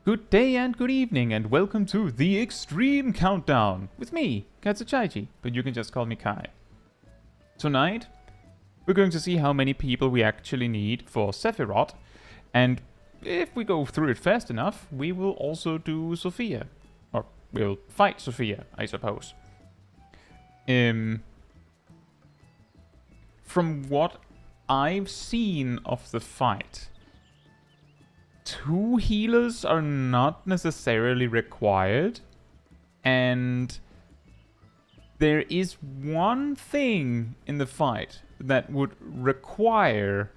Good day and good evening, and welcome to the Extreme Countdown with me, Chaiji, but you can just call me Kai. Tonight, we're going to see how many people we actually need for Sephirot, and if we go through it fast enough, we will also do Sophia. Or we'll fight Sophia, I suppose. From what I've seen of the fight, 2 healers are not necessarily required, and there is one thing in the fight that would require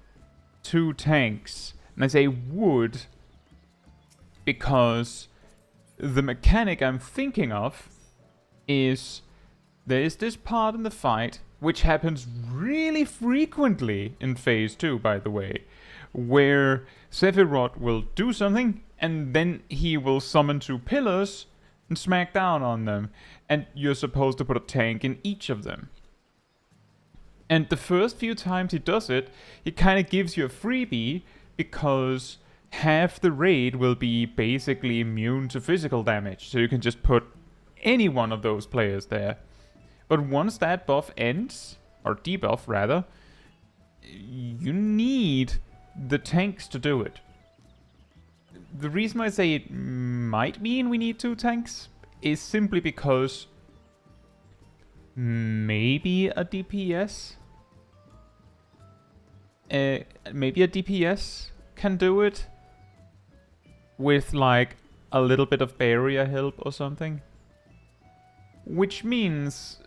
2 tanks. And I say would because the mechanic I'm thinking of is there is this part in the fight, which happens really frequently in Phase 2, by the way, where Sephirot will do something, and then he will summon 2 pillars and smack down on them, and you're supposed to put a tank in each of them. And the first few times he does it, he kind of gives you a freebie, because half the raid will be basically immune to physical damage, so you can just put any one of those players there. But once that buff ends, or debuff rather, you need the tanks to do it. The reason I say it might mean we need 2 tanks is simply because maybe a DPS can do it with like a little bit of barrier help or something, which means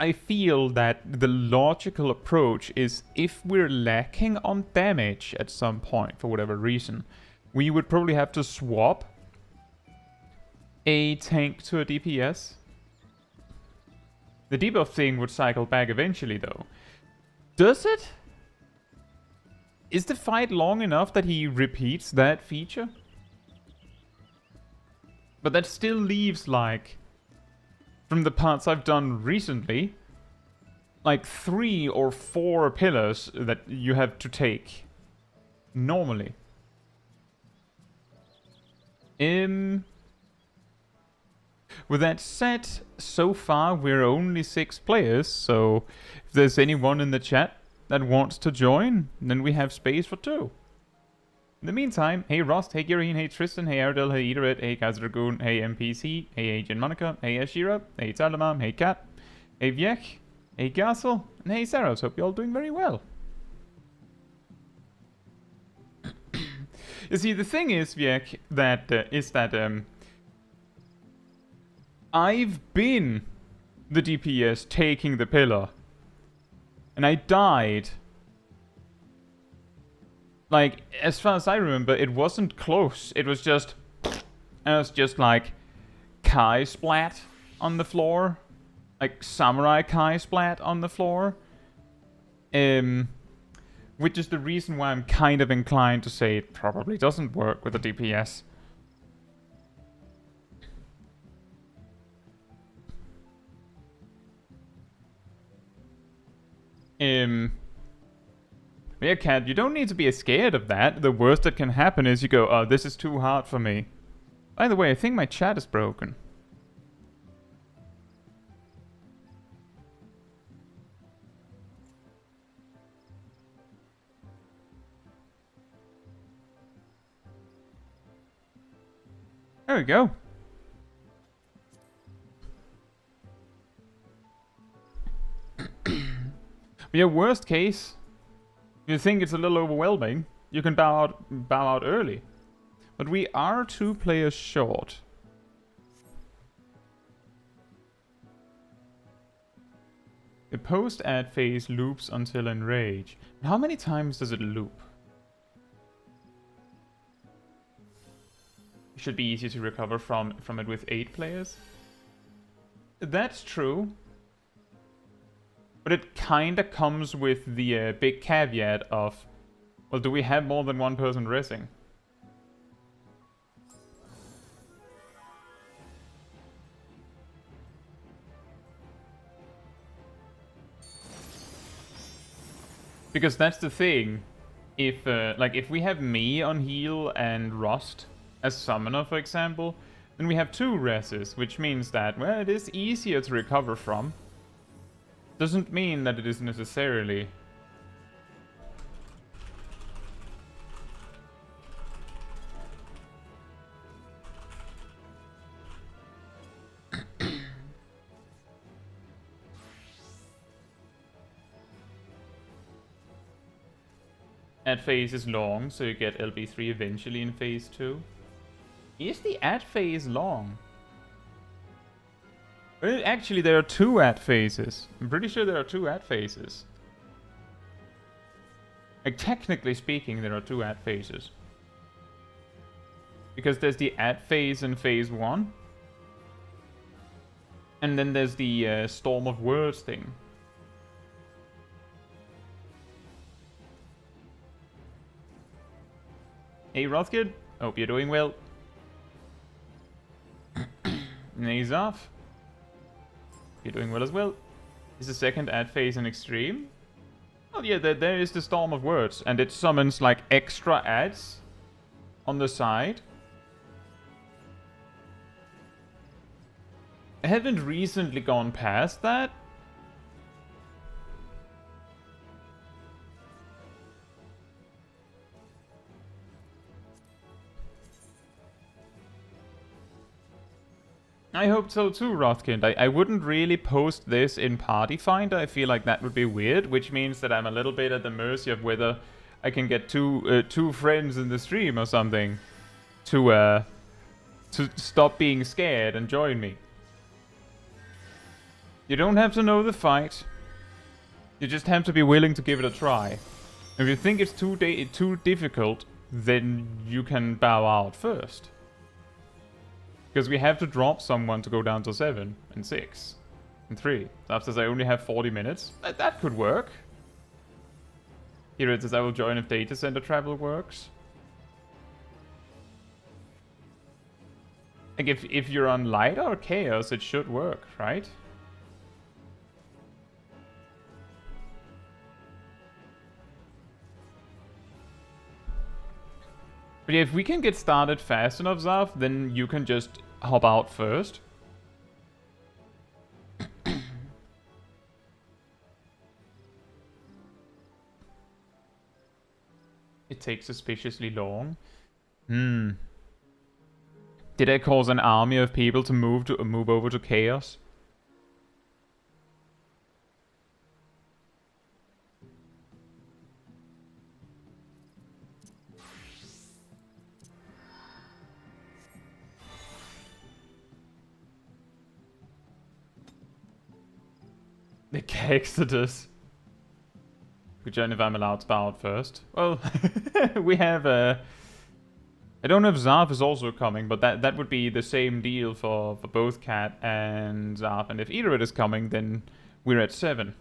I feel that the logical approach is, if we're lacking on damage at some point for whatever reason, we would probably have to swap a tank to a DPS. The debuff thing would cycle back eventually though. Does it? Is the fight long enough that he repeats that feature? But that still leaves, like, from the parts I've done recently, like 3 or 4 pillars that you have to take normally. With that said, so far we're only 6 players, so if there's anyone in the chat that wants to join, then we have space for 2. In the meantime, hey Rost, hey Gireen, hey Tristan, hey Ardell, hey Edoret, hey Kaiser Dragoon, hey MPC, hey Agent Monica, hey Ashira, hey Talamam, hey Kat, hey Viech, hey Gassel, and hey Saros. Hope you're all doing very well. You see, the thing is, Viech, that I've been the DPS taking the pillar, and I died. Like, as far as I remember, it wasn't close. It was just... And it was just like... Kai splat on the floor. Like, Samurai Kai splat on the floor. Which is the reason why I'm kind of inclined to say it probably doesn't work with a DPS. Yeah, Cat, you don't need to be scared of that. The worst that can happen is you go, oh, this is too hard for me. By the way, I think my chat is broken. There we go. Yeah, worst case, you think it's a little overwhelming, you can bow out early. But we are 2 players short. The post-ad phase loops until enrage. How many times does it loop? It should be easy to recover from it with 8 players. That's true. But it kinda comes with the big caveat of, well, do we have more than 1 person resing? Because that's the thing. If we have me on heal and Rust a summoner, for example, then we have 2 reses, which means that, well, it is easier to recover from. Doesn't mean that it is necessarily... Ad phase is long, so you get LB3 eventually in phase 2. Is the ad phase long? Well, actually, there are 2 ad phases. I'm pretty sure there are 2 ad phases. Like, technically speaking, there are 2 ad phases. Because there's the ad phase in phase 1. And then there's the Storm of Words thing. Hey Rothkid, hope you're doing well. Knees off. You're doing well as well. Is the second ad phase in Extreme? Oh yeah, there is the Storm of Words, and it summons like extra ads on the side. I haven't recently gone past that. I hope so too, Rothkind. I wouldn't really post this in Party Finder. I feel like that would be weird, which means that I'm a little bit at the mercy of whether I can get two friends in the stream or something to stop being scared and join me. You don't have to know the fight. You just have to be willing to give it a try. If you think it's too difficult, then you can bow out first. Because we have to drop someone to go down to 7 and 6 and 3. After I only have 40 minutes. That could work. Here it says I will join if data center travel works. Like if you're on light or chaos, it should work, right? But yeah, if we can get started fast enough, Zaf, then you can just hop out first. It takes suspiciously long. Did I cause an army of people to move over to chaos? The Exodus. We join if I'm allowed to bow out first. Well, we have I don't know if Zarf is also coming, but that would be the same deal for both Cat and Zarf. And if Edorit is coming, then we're at 7.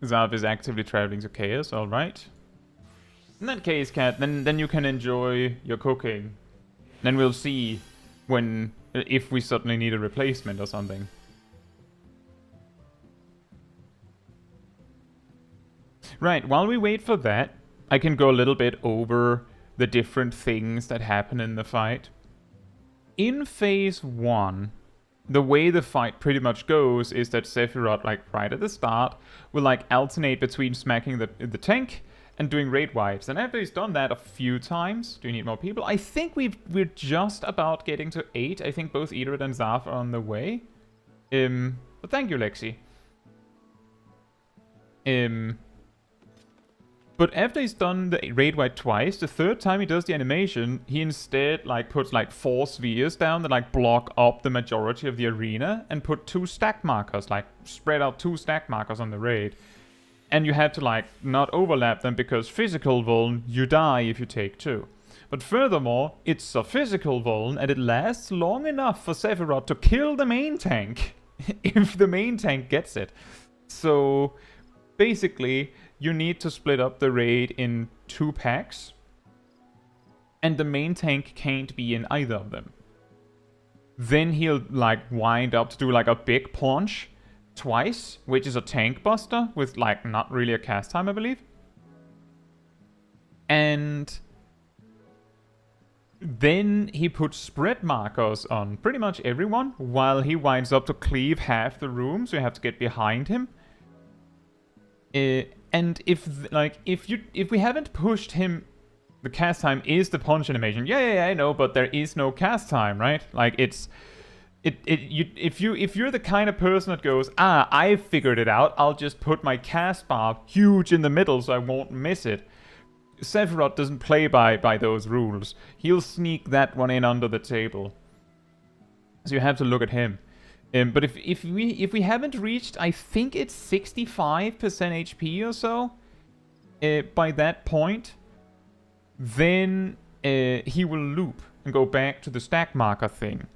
Zarf is actively traveling to chaos, alright. In that case, Cat, then you can enjoy your cooking. Then we'll see if we suddenly need a replacement or something. Right, while we wait for that, I can go a little bit over the different things that happen in the fight. In phase 1, the way the fight pretty much goes is that Sephirot, like right at the start, will like alternate between smacking the tank and doing raid wipes. And after he's done that a few times, do you need more people? I think we're just about getting to 8. I think both Edorit and Zarf are on the way. But thank you, Lexi. But after he's done the raid wipe twice, the third time he does the animation, he instead like puts like 4 spheres down that like block up the majority of the arena and put 2 stack markers, like spread out 2 stack markers on the raid. And you have to like not overlap them because physical vuln, you die if you take 2. But furthermore, it's a physical vuln and it lasts long enough for Sephirot to kill the main tank if the main tank gets it. So basically, you need to split up the raid in 2 packs, and the main tank can't be in either of them. Then he'll like wind up to do like a big punch twice, which is a tank buster with like not really a cast time, I believe. And then he puts spread markers on pretty much everyone while he winds up to cleave half the room, so you have to get behind him. And if we haven't pushed him, the cast time is the punch animation. Yeah, I know, but there is no cast time, right? Like if you're the kind of person that goes, I figured it out, I'll just put my cast bar huge in the middle so I won't miss it. Sephirot doesn't play by those rules. He'll sneak that one in under the table. So you have to look at him. But if we haven't reached, I think it's 65% HP or so by that point, then he will loop and go back to the stack marker thing.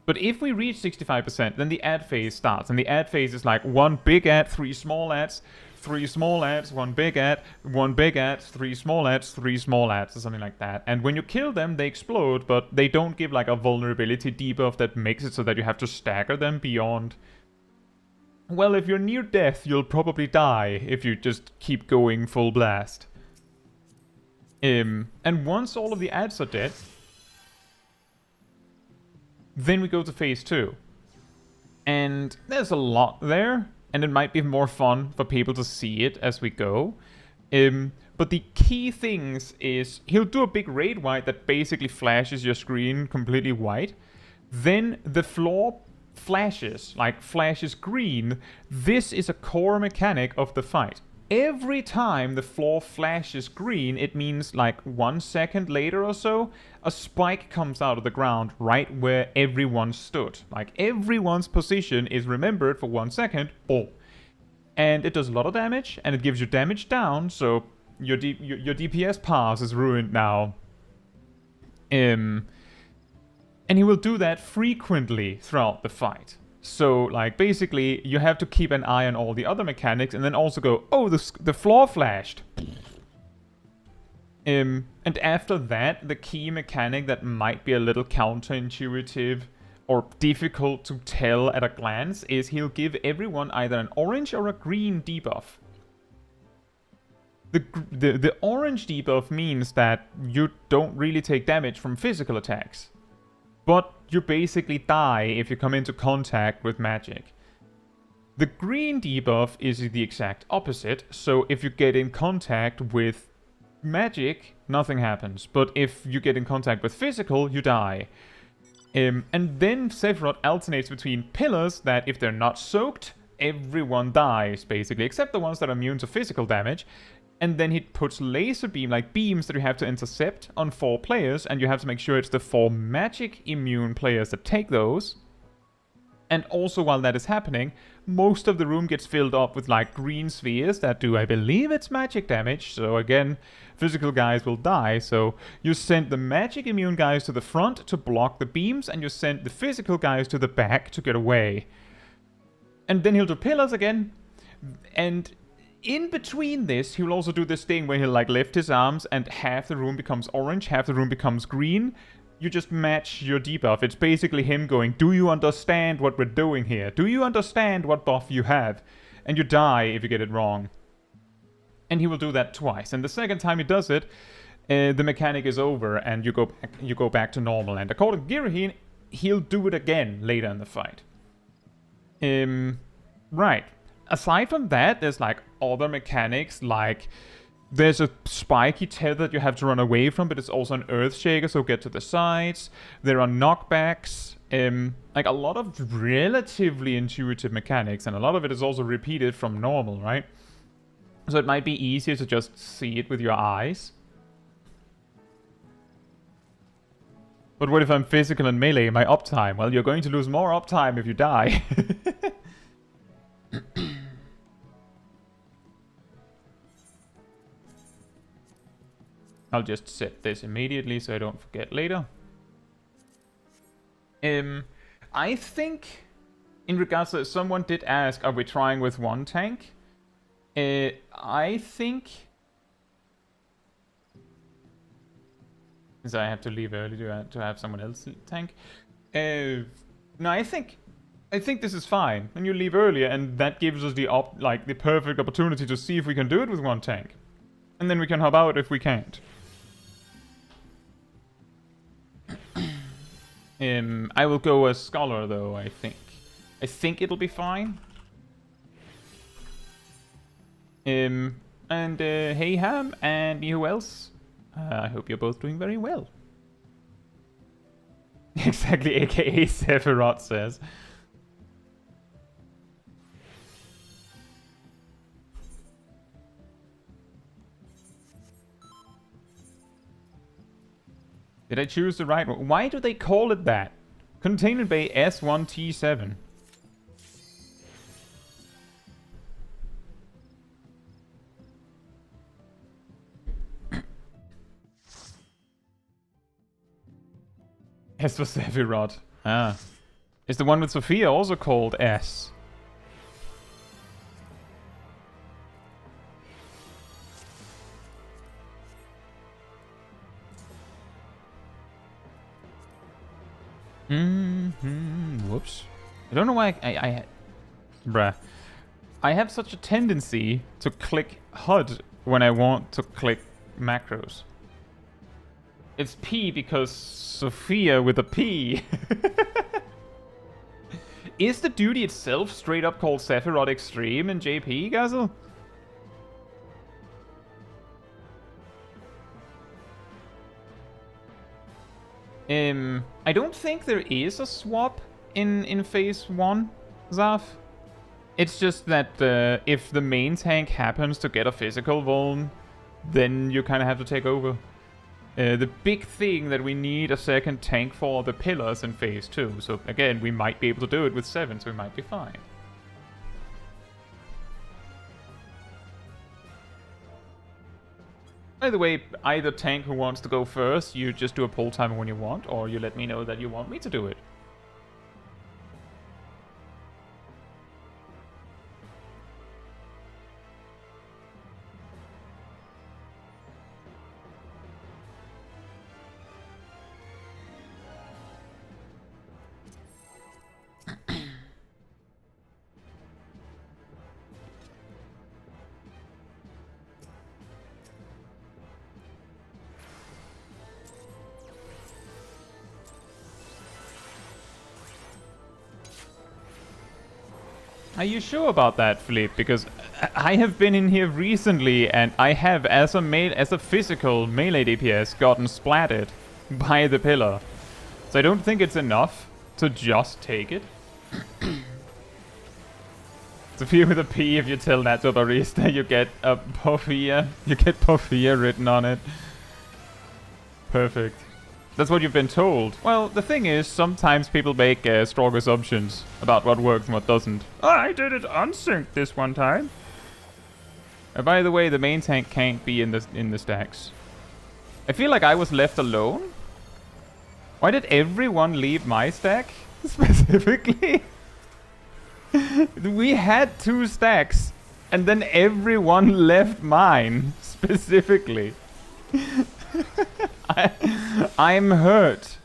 But if we reach 65%, then the add phase starts, and the add phase is like one big add, 3 small adds, 3 small adds, 1 big add, 1 big add, 3 small adds, 3 small adds, or something like that. And when you kill them, they explode, but they don't give like a vulnerability debuff that makes it so that you have to stagger them beyond. Well, if you're near death, you'll probably die if you just keep going full blast. And once all of the adds are dead, then we go to phase 2. And there's a lot there. And it might be more fun for people to see it as we go. But the key things is he'll do a big raid wipe that basically flashes your screen completely white. Then the floor flashes green. This is a core mechanic of the fight. Every time the floor flashes green, it means like 1 second later or so, a spike comes out of the ground right where everyone stood. Like everyone's position is remembered for 1 second, boom. And it does a lot of damage, and it gives you damage down, so your DPS pass is ruined now. And he will do that frequently throughout the fight. So, like, basically, you have to keep an eye on all the other mechanics, and then also go, oh, the floor flashed. And after that, the key mechanic that might be a little counterintuitive or difficult to tell at a glance is he'll give everyone either an orange or a green debuff. The orange debuff means that you don't really take damage from physical attacks. But you basically die if you come into contact with magic. The green debuff is the exact opposite, so if you get in contact with magic, nothing happens. But if you get in contact with physical, you die. And then Sephirot alternates between pillars that if they're not soaked, everyone dies, basically, except the ones that are immune to physical damage. And then he puts laser beam, like beams that you have to intercept on 4 players, and you have to make sure it's the 4 magic immune players that take those. And also while that is happening, most of the room gets filled up with like green spheres that do, I believe it's magic damage. So again, physical guys will die. So you send the magic immune guys to the front to block the beams, and you send the physical guys to the back to get away. And then he'll do pillars again, and in between this, he will also do this thing where he'll like lift his arms and half the room becomes orange, half the room becomes green. You just match your debuff. It's basically him going, do you understand what we're doing here? Do you understand what buff you have? And you die if you get it wrong. And he will do that twice. And the second time he does it, the mechanic is over and you go back to normal. And according to Giraheen, he'll do it again later in the fight. Right. Aside from that, there's like other mechanics, like there's a spiky tether that you have to run away from, but it's also an earth shaker, so get to the sides. There are knockbacks, like a lot of relatively intuitive mechanics, and a lot of it is also repeated from normal, right? So it might be easier to just see it with your eyes. But what if I'm physical and melee, my uptime? Well, you're going to lose more uptime if you die. I'll just set this immediately so I don't forget later. I think, in regards to, someone did ask, are we trying with 1 tank? I think Since I have to leave early to have someone else tank. No, I think this is fine. And you leave earlier, and that gives us the perfect opportunity to see if we can do it with one tank, and then we can hop out if we can't. I will go as Scholar though. I think it'll be fine. And hey Ham and who else? I hope you're both doing very well. Exactly, aka Sephirot says. Did I choose the right one? Why do they call it that? Containment Bay S1T7. S for Sephirot. Ah. Is the one with Sophia also called S? Whoops. I don't know why bruh. I have such a tendency to click HUD when I want to click macros. It's P because Sophia with a P. Is the duty itself straight up called Sephirot Extreme in JP, Gazel? I don't think there is a swap in phase 1, Zaf. It's just that if the main tank happens to get a physical vuln, then you kind of have to take over. The big thing that we need a second tank for the pillars in phase 2. So again, we might be able to do it with 7, so we might be fine. By the way, either tank who wants to go first, you just do a poll timer when you want, or you let me know that you want me to do it. Are you sure about that, Philippe? Because I have been in here recently, and I have, as a physical melee DPS, gotten splatted by the pillar. So I don't think it's enough to just take it. Sophia with a P, if you tell that to a barista, you get a Porphia. You get Porphia written on it. Perfect. That's what you've been told. Well, the thing is, sometimes people make strong assumptions about what works and what doesn't. Oh, I did it unsynced this one time. By the way, the main tank can't be in the stacks. I feel like I was left alone. Why did everyone leave my stack specifically? We had 2 stacks, and then everyone left mine specifically. I'm hurt.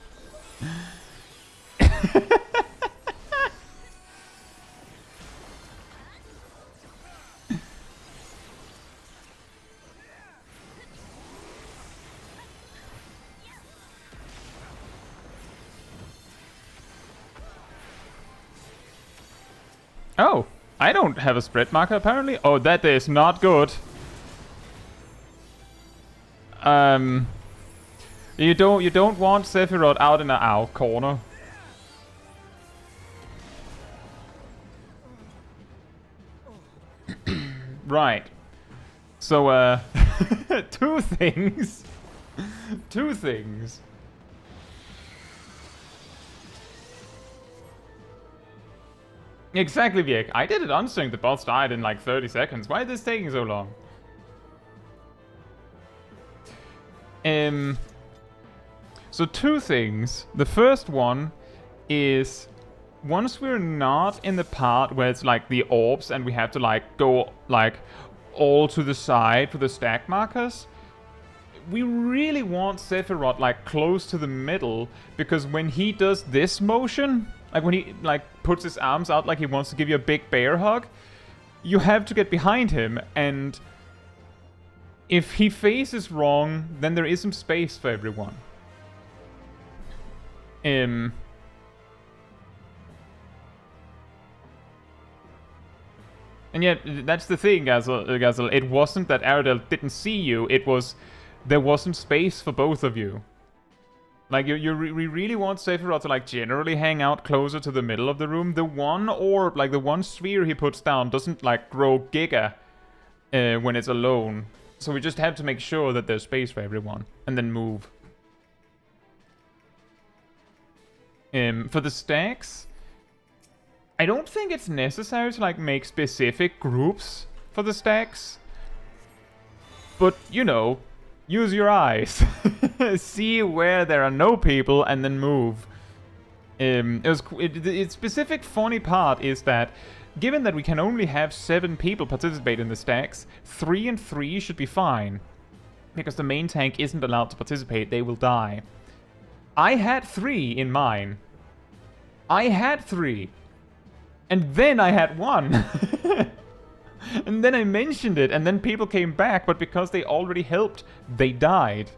Oh, I don't have a spread marker apparently. Oh, that is not good. You don't want Sephirot out in our corner. Right. So 2 things. 2 things. Exactly, Viek. I did it unsynced. The boss died in like 30 seconds. Why is this taking so long? So 2 things. The first one is once we're not in the part where it's like the orbs and we have to like go like all to the side for the stack markers, we really want Sephirot like close to the middle, because when he does this motion, like when he like puts his arms out like he wants to give you a big bear hug, you have to get behind him, and if he faces wrong, then there isn't space for everyone. And yet, that's the thing, Gazel. It wasn't that Aradel didn't see you, it was there wasn't space for both of you. Like, we really want Sephirot to, like, generally hang out closer to the middle of the room. The one orb, like, the one sphere he puts down doesn't, like, grow giga when it's alone. So we just have to make sure that there's space for everyone. And then move. For the stacks, I don't think it's necessary to, like, make specific groups for the stacks. But, you know, use your eyes. See where there are no people and then move. The specific funny part is that, given that we can only have 7 people participate in the stacks, 3 and 3 should be fine. Because the main tank isn't allowed to participate, they will die. I had 3 in mine. I had 3. And then I had 1. And then I mentioned it, and then people came back, but because they already helped, they died.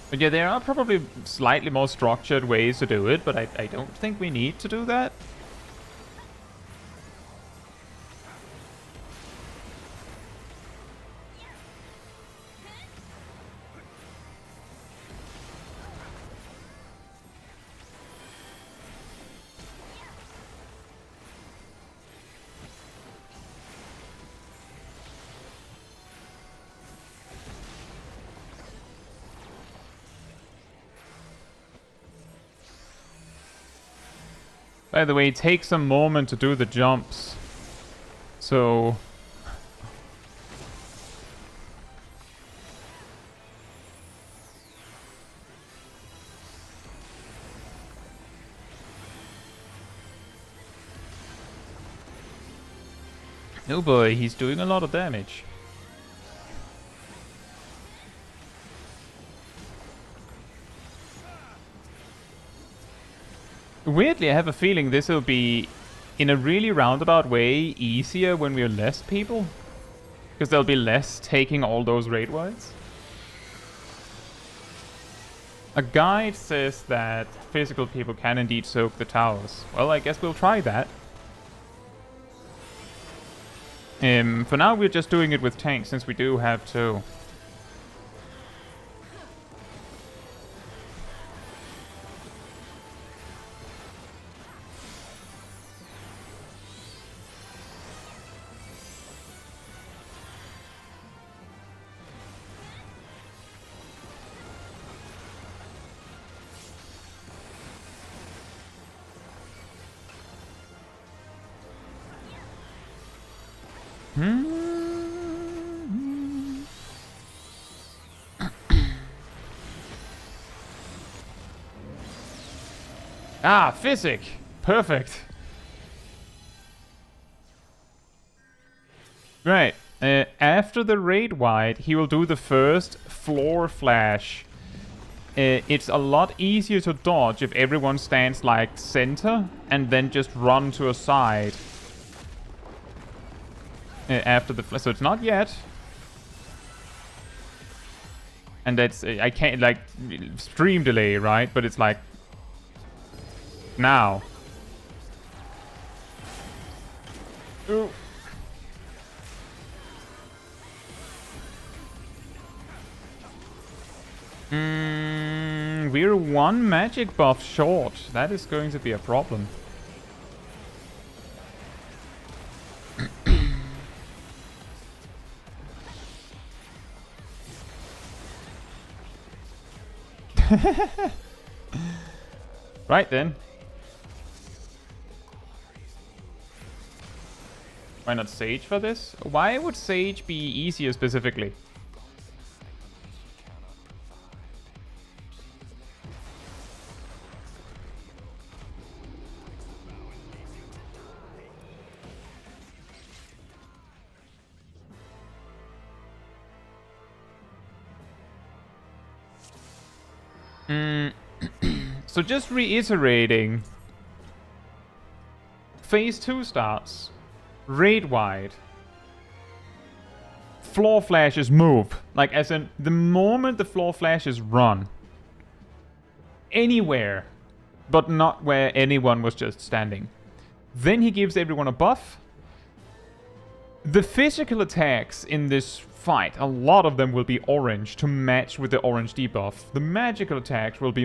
But yeah, there are probably slightly more structured ways to do it, but I don't think we need to do that. By the way, it takes a moment to do the jumps. So... oh boy, he's doing a lot of damage. Weirdly, I have a feeling this will be, in a really roundabout way, easier when we're less people. Because there'll be less taking all those raid wides. A guide says that physical people can indeed soak the towers. Well, I guess we'll try that. For now, we're just doing it with tanks, since we do have 2. Ah, physic! Perfect. Right. After the raid wide, he will do the first floor flash. It's a lot easier to dodge if everyone stands like center and then just run to a side. After the flash. So it's not yet. And that's, I can't, like, stream delay, right? But it's like, now. Ooh. We're 1 magic buff short. That is going to be a problem. Right then. Why not Sage for this? Why would Sage be easier specifically? So just reiterating. Phase 2 starts. Raid wide. Floor flashes move. Like, as in, the moment the floor flashes run. Anywhere. But not where anyone was just standing. Then he gives everyone a buff. The physical attacks in this fight, a lot of them will be orange to match with the orange debuff. The magical attacks will be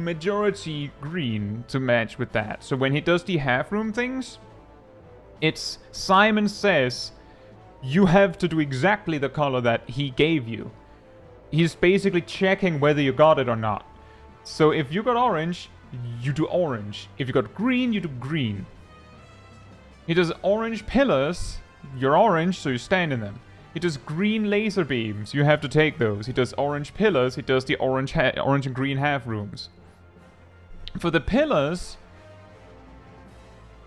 majority green to match with that. So when he does the half room things, it's Simon says you have to do exactly the color that he gave you. He's basically checking whether you got it or not. So if you got orange, you do orange. If you got green, you do green. He does orange pillars. You're orange, so you stand in them. He does green laser beams. You have to take those. He does orange pillars. He does the orange and green half rooms. For the pillars,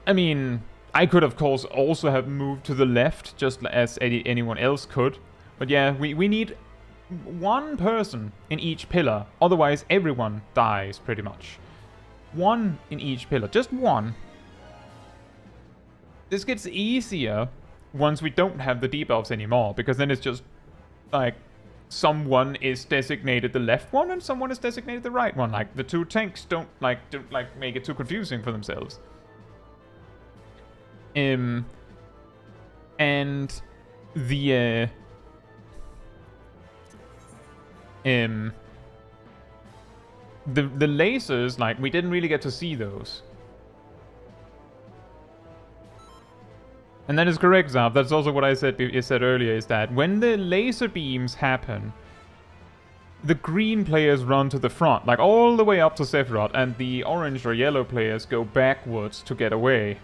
I mean, I could of course also have moved to the left, just as anyone else could. But yeah, we need one person in each pillar. Otherwise, everyone dies pretty much. One in each pillar. Just one. This gets easier once we don't have the debuffs anymore, because then it's just like someone is designated the left one and someone is designated the right one. Like the two tanks don't make it too confusing for themselves. And the lasers, like, we didn't really get to see those. And that is correct, Zav. That's also what I said earlier, is that when the laser beams happen, the green players run to the front, like all the way up to Sephirot, and the orange or yellow players go backwards to get away.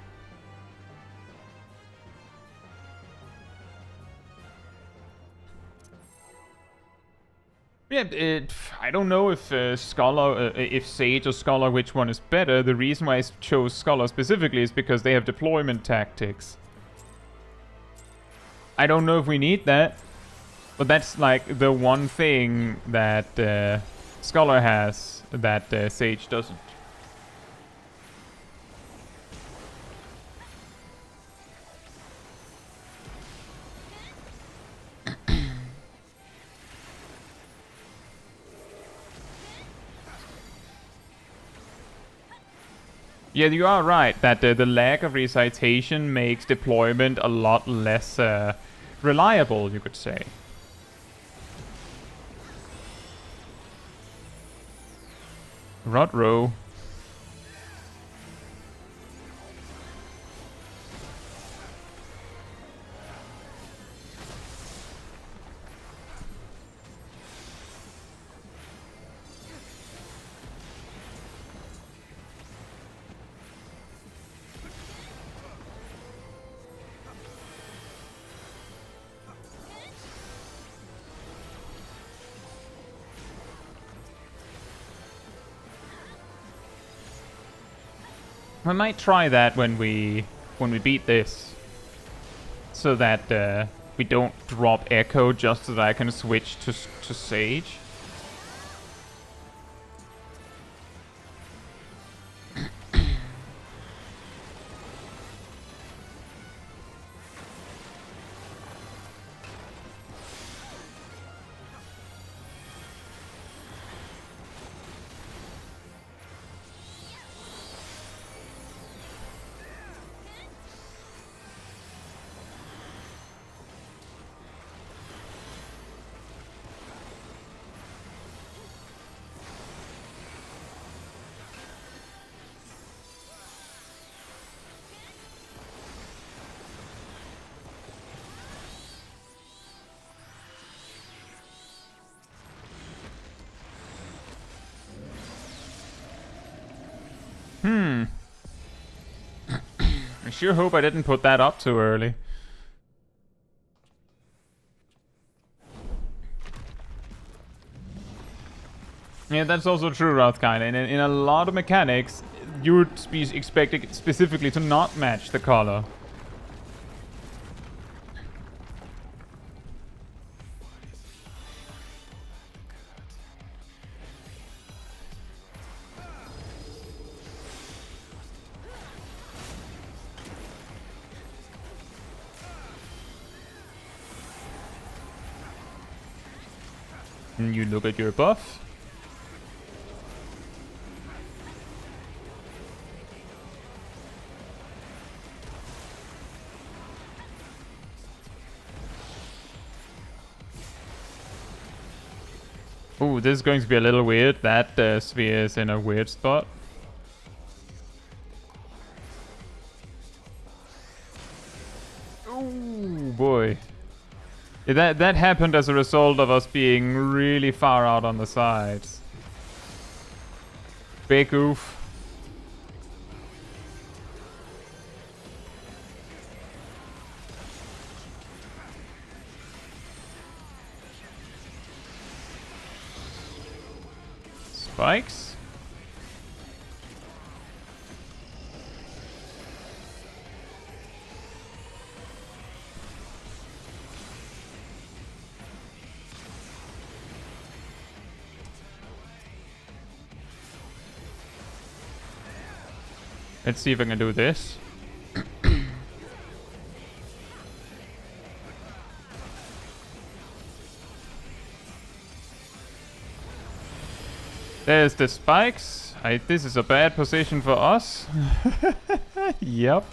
Yeah, I don't know if Scholar, if Sage or Scholar, which one is better. The reason why I chose Scholar specifically is because they have deployment tactics. I don't know if we need that, but that's like the one thing that Scholar has that Sage doesn't. Yeah, you are right that the lack of recitation makes deployment a lot less reliable, you could say. Rodro. I might try that when we beat this, so that we don't drop Echo just so that I can switch to Sage. I sure hope I didn't put that up too early. Yeah, that's also true, Rothkind. And in a lot of mechanics, you would be expected specifically to not match the color. And you look at your buff. Ooh, this is going to be a little weird. That sphere is in a weird spot. Ooh, boy. Yeah, that happened as a result of us being really far out on the sides. Big oof. Spikes. Let's see if I can do this. There's the spikes. This is a bad position for us. Yep.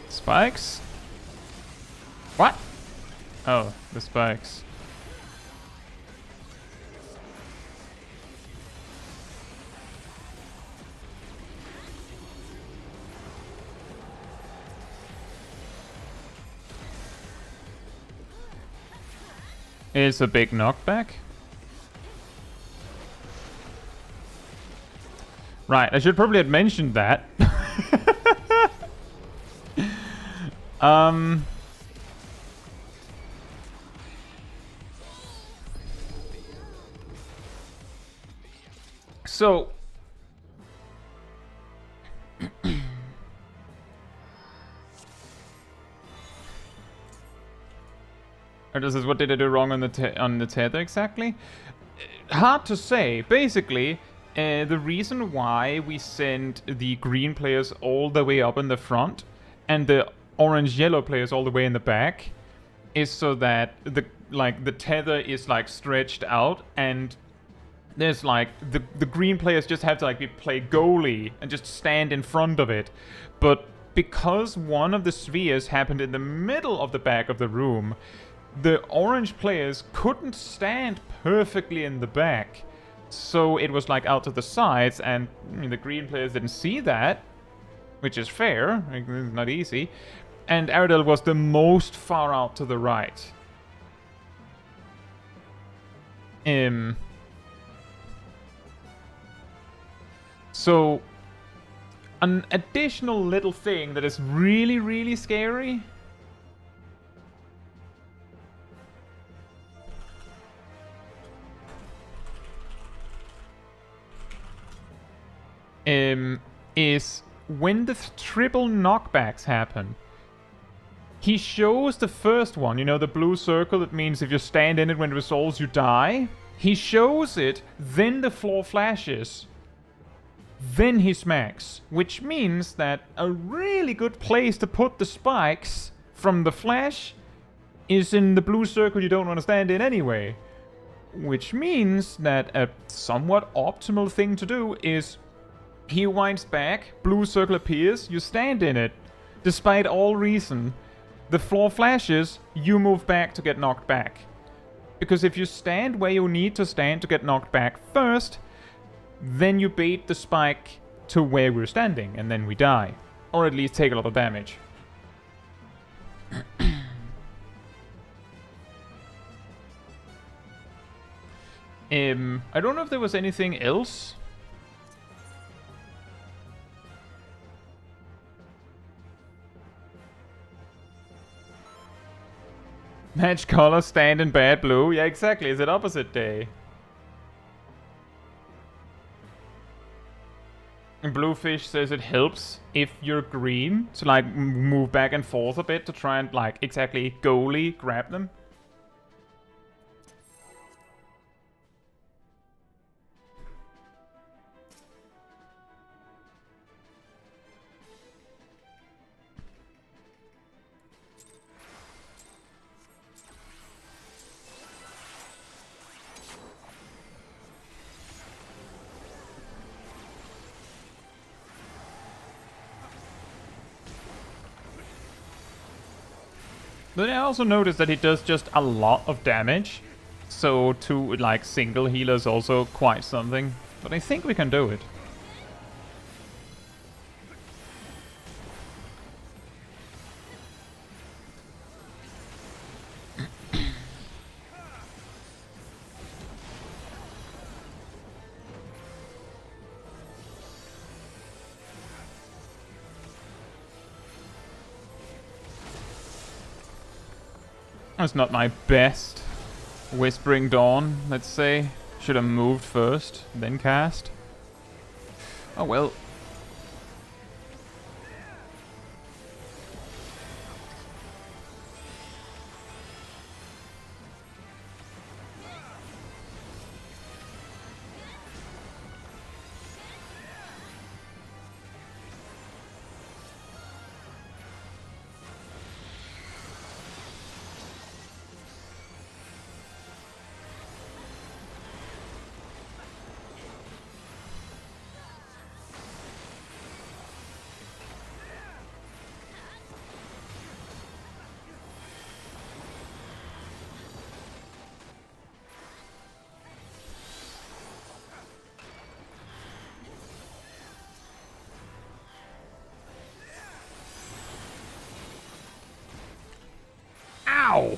Spikes? What? Oh, the spikes. It's a big knockback. Right, I should probably have mentioned that. So this is what did I do wrong on the tether exactly? Hard to say. Basically, the reason why we send the green players all the way up in the front and the orange-yellow players all the way in the back is so that the tether is like stretched out, and there's like the green players just have to like play goalie and just stand in front of it. But because one of the spheres happened in the middle of the back of the room, the orange players couldn't stand perfectly in the back. So it was like out to the sides, and the green players didn't see that, which is fair. It's not easy. And Aradel was the most far out to the right. So, an additional little thing that is really, really scary is when the triple knockbacks happen. He shows the first one, the blue circle that means if you stand in it when it resolves, you die. He shows it, then the floor flashes. Then he smacks, which means that a really good place to put the spikes from the flash is in the blue circle you don't want to stand in anyway. Which means that a somewhat optimal thing to do is he winds back, blue circle appears, you stand in it, despite all reason. The floor flashes, you move back to get knocked back. Because if you stand where you need to stand to get knocked back first, then you bait the spike to where we're standing, and then we die. Or at least take a lot of damage. I don't know if there was anything else. Match color, stand in bad blue. Yeah, exactly. Is it opposite day? And Bluefish says it helps if you're green to like move back and forth a bit to try and like exactly goalie grab them. But I also noticed that he does just a lot of damage. So to like single healer is also quite something. But I think we can do it. That's not my best Whispering Dawn, let's say. Should have moved first, then cast. Oh well. Ow!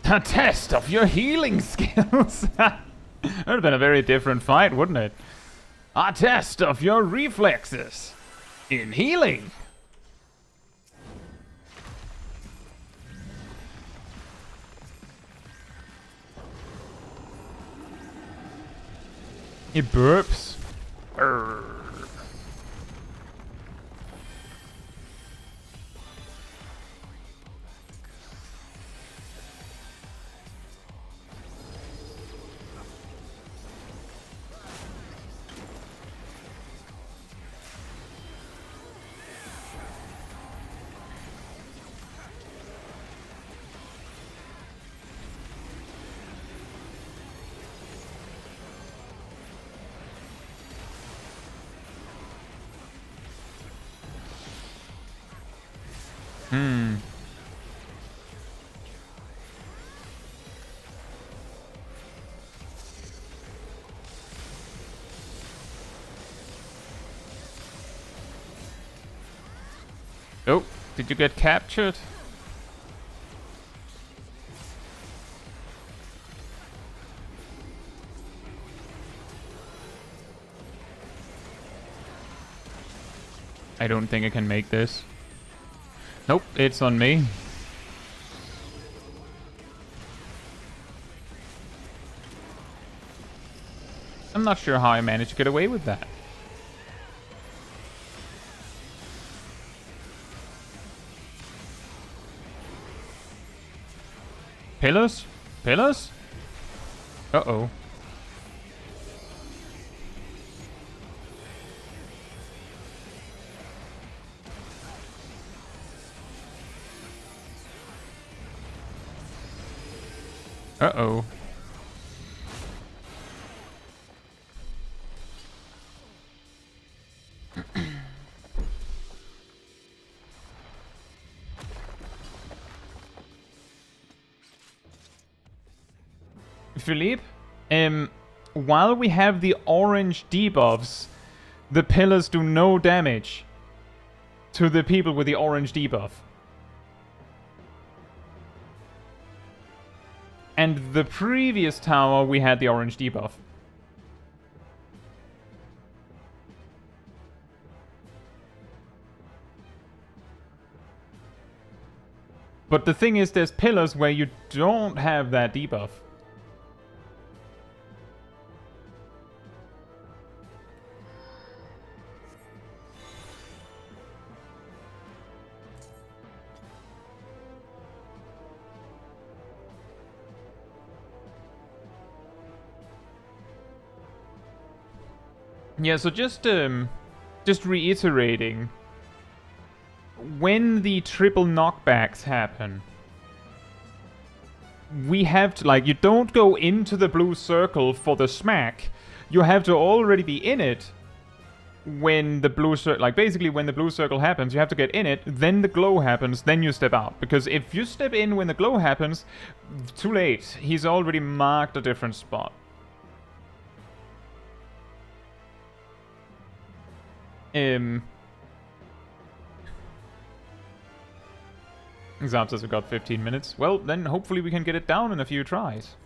A test of your healing skills! That would have been a very different fight, wouldn't it? A test of your reflexes in healing! He burps. Urgh. Oh, did you get captured? I don't think I can make this. Nope, it's on me. I'm not sure how I managed to get away with that. Pillars? Pillars? Uh-oh. Uh-oh. Philippe, while we have the orange debuffs, the pillars do no damage to the people with the orange debuff. And the previous tower, we had the orange debuff. But the thing is, there's pillars where you don't have that debuff. Yeah, so just reiterating, when the triple knockbacks happen, we have to, like, you don't go into the blue circle for the smack. You have to already be in it when the blue circle, like, basically when the blue circle happens, you have to get in it, then the glow happens, then you step out. Because if you step in when the glow happens, too late. He's already marked a different spot. Exam says we got 15 minutes. Well, then hopefully we can get it down in a few tries.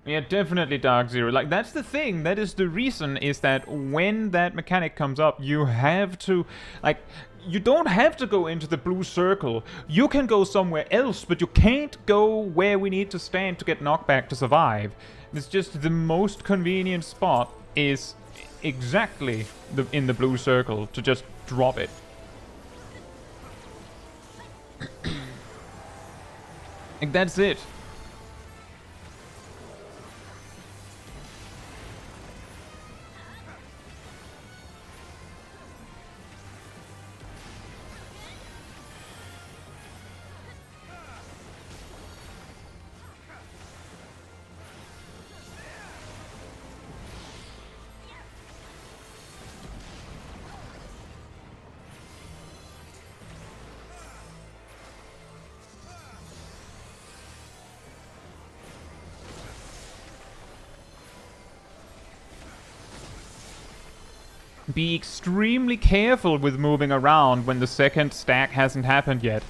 Yeah, definitely Dark Zero. Like, that's the thing. That is the reason, is that when that mechanic comes up, you have to, like, you don't have to go into the blue circle. You can go somewhere else, but you can't go where we need to stand to get knockback to survive. It's just the most convenient spot is exactly in the blue circle to just drop it. Like, that's it. Be extremely careful with moving around when the second stack hasn't happened yet.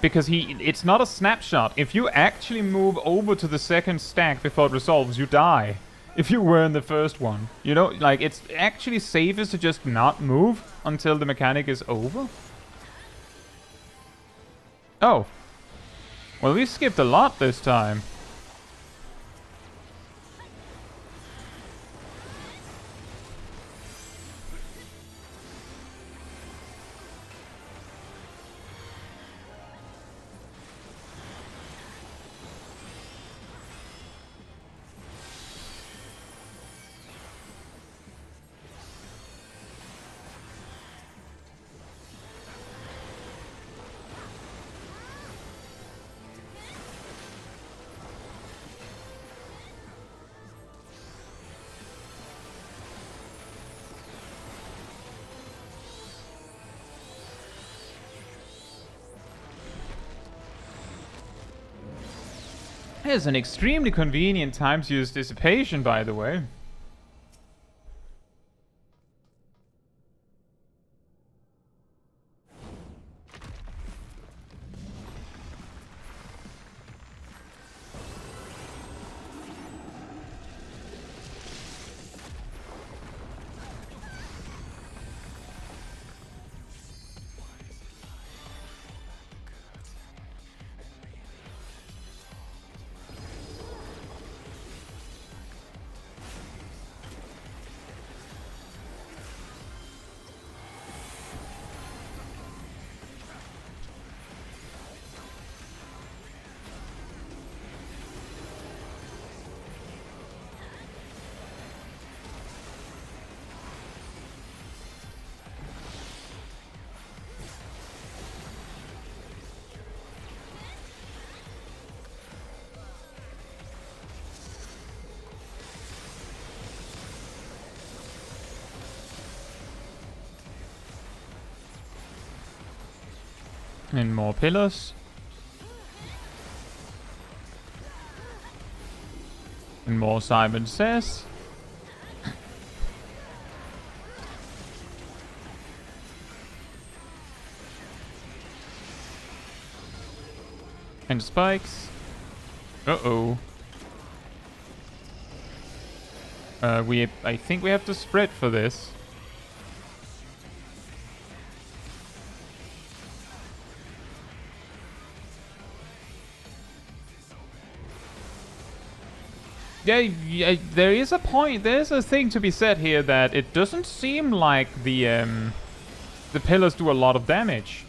Because it's not a snapshot. If you actually move over to the second stack before it resolves, you die. If you were in the first one. You know, like, it's actually safest to just not move until the mechanic is over. Oh. Well, we skipped a lot this time. It's an extremely convenient time-to-use dissipation, by the way. And more pillars. And more Simon Says. And spikes. Uh-oh. I think we have to spread for this. Yeah, there is a point. There's a thing to be said here that it doesn't seem like the pillars do a lot of damage.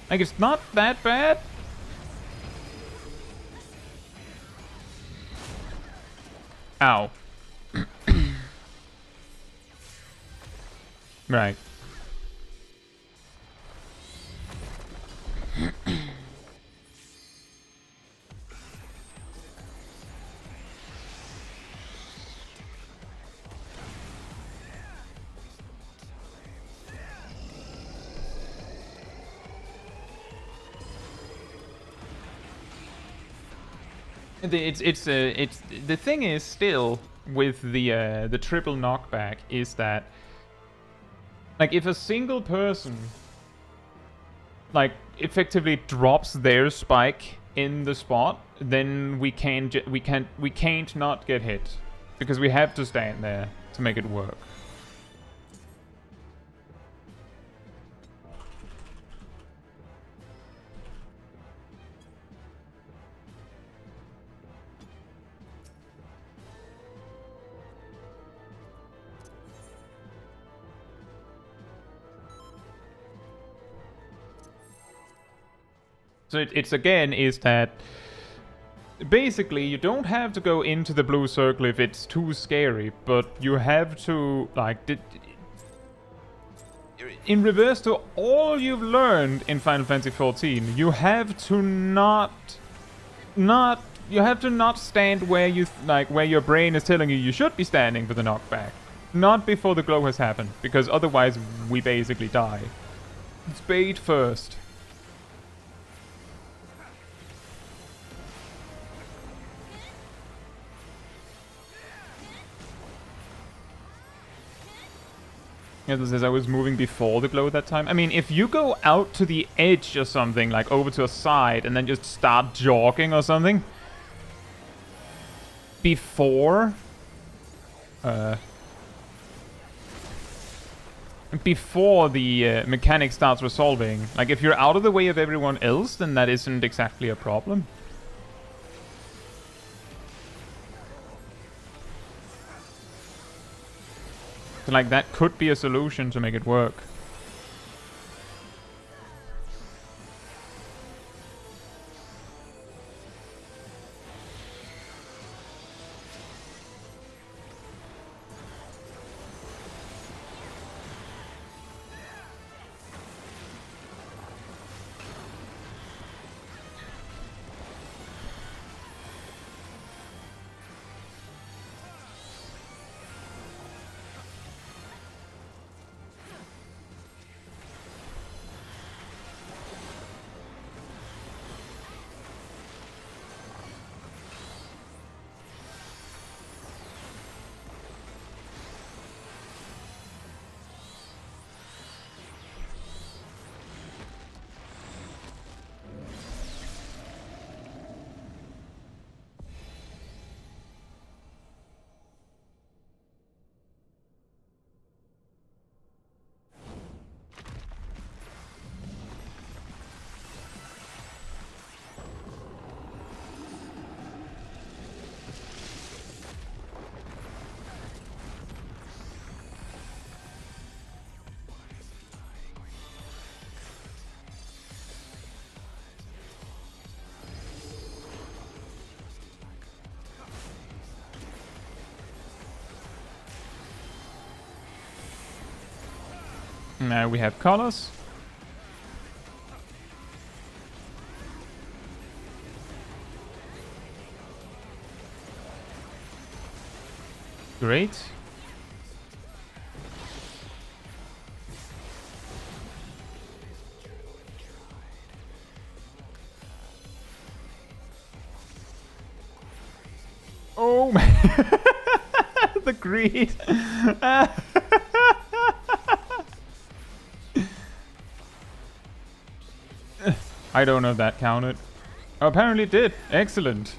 Like, it's not that bad. Ow. Right. It's the thing is still with the triple knockback is that, like, if a single person like effectively drops their spike in the spot, then we can't not get hit because we have to stand there to make it work. So it's again is that basically you don't have to go into the blue circle if it's too scary, but you have to, like, in reverse to all you've learned in Final Fantasy XIV, you have to not stand where you where your brain is telling you should be standing for the knockback. Not before the glow has happened, because otherwise we basically die. It's bait first. As I was moving before the glow that time. I mean, if you go out to the edge or something, like over to a side, and then just start jogging or something before the mechanic starts resolving, like if you're out of the way of everyone else, then that isn't exactly a problem. So, like, that could be a solution to make it work. Now we have colors. Great. Oh man. The greed. I don't know if that counted. Oh, apparently it did. Excellent.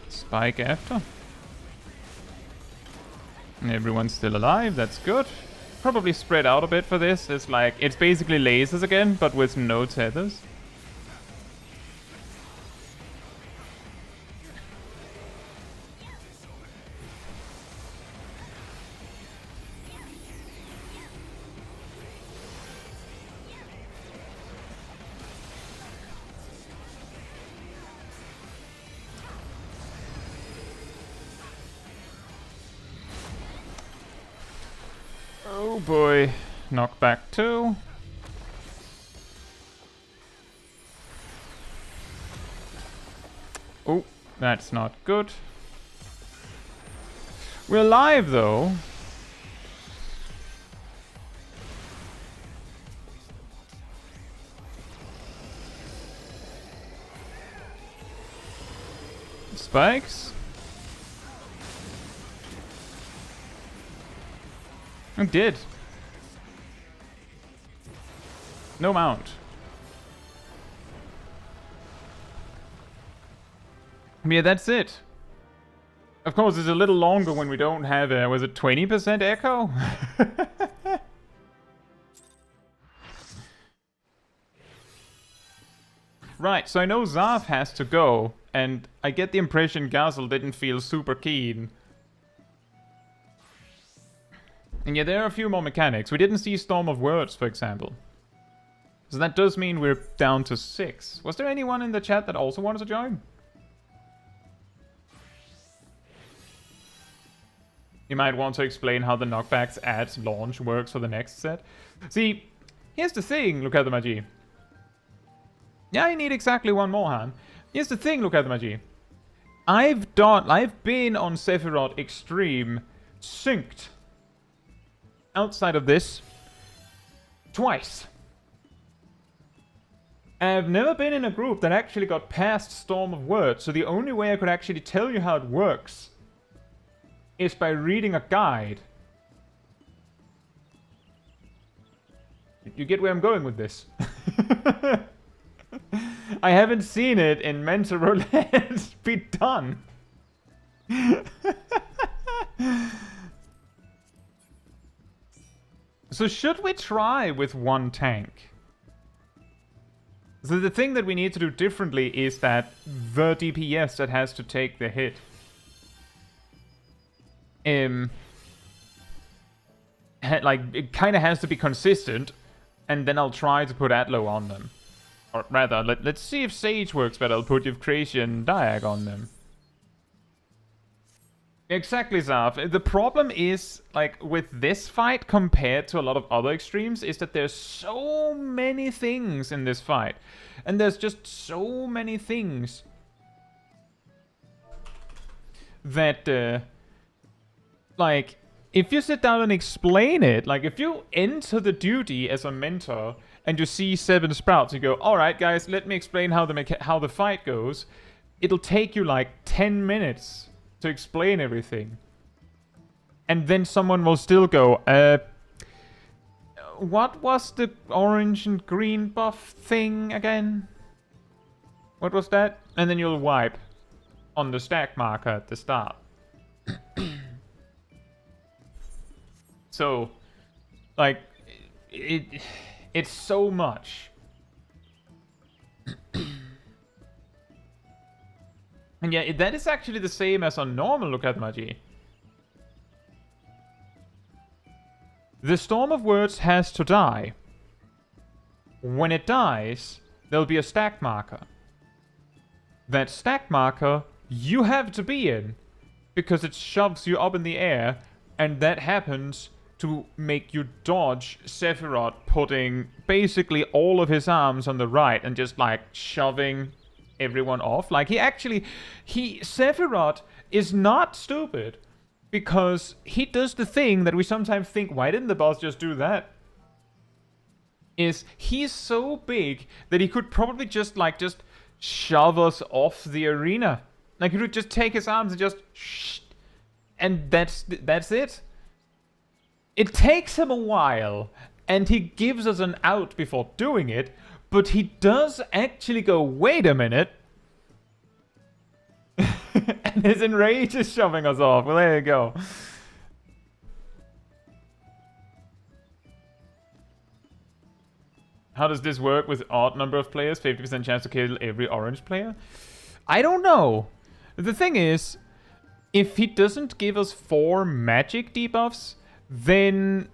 Spike after. Everyone's still alive, that's good. Probably spread out a bit for this. It's like, it's basically lasers again, but with no tethers. Oh boy. Knockback 2. Oh, that's not good. We're alive though. Spikes. I did. No mount. Yeah, that's it. Of course, it's a little longer when we don't have a, was it 20% echo? Right, so I know Zarf has to go, and I get the impression Gazel didn't feel super keen. And yeah, there are a few more mechanics. We didn't see Storm of Words, for example. So that does mean we're down to 6. Was there anyone in the chat that also wanted to join? You might want to explain how the knockbacks at launch works for the next set. See, here's the thing, look at the Magie. Yeah, I need exactly one more, Han. Here's the thing, look at the Magie. I've been on Sephirot Extreme Synced. Outside of this, twice. I've never been in a group that actually got past Storm of Words, so the only way I could actually tell you how it works is by reading a guide. You get where I'm going with this? I haven't seen it in Mental Roulette be done. So should we try with one tank? So the thing that we need to do differently is that the DPS that has to take the hit. Like, it kind of has to be consistent, and then I'll try to put Atlo on them. Or rather, let's see if Sage works better. I'll put Eucratian Diag on them. Exactly, Zarf. The problem is, like, with this fight compared to a lot of other extremes, is that there's so many things in this fight. And there's just so many things that, like, if you sit down and explain it, like, if you enter the duty as a mentor and you see 7 sprouts, you go, alright guys, let me explain how the fight goes. It'll take you like 10 minutes to explain everything. And then someone will still go, what was the orange and green buff thing again? What was that? And then you'll wipe on the stack marker at the start. So, like, it's so much. And yeah, that is actually the same as on normal Look at Magie. The Storm of Words has to die. When it dies, there'll be a stack marker. That stack marker you have to be in, because it shoves you up in the air, and that happens to make you dodge Sephirot putting basically all of his arms on the right and just like shoving everyone off. Like Sephirot is not stupid. Because he does the thing that we sometimes think, why didn't the boss just do that? Is he's so big that he could probably just shove us off the arena. Like he would just take his arms and just and that's it. It takes him a while, and he gives us an out before doing it, but he does actually go, wait a minute. And his enrage is shoving us off. Well, there you go. How does this work with odd number of players? 50% chance to kill every orange player? I don't know. The thing is, if he doesn't give us 4 magic debuffs, then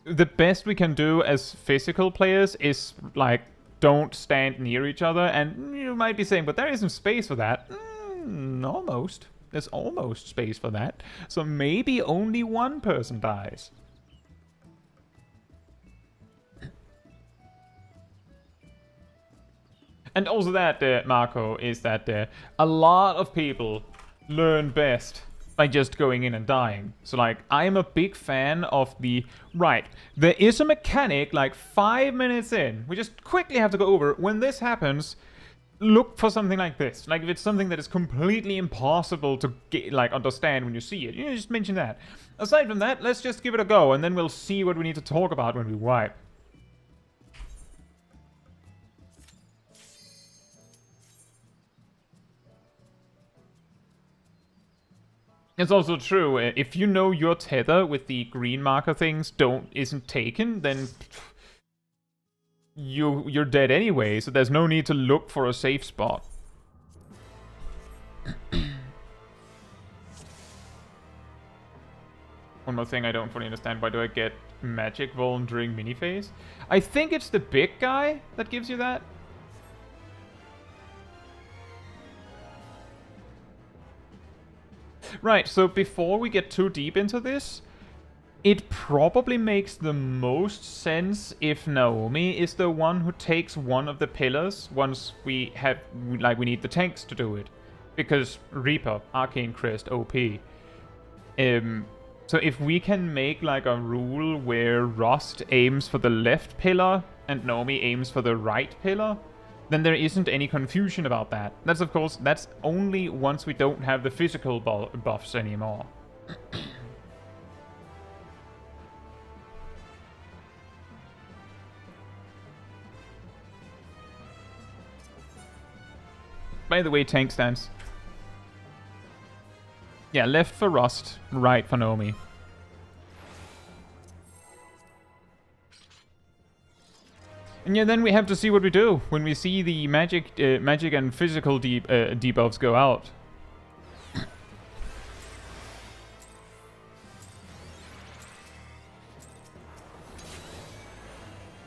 the best we can do as physical players is, like, don't stand near each other. And you might be saying, but there isn't space for that. Almost. There's almost space for that. So maybe only one person dies. And also that, Marco, is that a lot of people learn best by just going in and dying. So, like, I'm a big fan of the... Right, there is a mechanic, like, 5 minutes in. We just quickly have to go over. When this happens, look for something like this. Like, if it's something that is completely impossible to get, like, understand when you see it, you just mention that. Aside from that, let's just give it a go, and then we'll see what we need to talk about when we wipe. It's also true, if you know your tether with the green marker things isn't taken, then you're dead anyway, so there's no need to look for a safe spot. One more thing I don't fully understand, why do I get magic vuln during mini phase? I think it's the big guy that gives you that. Right, so before we get too deep into this, it probably makes the most sense if Naomi is the one who takes one of the pillars once we need the tanks to do it. Because Reaper, Arcane Crest, OP. So if we can make like a rule where Rust aims for the left pillar and Naomi aims for the right pillar, then there isn't any confusion about that. That's, of course, that's only once we don't have the physical buffs anymore. By the way, tank stance. Yeah, left for Rust, right for Naomi. And yeah, then we have to see what we do when we see the magic and physical debuffs go out.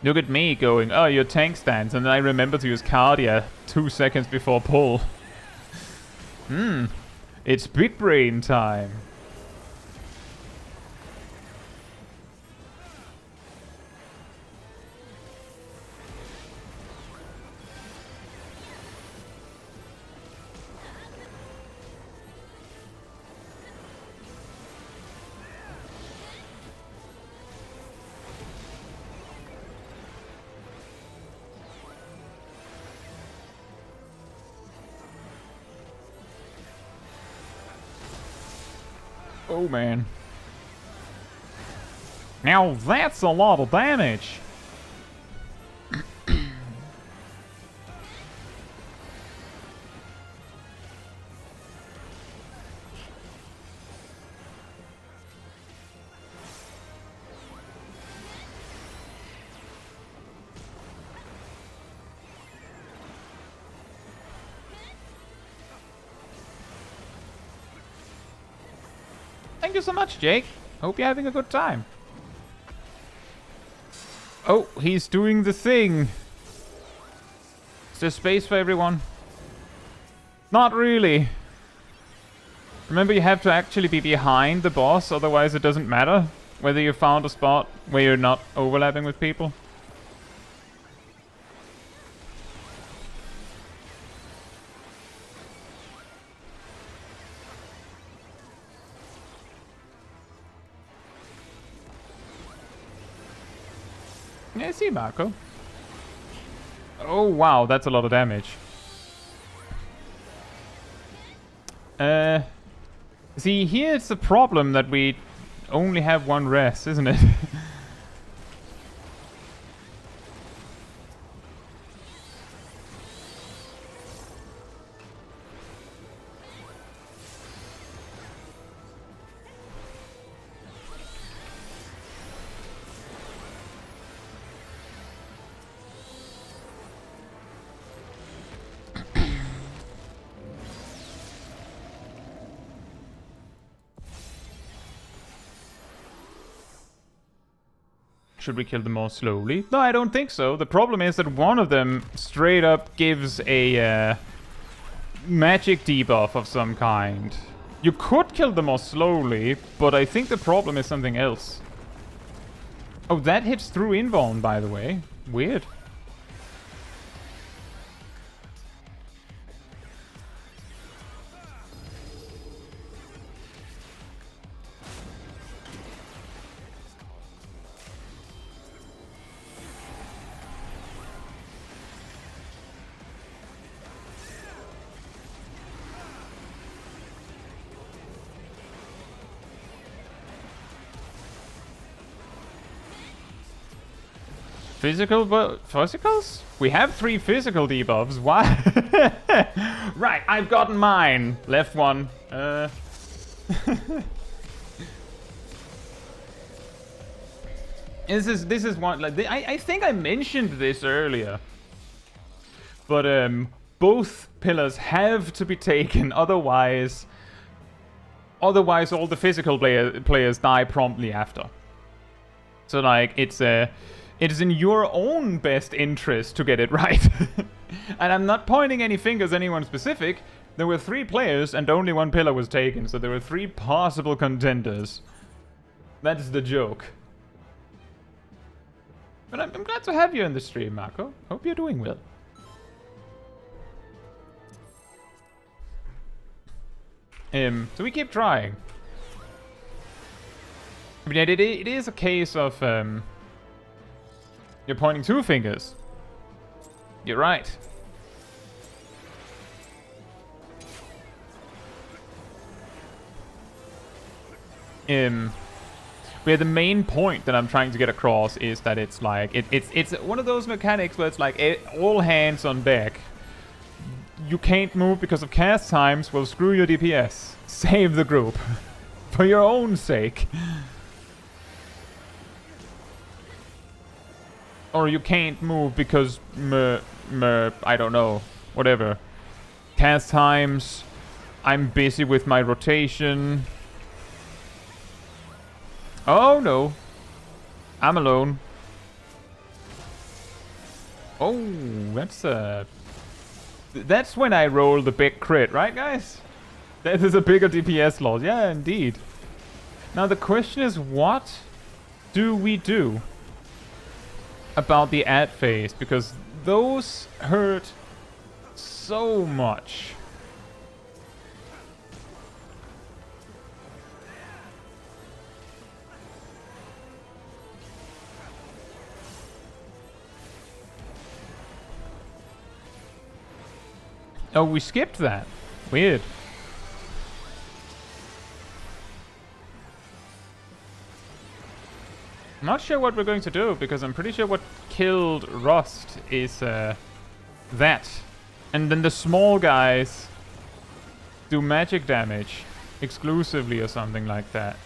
Look at me going, oh, your tank stance, and then I remember to use Cardia 2 seconds before pull. It's big brain time. Oh man. Now that's a lot of damage. Thank you so much, Jake. Hope you're having a good time. Oh, he's doing the thing. Is there space for everyone? Not really. Remember, you have to actually be behind the boss, otherwise it doesn't matter whether you found a spot where you're not overlapping with people. Yeah, I see, Marco. Oh, wow, that's a lot of damage. See, here's the problem that we only have one rest, isn't it? Should we kill them more slowly? No, I don't think so. The problem is that one of them straight up gives a magic debuff of some kind. You could kill them more slowly, but I think the problem is something else. Oh, that hits through invuln, by the way. Weird. Physicals? We have 3 physical debuffs. Why? Right, I've gotten mine. Left one. This is one. Like I think I mentioned this earlier, but both pillars have to be taken. Otherwise, all the physical players die promptly after. So like it is in your own best interest to get it right. And I'm not pointing any fingers at anyone specific. There were 3 players and only 1 pillar was taken, so there were 3 possible contenders. That's the joke. But I'm glad to have you in the stream, Marco. Hope you're doing well. So we keep trying. I mean, it is a case of you're pointing 2 fingers. You're right. Where the main point that I'm trying to get across is that it's like it's one of those mechanics where it's like all hands on deck. You can't move because of cast times. Well, screw your DPS. Save the group for your own sake. Or you can't move because I don't know, whatever. Cast times. I'm busy with my rotation. Oh no. I'm alone. Oh, that's when I roll the big crit, right guys? That is a bigger DPS loss. Yeah, indeed. Now the question is, what do we do about the ad phase? Because those hurt so much. Oh, we skipped that. Weird. I'm not sure what we're going to do, because I'm pretty sure what killed Rust is that. And then the small guys do magic damage exclusively or something like that.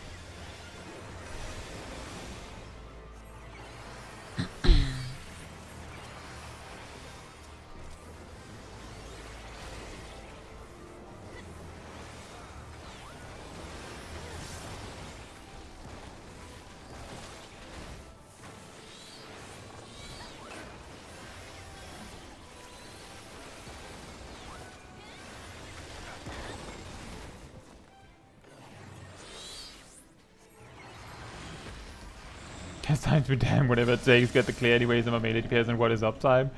Cast times be damn, whatever it takes, get the clear anyways, I'm a melee DPS, and what is uptime?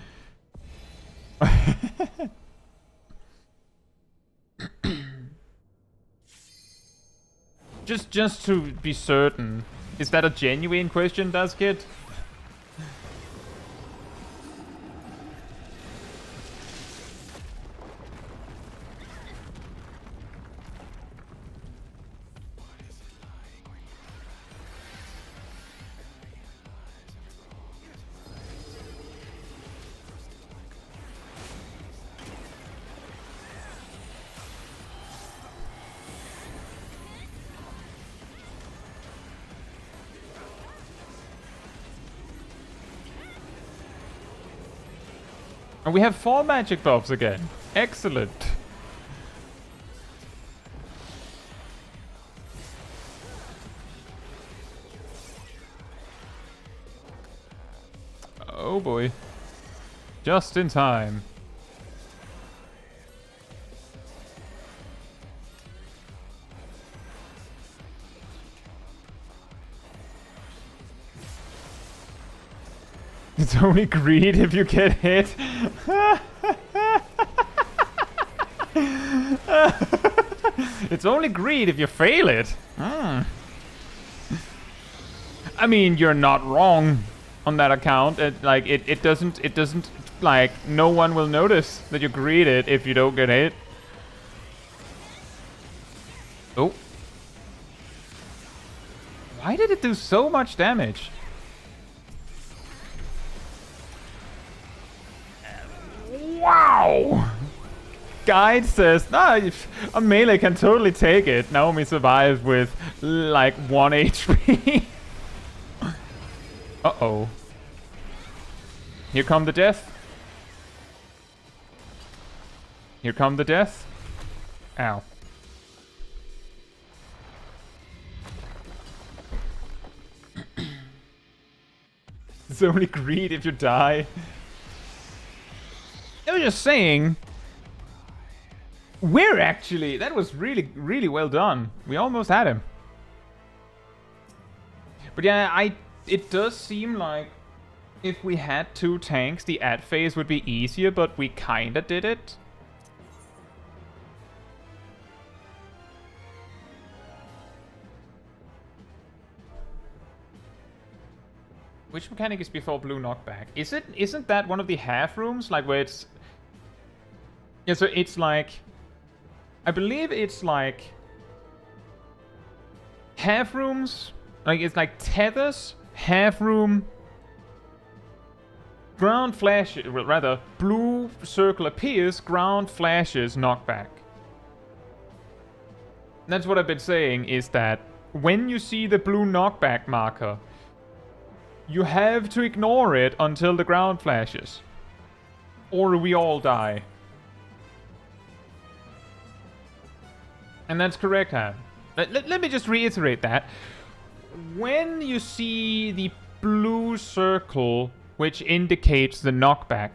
Just to be certain, is that a genuine question, Duskit? And we have 4 magic buffs again. Excellent. Oh boy. Just in time. It's only greed if you get hit. It's only greed if you fail it. I mean, you're not wrong on that account. It doesn't like, no one will notice that you greeded if you don't get hit. Oh. Why did it do so much damage? Wow! Guide says, nah, a melee can totally take it. Naomi survives with like 1 HP. Uh-oh. Here come the death. Here come the death. Ow. It's only greed if you die. I was just saying, we're actually, that was really, really well done. We almost had him. But yeah, it does seem like if we had 2 tanks, the ad phase would be easier, but we kinda did it. Which mechanic is before blue knockback? Isn't that one of the half rooms? Like where it's... Yeah, so it's like... I believe it's like... half rooms? Like it's like tethers, half room... ground flash... well, rather, blue circle appears, ground flashes, knockback. That's what I've been saying, is that when you see the blue knockback marker, you have to ignore it until the ground flashes. Or we all die. And that's correct, Ham. Let me just reiterate that. When you see the blue circle, which indicates the knockback,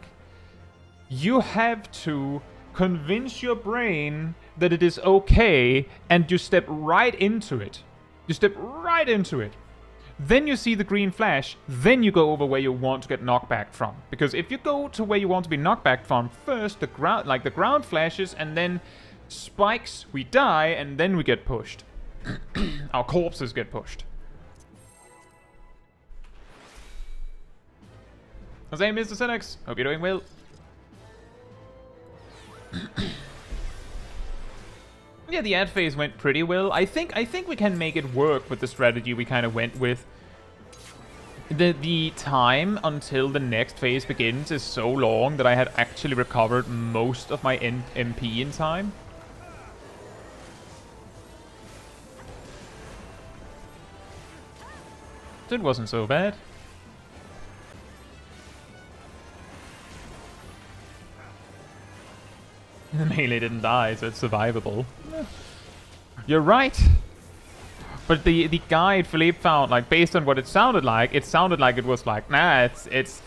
you have to convince your brain that it is okay, and you step right into it. You step right into it. Then you see the green flash, then you go over where you want to get knockback from. Because if you go to where you want to be knocked back from first, the ground flashes, and then spikes, we die, and then we get pushed. Our corpses get pushed. Jose, Mr. Senex, hope you're doing well. Yeah, the ad phase went pretty well. I think we can make it work with the strategy we kind of went with. The time until the next phase begins is so long that I had actually recovered most of my MP in time. So it wasn't so bad. The melee didn't die, so it's survivable. You're right. But the guide Philippe found, like, based on what it sounded like it was like, nah, it's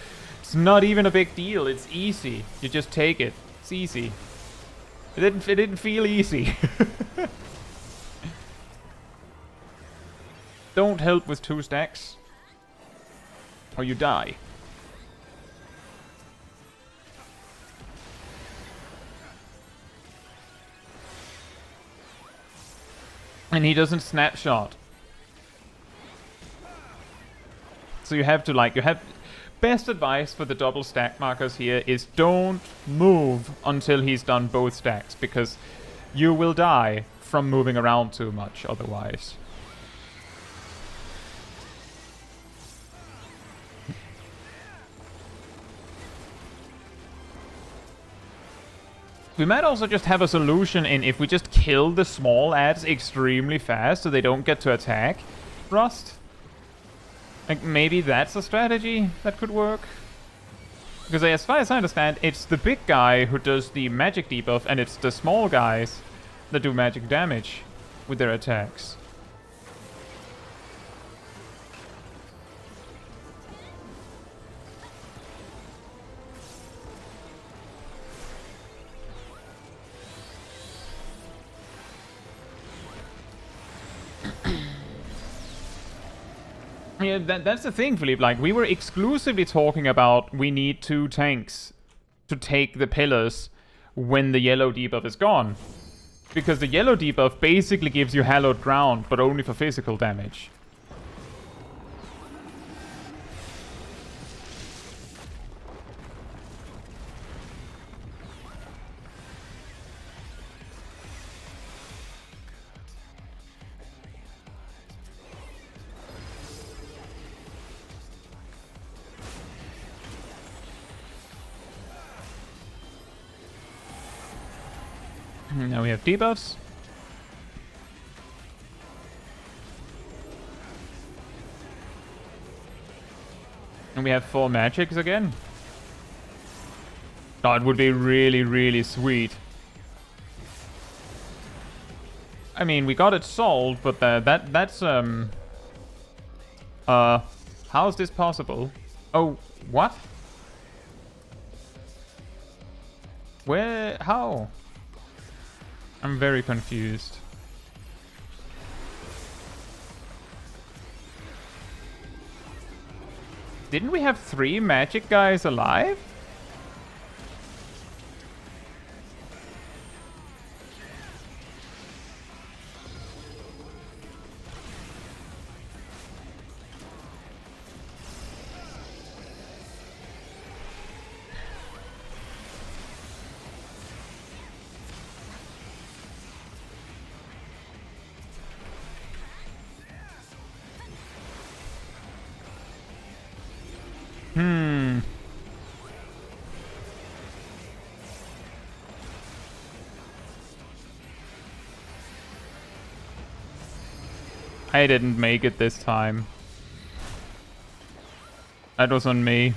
not even a big deal. It's easy. You just take it. It's easy. It didn't feel easy. Don't help with 2 stacks, or you die. And he doesn't snapshot. So you have to, best advice for the double stack markers here is don't move until he's done both stacks, because you will die from moving around too much otherwise. We might also just have a solution in if we just kill the small ads extremely fast so they don't get to attack Rust. Like, maybe that's a strategy that could work. Because as far as I understand, it's the big guy who does the magic debuff, and it's the small guys that do magic damage with their attacks. Yeah, that's the thing, Philippe. Like, we were exclusively talking about we need 2 tanks to take the pillars when the yellow debuff is gone. Because the yellow debuff basically gives you hallowed ground, but only for physical damage. Now we have debuffs. And we have 4 magics again. Oh, it would be really, really sweet. I mean, we got it solved, but that's how is this possible? Oh, what? Where? How? I'm very confused. Didn't we have 3 magic guys alive? I didn't make it this time. That was on me.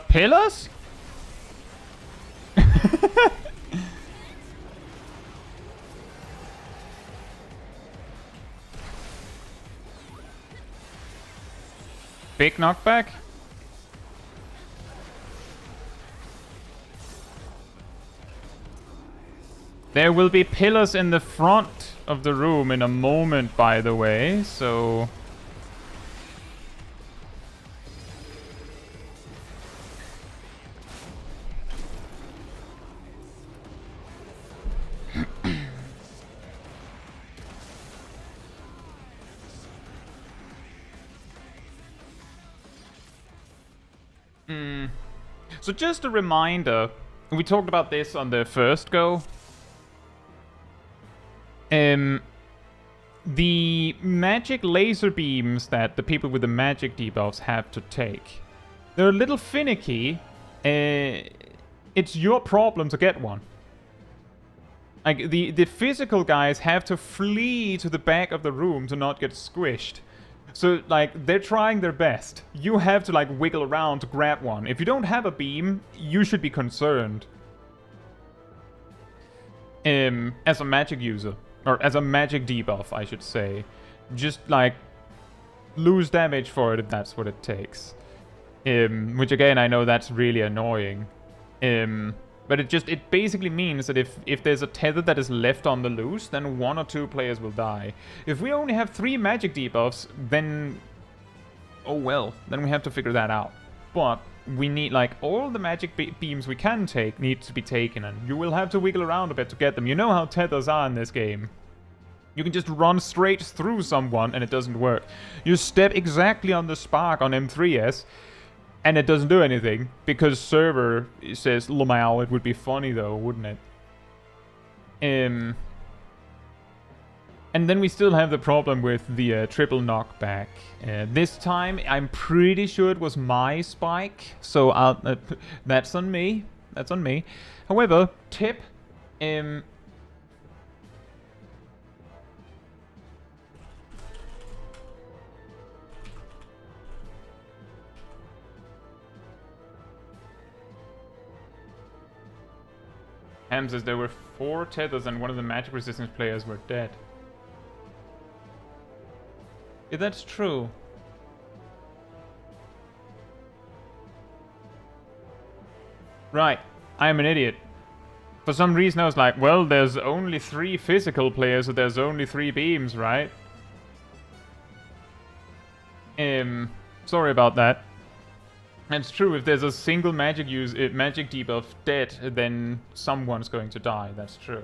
Pillars? Big knockback? There will be pillars in the front of the room in a moment, by the way, so... So just a reminder, we talked about this on the first go. The magic laser beams that the people with the magic debuffs have to take, they're a little finicky. It's your problem to get one. Like, the physical guys have to flee to the back of the room to not get squished. So, like, they're trying their best. You have to, like, wiggle around to grab one. If you don't have a beam, you should be concerned. As a magic user. Or as a magic debuff, I should say. Just, like, lose damage for it if that's what it takes. Which, again, I know that's really annoying. But it basically means that if there's a tether that is left on the loose, then 1 or 2 players will die. If we only have 3 magic debuffs, then... oh well, then we have to figure that out. But we need, like, all the magic beams we can take need to be taken, and you will have to wiggle around a bit to get them. You know how tethers are in this game. You can just run straight through someone and it doesn't work. You step exactly on the spark on M3S, And it doesn't do anything, because server says, Lmao, it would be funny though, wouldn't it? And then we still have the problem with the triple knockback. This time, I'm pretty sure it was my spike, so that's on me. That's on me. However, tip, Ham says there were 4 tethers and one of the magic resistance players were dead. Yeah, that's true. Right, I am an idiot. For some reason I was like, well, there's only 3 physical players, so there's only 3 beams, right? Sorry about that. It's true, if there's a single magic debuff dead, then someone's going to die, that's true.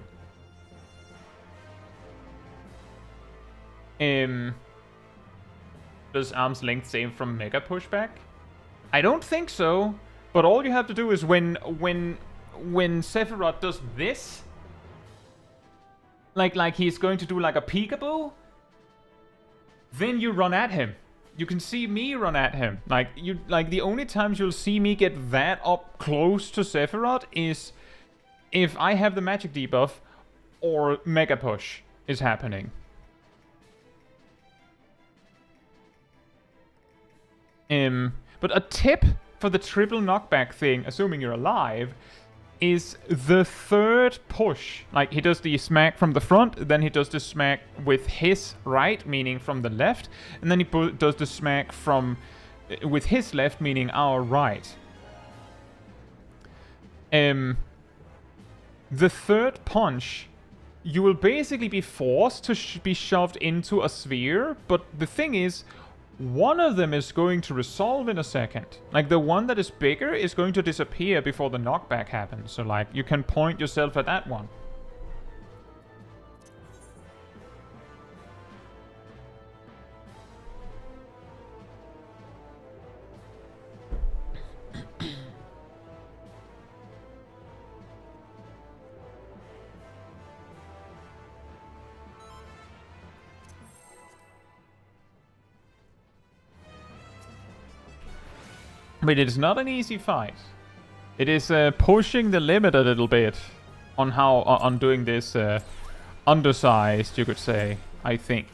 Does arm's length save from mega pushback? I don't think so, but all you have to do is when Sephirot does this, like he's going to do like a peekaboo, then you run at him. You can see me run at him. Like the only times you'll see me get that up close to Sephirot is if I have the magic debuff or mega push is happening. But a tip for the triple knockback thing, assuming you're alive, is the 3rd push. Like, he does the smack from the front, then he does the smack with his right, meaning from the left, and then he does the smack with his left, meaning our right. The 3rd punch, you will basically be forced to be shoved into a sphere, but the thing is, one of them is going to resolve in a second. Like, the one that is bigger is going to disappear before the knockback happens. So, like, you can point yourself at that one. But it is not an easy fight. It is pushing the limit a little bit on how on doing this undersized, you could say, I think.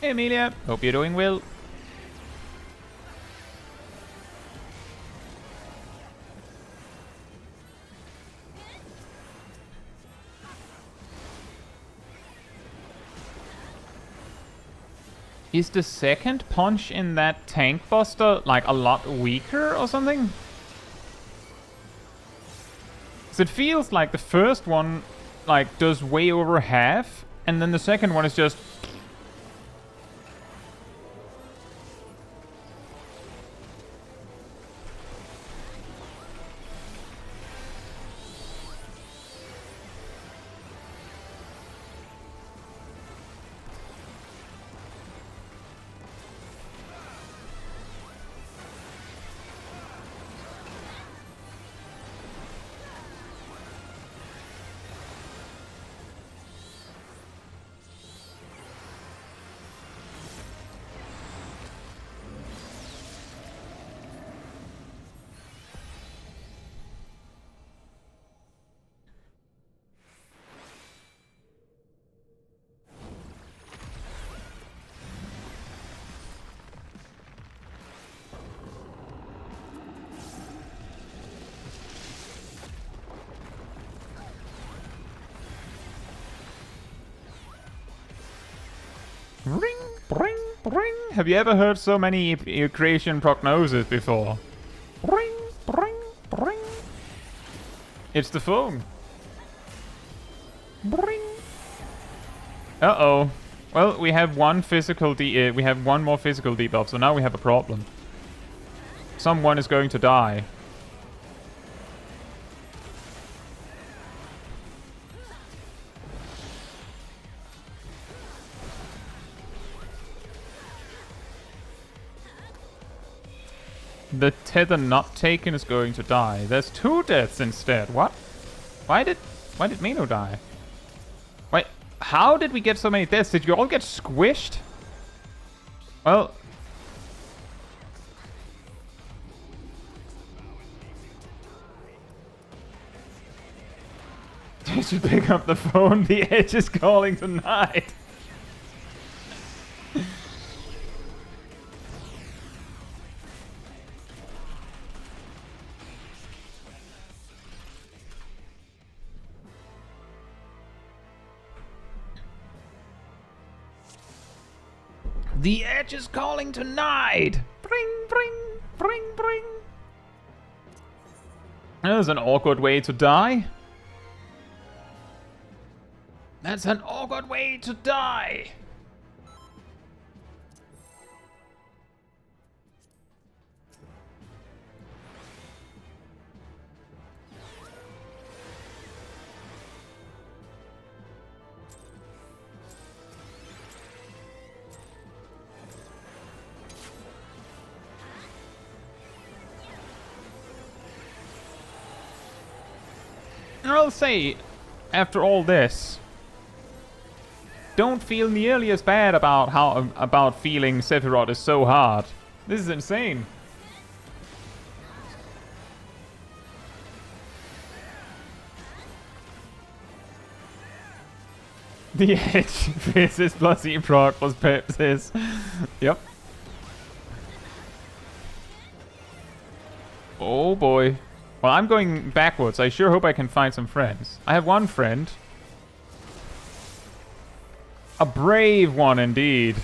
Hey Amelia, hope you're doing well. Is the second punch in that tank buster like a lot weaker or something? 'Cause it feels like the first one like does way over half, and then the second one is just Ring, bring, bring. Have you ever heard so many creation prognosis before? Bring, bring, bring. It's the phone. Bring. Uh-oh. Well, we have one we have one more physical debuff, so now we have a problem. Someone is going to die. The tether not taken is going to die. There's 2 deaths instead. What? Why did Mino die? Wait, how did we get so many deaths? Did you all get squished? Well... You should pick up the phone. The edge is calling tonight. The edge is calling tonight! Bring, bring, bring, bring. That's an awkward way to die. That's an awkward way to die! I'll say, after all this, don't feel nearly as bad about feeling Sephirot is so hard. This is insane. The edge faces plus E-proc plus Pepsis. Yep. Oh boy. Well, I'm going backwards. I sure hope I can find some friends. I have one friend. A brave one indeed.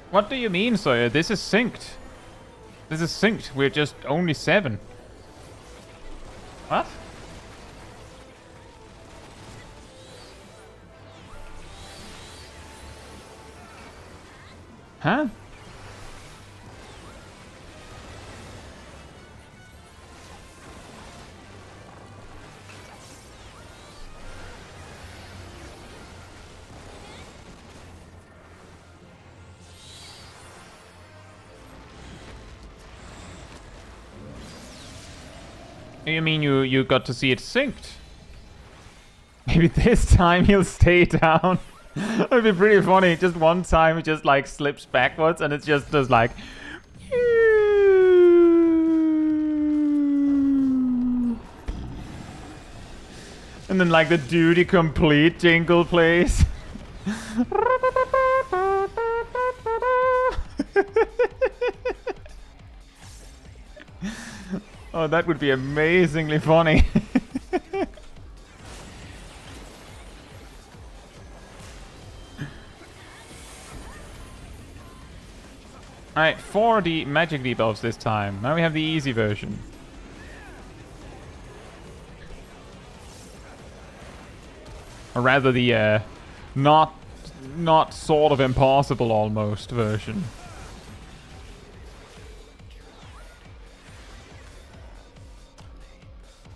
What do you mean, Sawyer? This is synced. This is synced. We're just only 7. What? Huh? You mean you got to see it synced? Maybe this time he'll stay down. It'd be pretty funny. Just one time he just like slips backwards and it just does like... And then like the duty complete jingle plays. Oh, that would be amazingly funny. Alright, 4 magic debuffs this time. Now we have the easy version. Or rather the not sort of impossible almost version.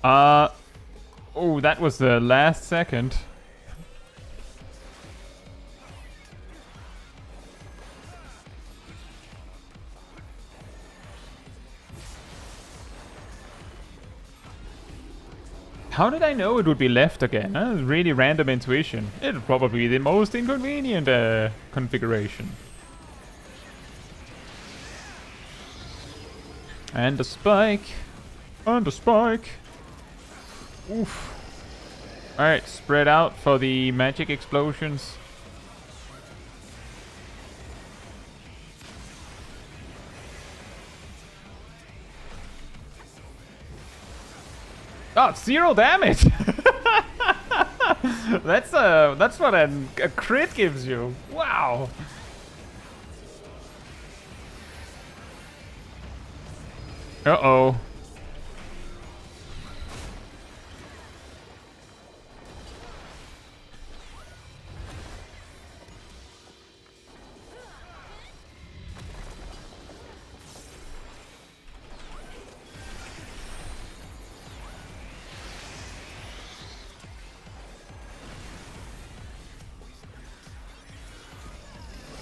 Oh, that was the last second. How did I know it would be left again? Really random intuition. It'll probably be the most inconvenient configuration. And a spike. And a spike. Oof. Alright, spread out for the magic explosions. Oh, 0 damage! That's what a crit gives you. Wow. Uh-oh.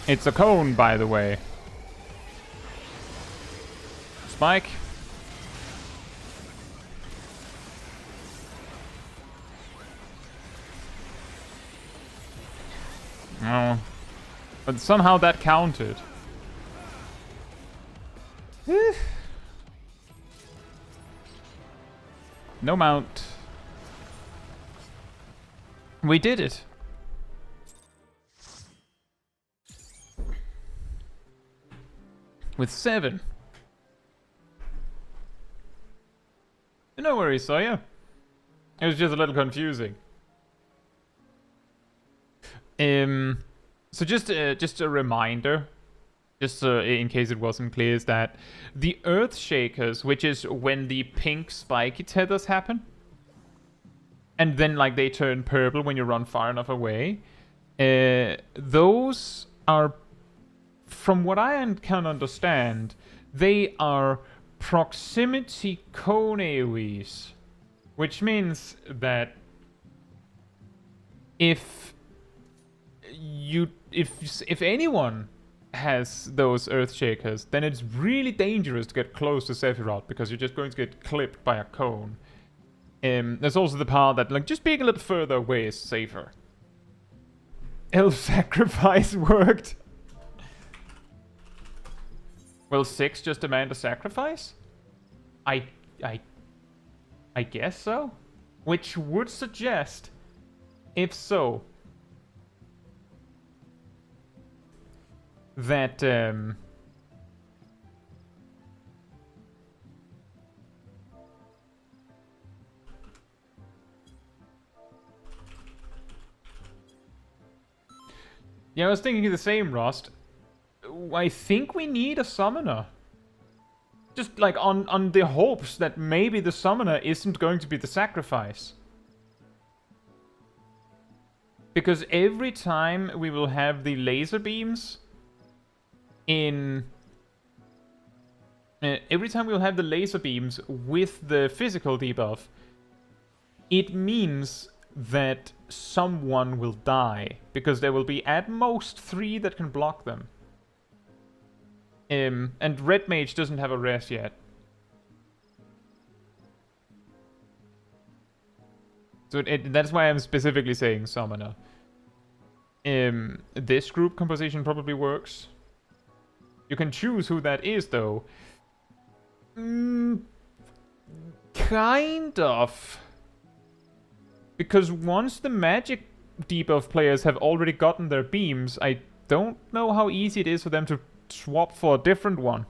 It's a cone, by the way. Spike. Oh. But somehow that counted. No mount. We did it. With 7. No worries, Sawyer. It was just a little confusing. So just a reminder, just in case it wasn't clear, is that the Earth Shakers, which is when the pink spiky tethers happen, and then like they turn purple when you run far enough away, those are, from what I can understand, they are proximity cone AoEs, which means that if anyone has those Earthshakers, then it's really dangerous to get close to Sephirot because you're just going to get clipped by a cone. There's also the part that like just being a little further away is safer. Elf sacrifice worked. Will 6 just demand a sacrifice? I guess so. Which would suggest, if so, that yeah, I was thinking the same, Rost. I think we need a summoner. Just like on the hopes that maybe the summoner isn't going to be the sacrifice. Because every time we will have the laser beams every time we'll have the laser beams with the physical debuff, it means that someone will die. Because there will be at most 3 that can block them. And Red Mage doesn't have a res yet. So that's why I'm specifically saying Summoner. This group composition probably works. You can choose who that is, though. Kind of. Because once the magic debuff players have already gotten their beams, I don't know how easy it is for them to swap for a different one.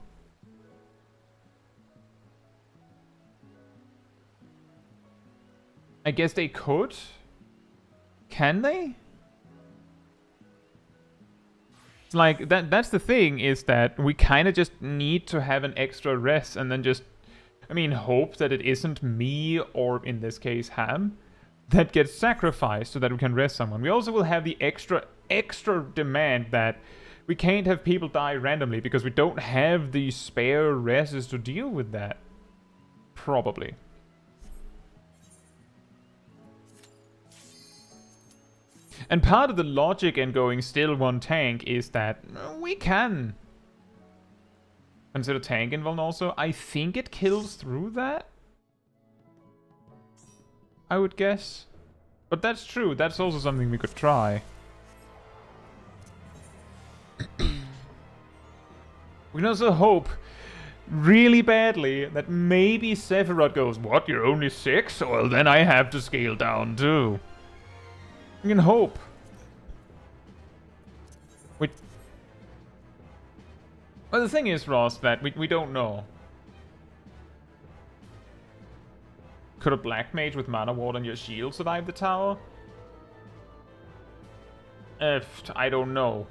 I guess they could. Can they? It's like that's the thing, is that we kind of just need to have an extra res and then just, I mean, hope that it isn't me or in this case Ham that gets sacrificed so that we can res someone. We also will have the extra demand that we can't have people die randomly because we don't have the spare reses to deal with that. Probably. And part of the logic in going still one tank is that we can consider tank involved also. I think it kills through that, I would guess. But that's true, that's also something we could try. We can also hope really badly that maybe Sephirot goes, what, you're only 6? Well, then I have to scale down too. You can hope. Well, the thing is, Ross, that we don't know. Could a Black Mage with Mana Ward on your shield survive the tower? I don't know.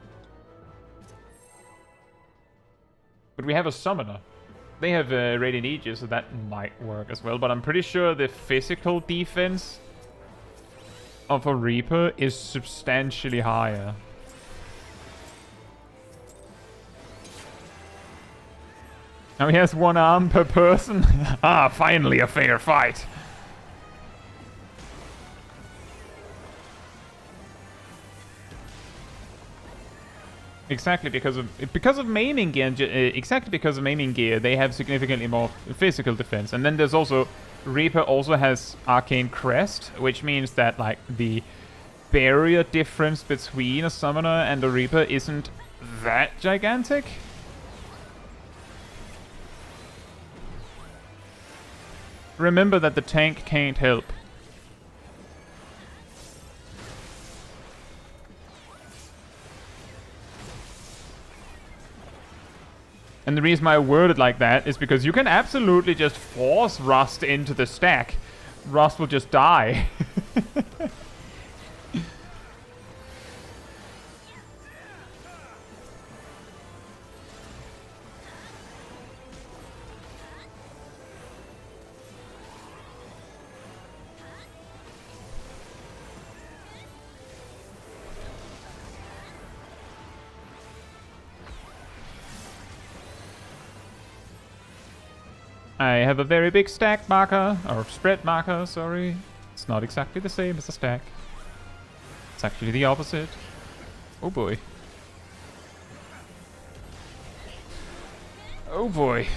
But we have a Summoner. They have Radiant Aegis, so that might work as well. But I'm pretty sure the physical defense of a Reaper is substantially higher. Now he has 1 arm per person. Ah, finally a fair fight. Exactly because of maiming gear. Exactly because of maiming gear, they have significantly more physical defense. And then there's also Reaper also has Arcane Crest, which means that like the barrier difference between a Summoner and a Reaper isn't that gigantic. Remember that the tank can't help. And the reason I word it like that is because you can absolutely just force Rust into the stack. Rust will just die. I have a very big stack marker, or spread marker, sorry. It's not exactly the same as a stack. It's actually the opposite. Oh boy. Oh boy.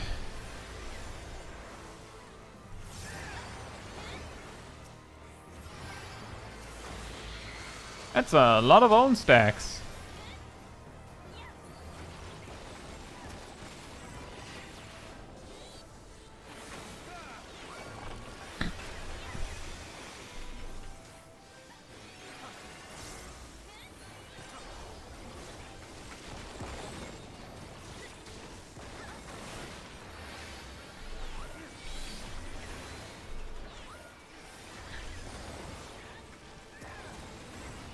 That's a lot of own stacks.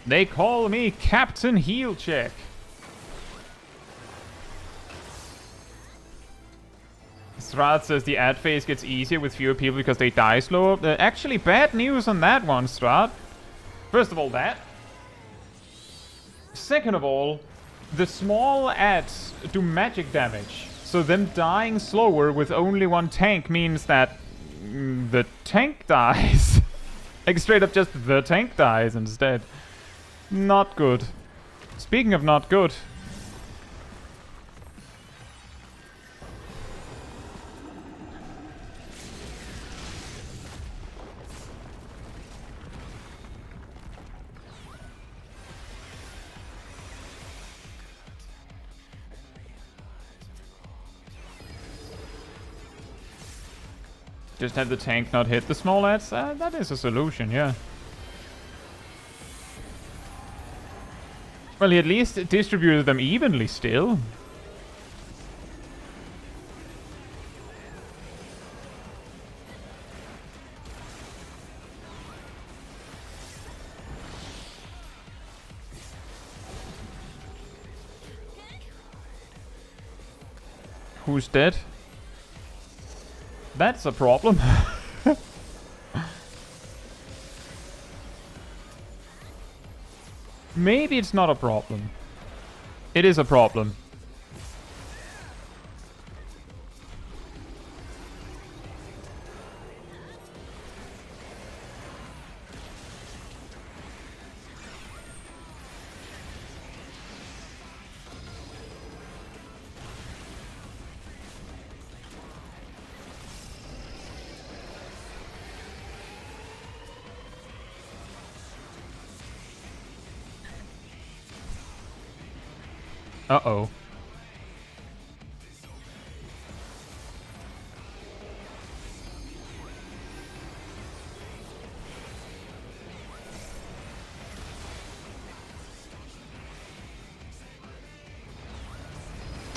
They call me Captain Heal Check. Strahd says the ad phase gets easier with fewer people because they die slower. Actually, bad news on that one, Strahd. First of all, that. Second of all, the small ads do magic damage. So them dying slower with only 1 tank means that the tank dies. Like straight up just the tank dies instead. Not good. Speaking of not good. Just have the tank not hit the small ads? That is a solution, yeah. Well, he at least distributed them evenly still. Who's dead? That's a problem. Maybe it's not a problem. It is a problem. Uh-oh.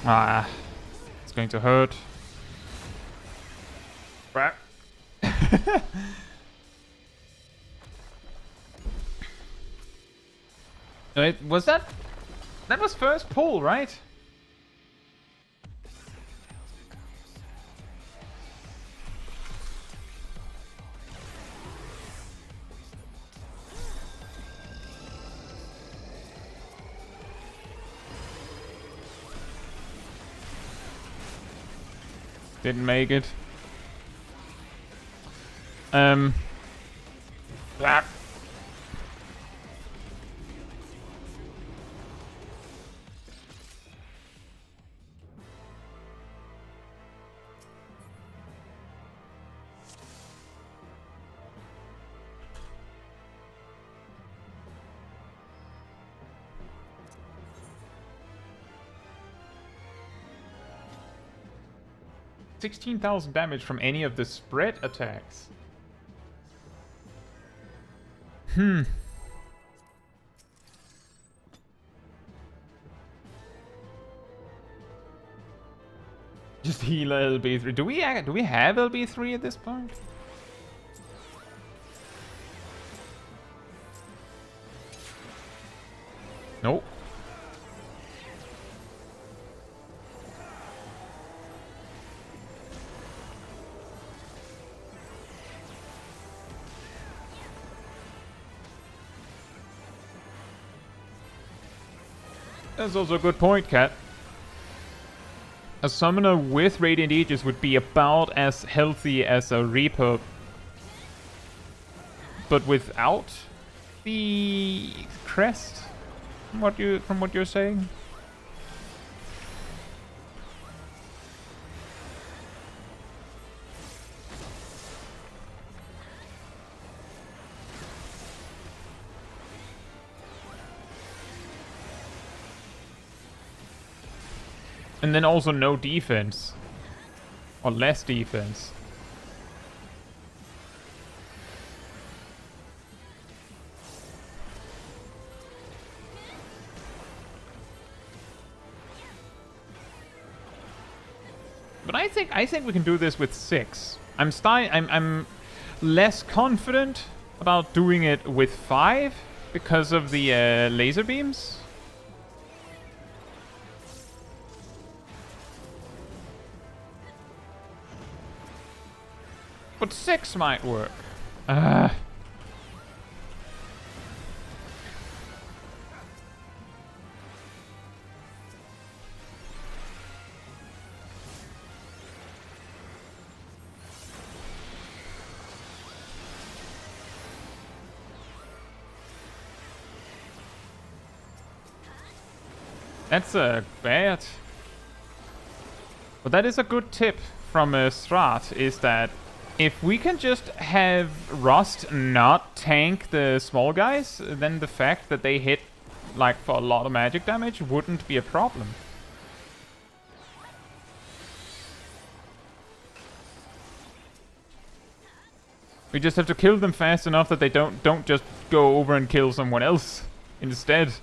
Ah, it's going to hurt. Crap. Wait, was that? That was first pull, right? Didn't make it. Ah. 16,000 damage from any of the spread attacks. Just heal LB3. Do we have LB3 at this point? Nope. That's also a good point, Cat. A summoner with Radiant Aegis would be about as healthy as a Reaper, but without the crest, from what you're saying. And then also no defense. Or less defense. But I think we can do this with 6. I'm less confident about doing it with 5 because of the laser beams. But 6 might work. That's bad. But that is a good tip from Strat, is that if we can just have Rust not tank the small guys, then the fact that they hit like for a lot of magic damage wouldn't be a problem. We just have to kill them fast enough that they don't just go over and kill someone else instead.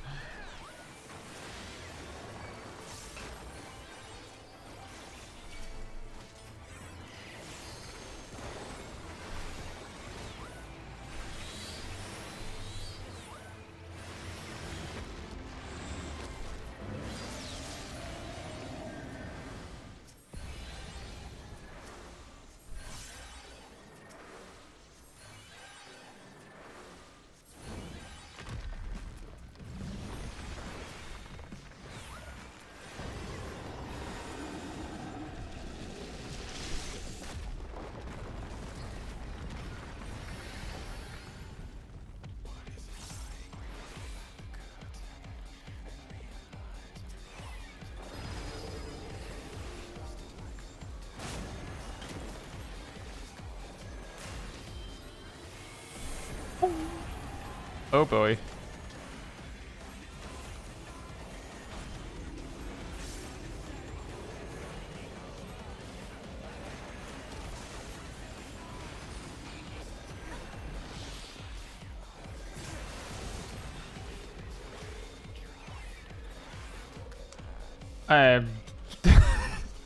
Oh boy.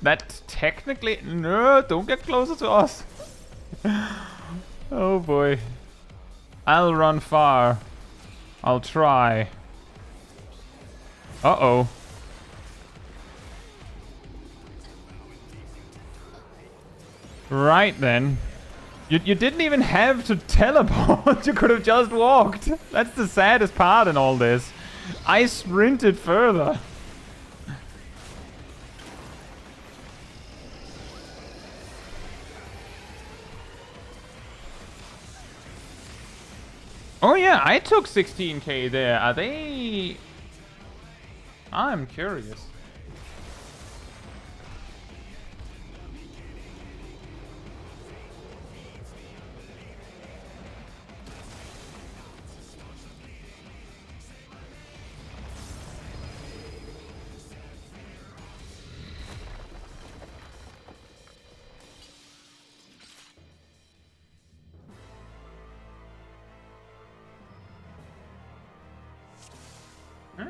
That technically... No, don't get closer to us. Oh boy. I'll run far. I'll try. Uh-oh. Right then. You didn't even have to teleport. You could have just walked. That's the saddest part in all this. I sprinted further. Oh yeah, I took 16k there. Are they... I'm curious. Huh?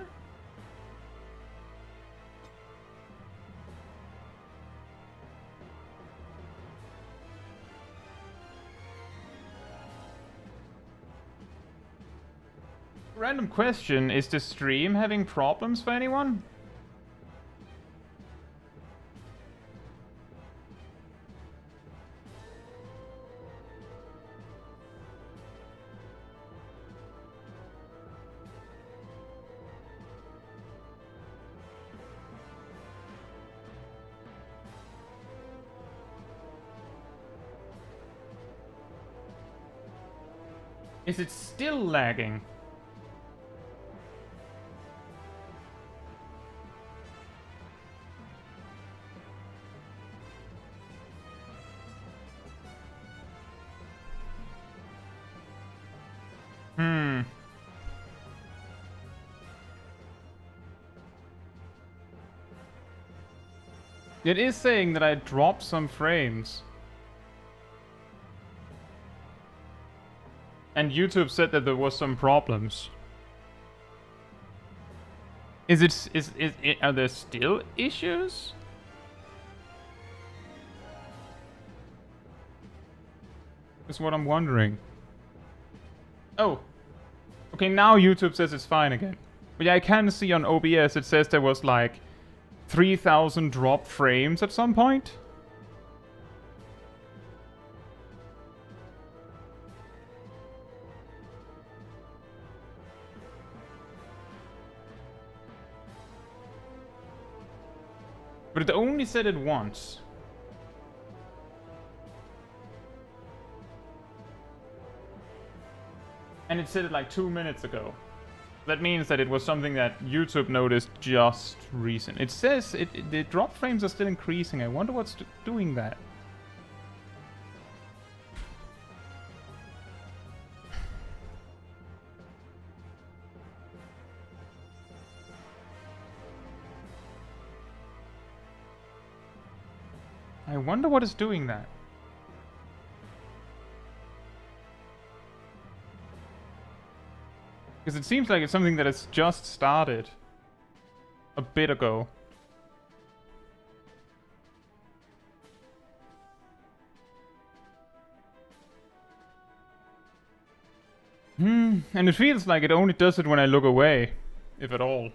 Random question, is the stream having problems for anyone? Is it still lagging? It is saying that I dropped some frames. And YouTube said that there was some problems. Are there still issues? That's what I'm wondering. Oh. Okay, now YouTube says it's fine again. But yeah, I can see on OBS it says there was like 3,000 dropped frames at some point. But it only said it once. And it said it like 2 minutes ago. That means that it was something that YouTube noticed just recent. It says the drop frames are still increasing. I wonder what's doing that. I wonder what is doing that. Because it seems like it's something that has just started a bit ago. And it feels like it only does it when I look away, if at all.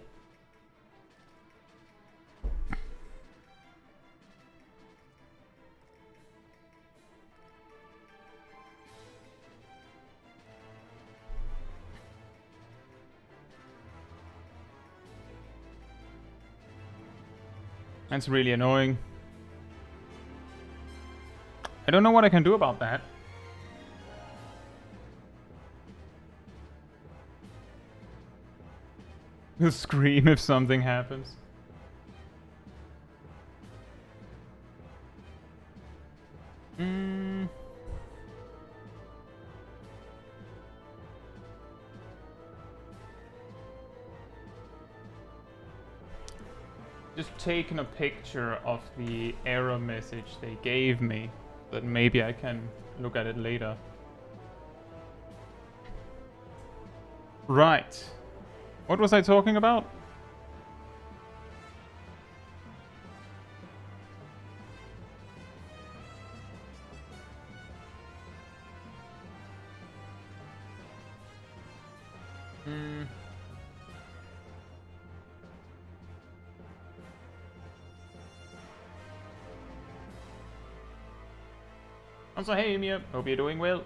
That's really annoying. I don't know what I can do about that. He'll scream if something happens. Just taking a picture of the error message they gave me, but maybe I can look at it later. Right. What was I talking about? Also, hey Emir, hope you're doing well.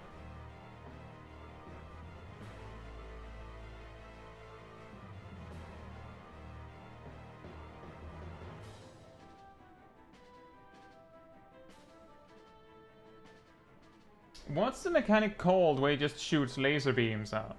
What's the mechanic called where he just shoots laser beams out?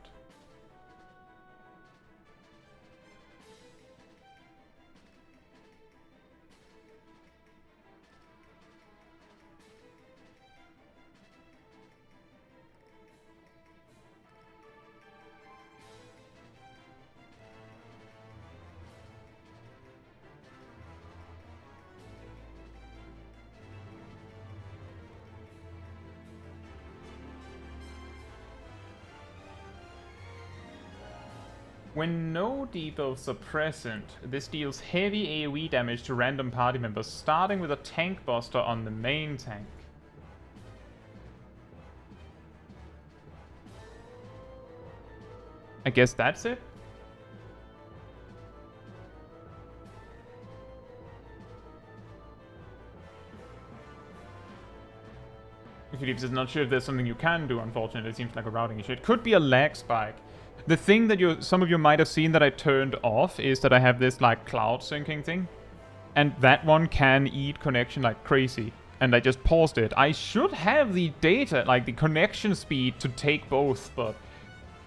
When no debuffs are present, this deals heavy AoE damage to random party members, starting with a tank buster on the main tank. I guess that's it. Philippe is not sure if there's something you can do, unfortunately. It seems like a routing issue. It could be a lag spike. The thing that some of you might have seen that I turned off is that I have this like cloud syncing thing. And that one can eat connection like crazy. And I just paused it. I should have the data, like the connection speed to take both, but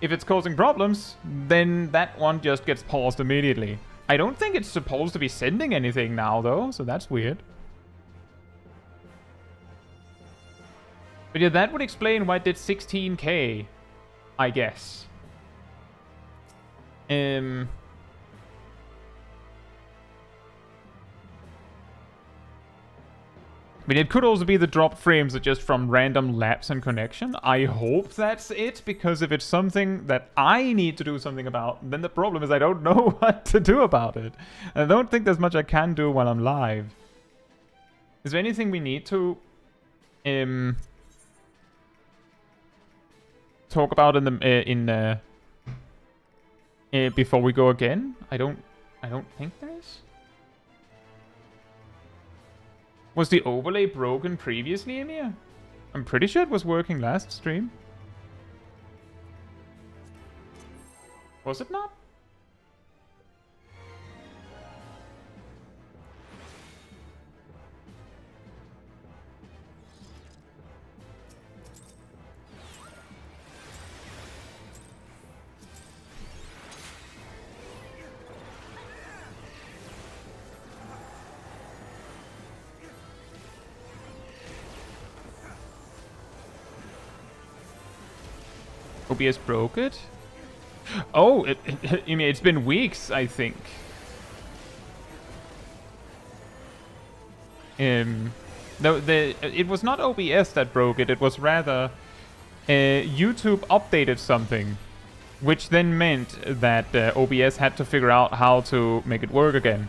if it's causing problems, then that one just gets paused immediately. I don't think it's supposed to be sending anything now though, so that's weird. But yeah, that would explain why it did 16k, I guess. I mean, it could also be the dropped frames are just from random lapse in connection. I hope that's it, because if it's something that I need to do something about, then the problem is I don't know what to do about it. I don't think there's much I can do while I'm live. Is there anything we need to talk about in the before we go again? I don't think there is. Was the overlay broken previously, Emir? I'm pretty sure it was working last stream. Was it not? OBS broke it? Oh, it's been weeks, I think. No, it was not OBS that broke it. It was rather YouTube updated something, which then meant that OBS had to figure out how to make it work again.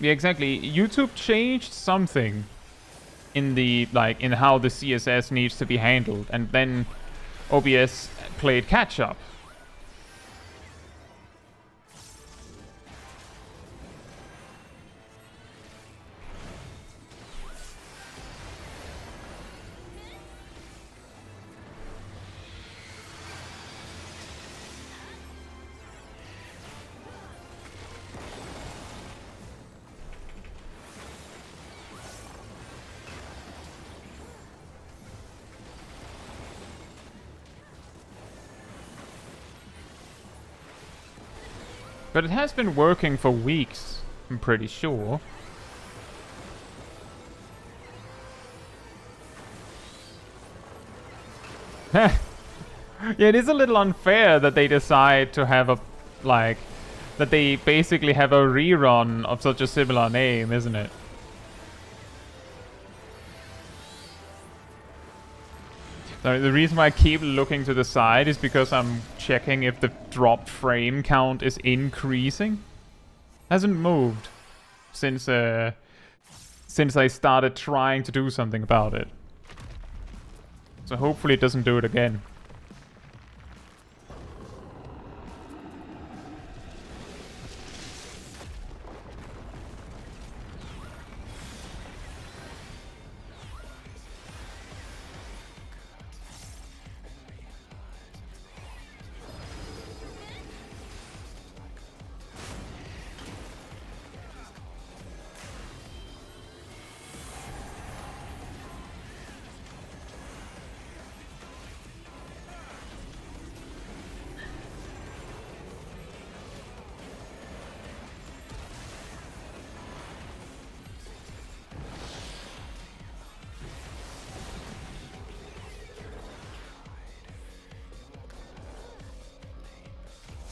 Yeah, exactly. YouTube changed something in the in how the CSS needs to be handled, and then OBS played catch up. But it has been working for weeks, I'm pretty sure. Yeah, it is a little unfair that they decide to have a, that they basically have a rerun of such a similar name, isn't it? So the reason why I keep looking to the side is because I'm checking if the dropped frame count is increasing. Hasn't moved since I started trying to do something about it. So hopefully it doesn't do it again.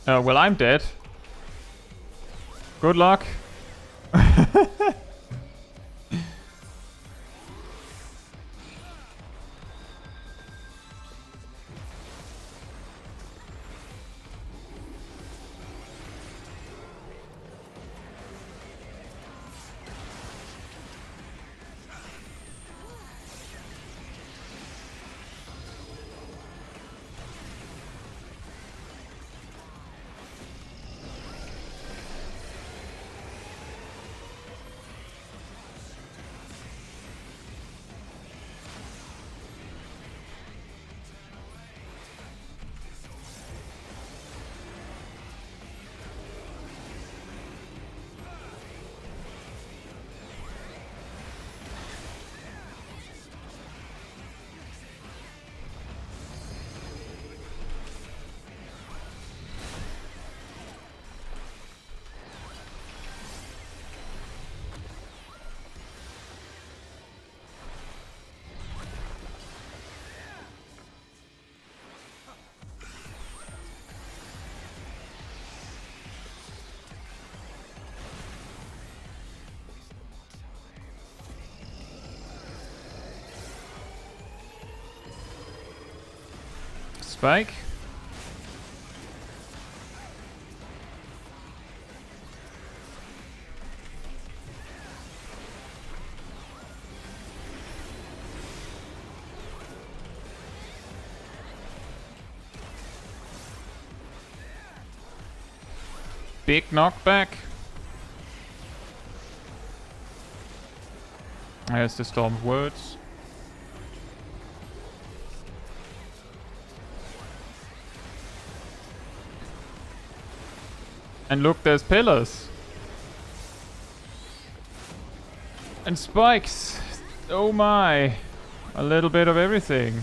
Well, I'm dead. Good luck. Spike. Big knockback. There's the Storm of Words. And look, there's pillars. And spikes. Oh my. A little bit of everything.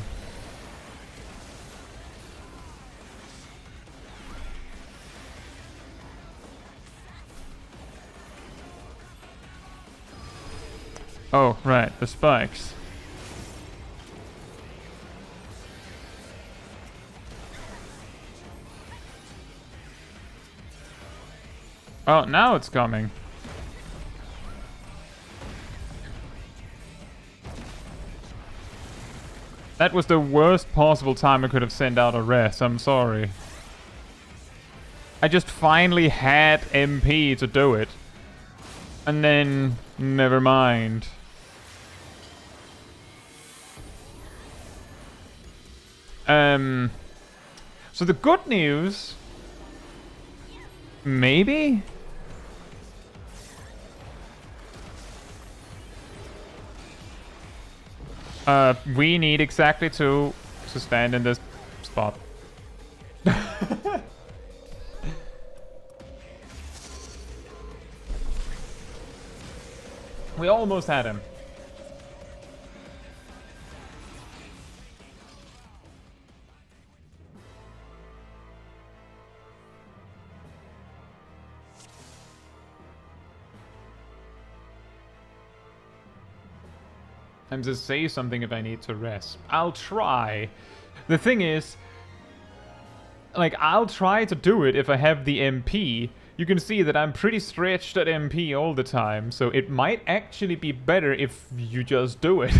Oh, right, the spikes. Oh, now it's coming. That was the worst possible time I could have sent out a res, I'm sorry. I just finally had MP to do it. And then, never mind. So the good news... Maybe? We need exactly two to stand in this spot. We almost had him. I'm just say something if I need to rest. I'll try. The thing is, like, I'll try to do it if I have the MP. You can see that I'm pretty stretched at MP all the time, so it might actually be better if you just do it.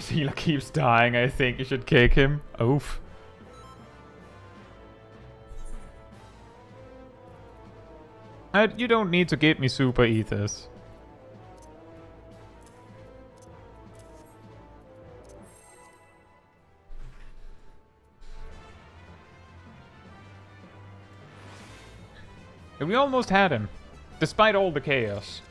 This healer keeps dying. I think you should kick him. Oof. You don't need to give me super ethers. We almost had him, despite all the chaos.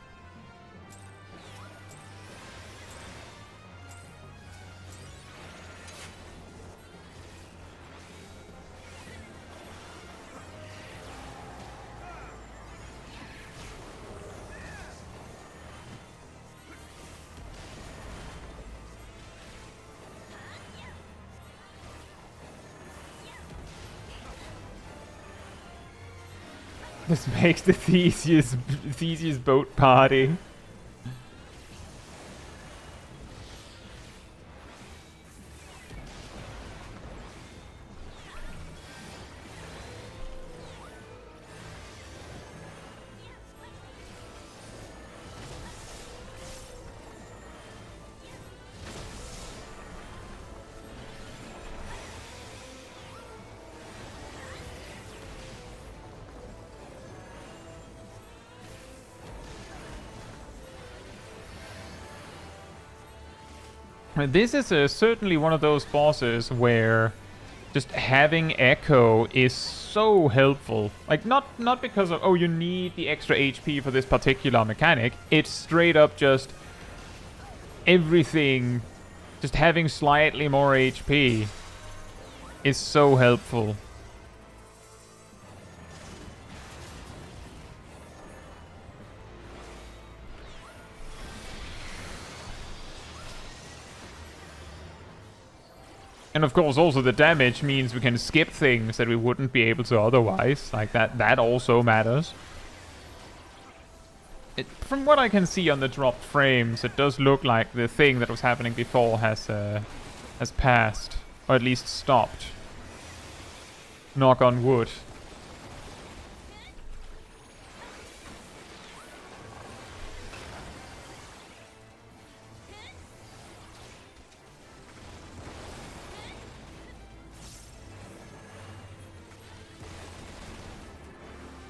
This makes the Theseus boat party. This is certainly one of those bosses where just having Echo is so helpful. Like, not because of, oh, you need the extra HP for this particular mechanic. It's straight up just everything, just having slightly more HP is so helpful. And of course also the damage means we can skip things that we wouldn't be able to otherwise. Like that also matters. From what I can see on the dropped frames, it does look like the thing that was happening before has passed. Or at least stopped. Knock on wood.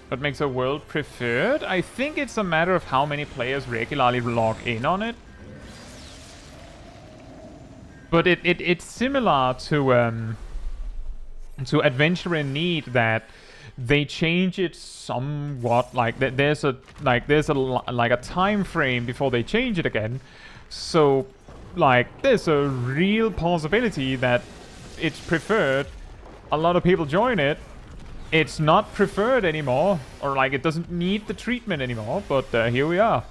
What makes a world preferred? I think it's a matter of how many players regularly log in on it. But it's similar to Adventure in Need, that they change it somewhat. Like there's a time frame before they change it again. So like there's a real possibility that it's preferred. A lot of people join it. It's not preferred anymore, or like it doesn't need the treatment anymore, but here we are.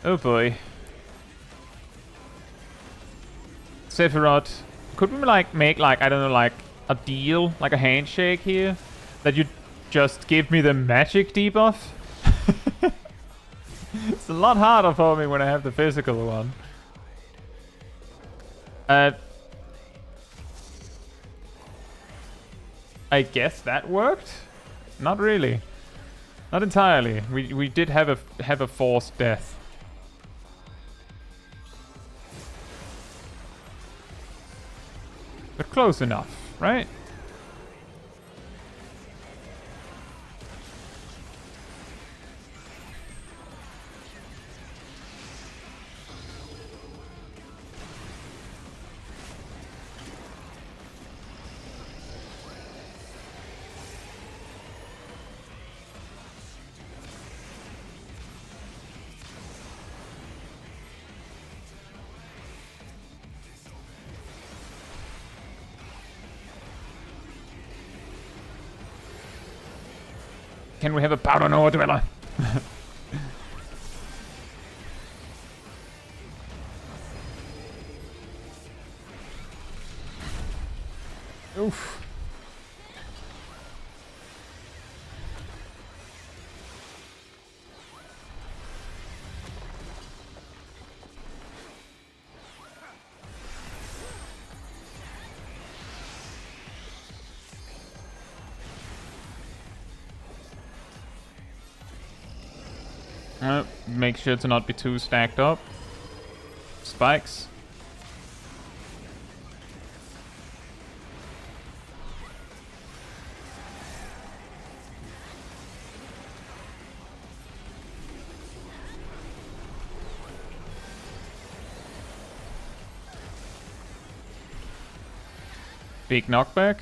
Oh boy. Sephirot, could we like make like, I don't know, like a deal, like a handshake here? That you just give me the magic debuff? It's a lot harder for me when I have the physical one. I guess that worked? Not really. Not entirely. We did have a forced death. But close enough, right? Can we have a powder no dweller? Oof. Make sure to not be too stacked up. Spikes. Big knockback.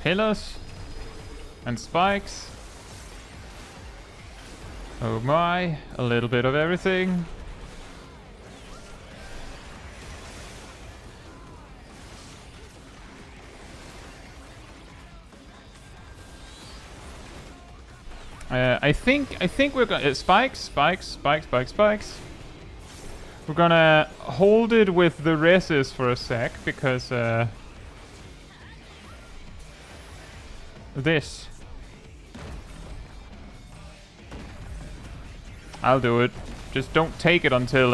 Pillars and spikes. Oh my, a little bit of everything. I think we're gonna spikes. We're gonna hold it with the reses for a sec because this. I'll do it. Just don't take it until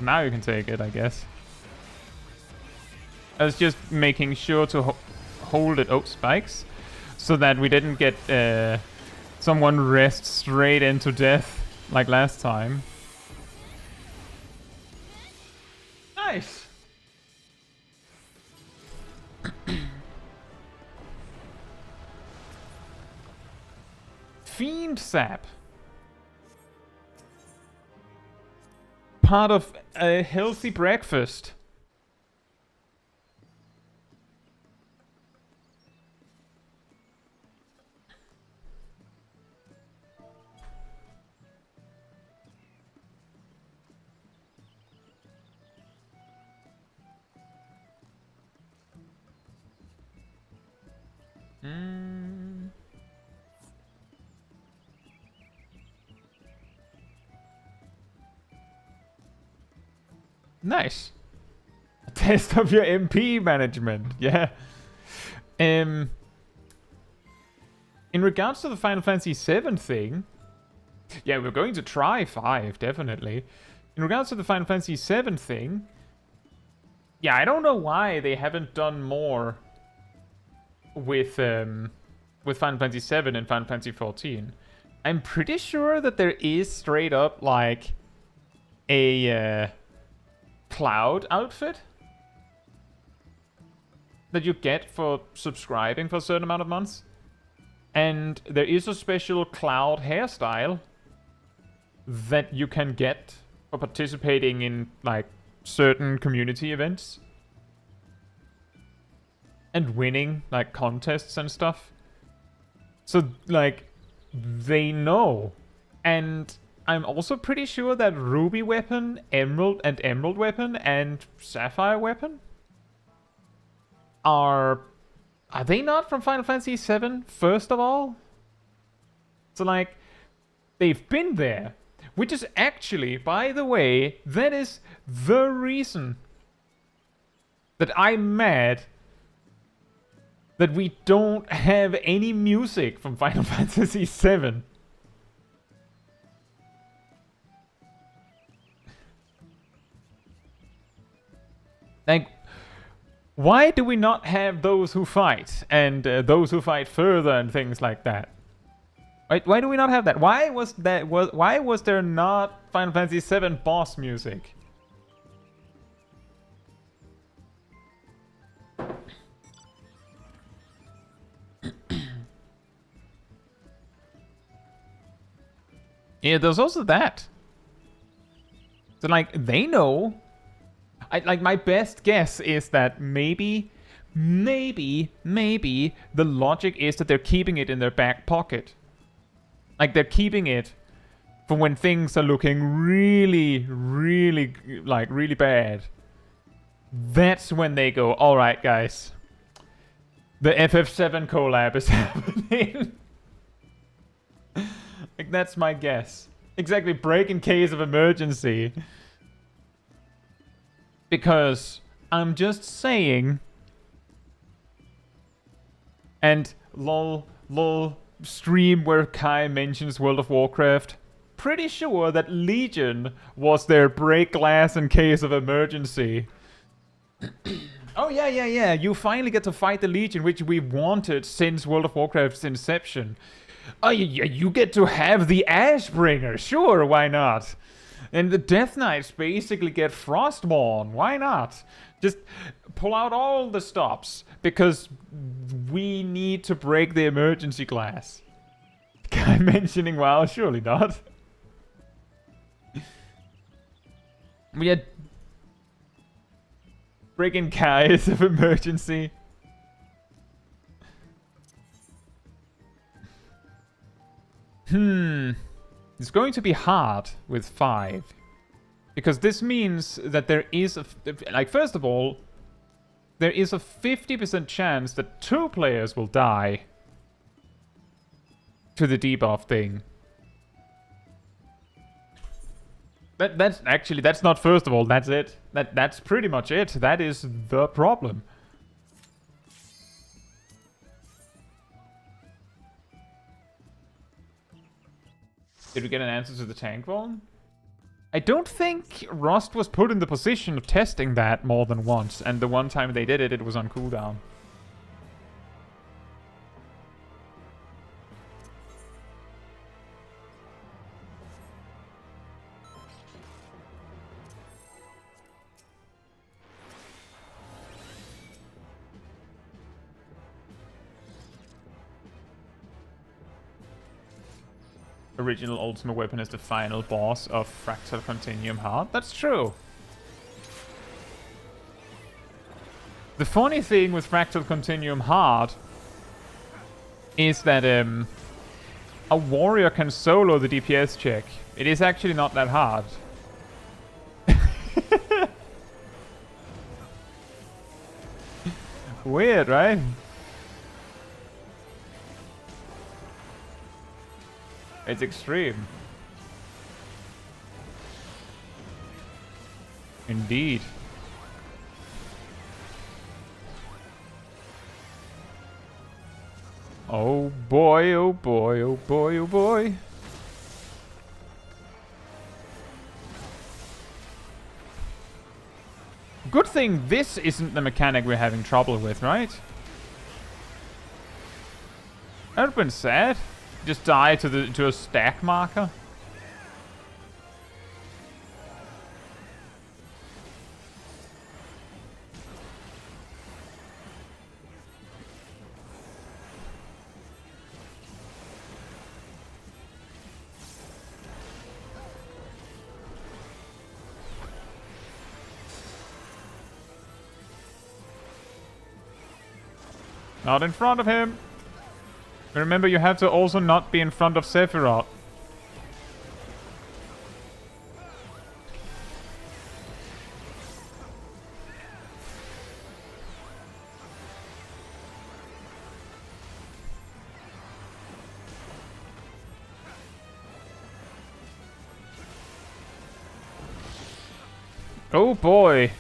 now you can take it, I guess. I was just making sure to hold it. Oh, spikes, so that we didn't get someone rest straight into death like last time. Nice. Fiend sap. Part of a healthy breakfast. Nice. A test of your MP management. Yeah. In regards to the Final Fantasy VII thing, yeah, we're going to try 5, definitely. In regards to the Final Fantasy VII thing, yeah, I don't know why they haven't done more with Final Fantasy VII and Final Fantasy XIV. I'm pretty sure that there is straight up like a cloud outfit that you get for subscribing for a certain amount of months. And there is a special cloud hairstyle that you can get for participating in like certain community events and winning like contests and stuff. So like they know. And I'm also pretty sure that Ruby weapon, Emerald weapon, and Sapphire weapon are they not from Final Fantasy VII, first of all? So like, they've been there. Which is actually, by the way, that is the reason that I'm mad that we don't have any music from Final Fantasy VII. Like, why do we not have those who fight and those who fight further and things like that? Why do we not have that? Why was there not Final Fantasy VII boss music? Yeah, there's also that. So like they know. Like my best guess is that maybe the logic is that they're keeping it in their back pocket. Like they're keeping it for when things are looking really bad. That's when they go, all right, guys, the FF7 collab is happening. Like that's my guess. Exactly, break in case of emergency. Because I'm just saying, and lol stream where Kai mentions World of Warcraft. pretty sure that Legion was their break glass in case of emergency. Oh, yeah. You finally get to fight the Legion, which we wanted since World of Warcraft's inception. Oh, yeah, you get to have the Ashbringer. Sure, why not? And the Death Knights basically get Frostborn. Why not? Just pull out all the stops, because we need to break the emergency glass. Guy mentioning WoW? Surely not. We had breaking guys of emergency. It's going to be hard with 5. Because this means that there is a... Like, first of all, there is a 50% chance that 2 players will die to the debuff thing. That's actually, that's not first of all, that's it. That's pretty much it. That is the problem. Did we get an answer to the tank one? I don't think Rust was put in the position of testing that more than once, and the one time they did it, it was on cooldown. Original ultimate weapon is the final boss of Fractal Continuum Heart. That's true. The funny thing with Fractal Continuum Heart is that a warrior can solo the DPS check. It is actually not that hard. Weird, right? It's extreme. Indeed. Oh boy, oh boy, oh boy, oh boy. Good thing this isn't the mechanic we're having trouble with, right? That would've been sad. Just die to a stack marker. Not in front of him. Remember, you have to also not be in front of Sephirot. Oh boy.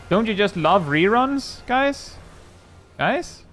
Don't you just love reruns, guys? Guys?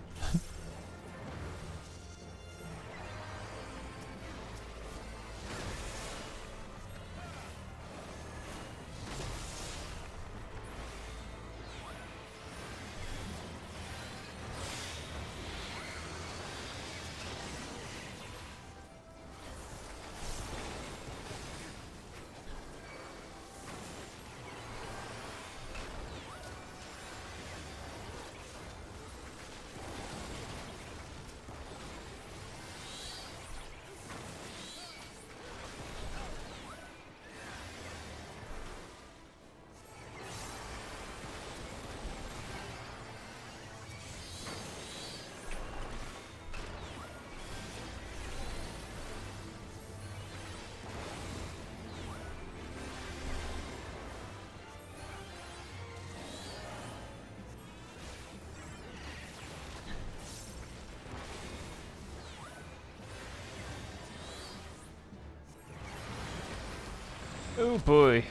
Oh boy.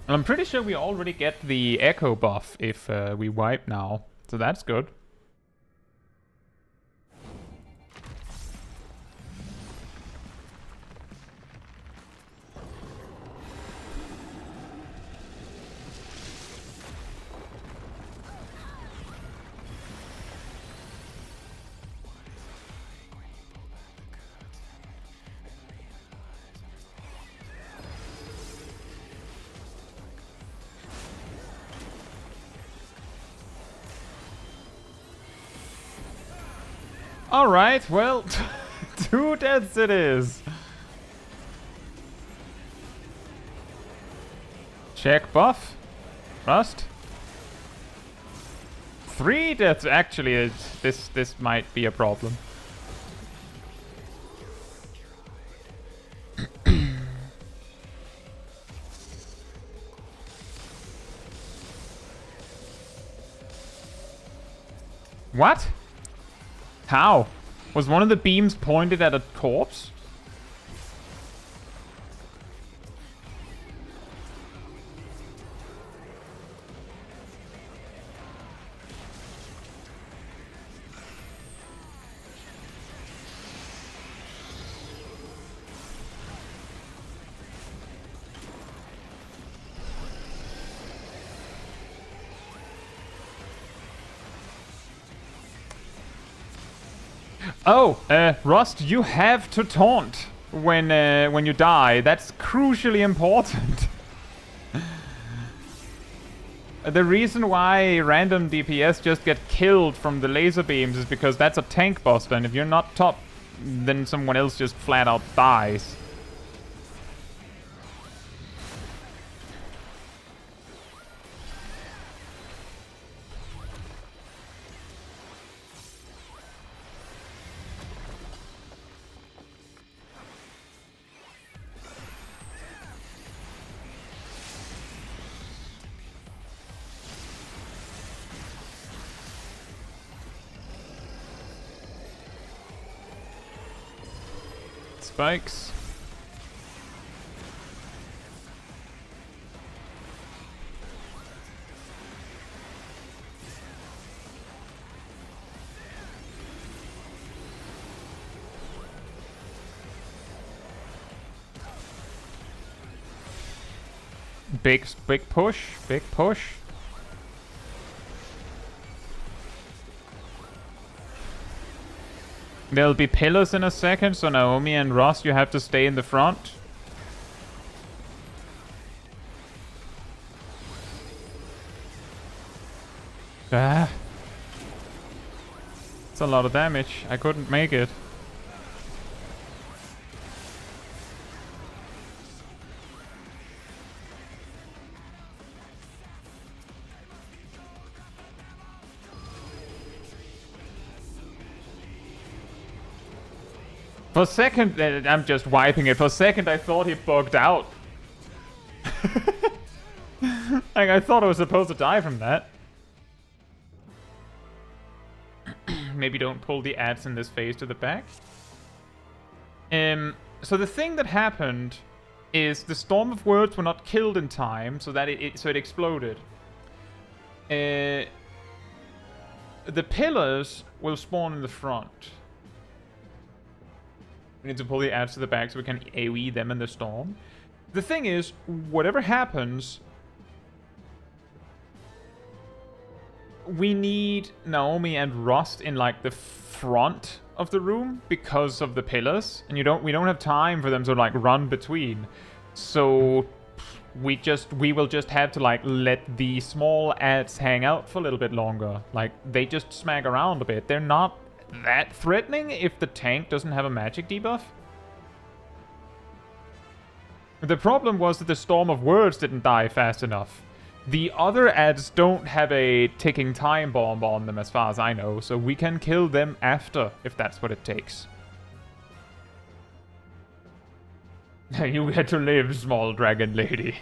I'm pretty sure we already get the echo buff if we wipe now. So that's good. Alright, well, 2 deaths it is. Check buff. Rust. 3 deaths. Actually, this might be a problem. What? How? Was one of the beams pointed at a corpse? Oh, Rust, you have to taunt when you die. That's crucially important. The reason why random DPS just get killed from the laser beams is because that's a tank buster, and if you're not top, then someone else just flat out dies. Spikes. Big push, big push. There'll be pillars in a second, so Naomi and Ross, you have to stay in the front. Ah. It's a lot of damage. I couldn't make it. For a second, I'm just wiping it. For a second, I thought he bugged out. Like, I thought I was supposed to die from that. Maybe don't pull the ads in this phase to the back. So the thing that happened is the Storm of Words were not killed in time, so that it exploded. The pillars will spawn in the front. We need to pull the ads to the back so we can AoE them in the storm. The thing is, whatever happens, we need Naomi and Rust in like the front of the room because of the pillars, and we don't have time for them to like run between. So we will just have to like let the small ads hang out for a little bit longer. Like they just smack around a bit. They're not that threatening if the tank doesn't have a magic debuff. The problem was that the Storm of Words didn't die fast enough. The other ads don't have a ticking time bomb on them as far as I know, so we can kill them after if that's what it takes. You get to live, small dragon lady.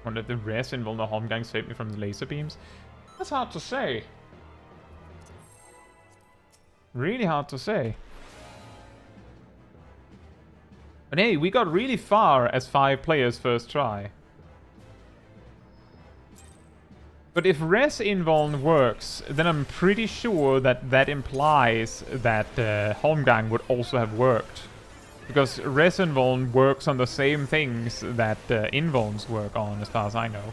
Wonder if the rest in the Holmgang saved me from the laser beams? That's hard to say. Really hard to say. But hey, we got really far as 5 players first try. But if Res Invuln works, then I'm pretty sure that that implies that Holmgang would also have worked. Because Res Invuln works on the same things that Invulns work on, as far as I know.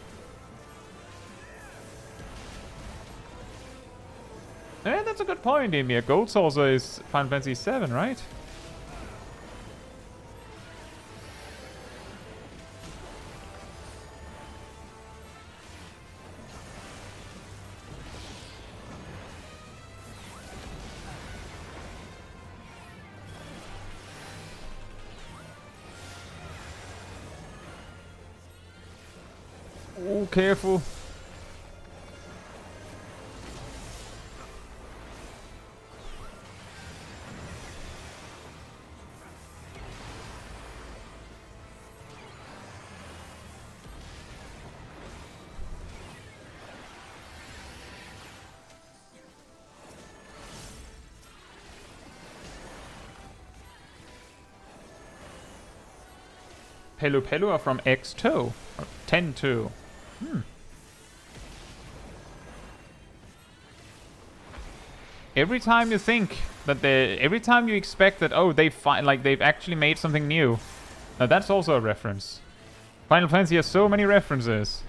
Yeah, that's a good point, Emir. Gold Saucer is Final Fantasy VII, right? Oh, careful. Pelu Pelu are from X2 or 10-2. Every time you think that every time you expect that, oh, they've actually made something new. Now that's also a reference. Final Fantasy has so many references.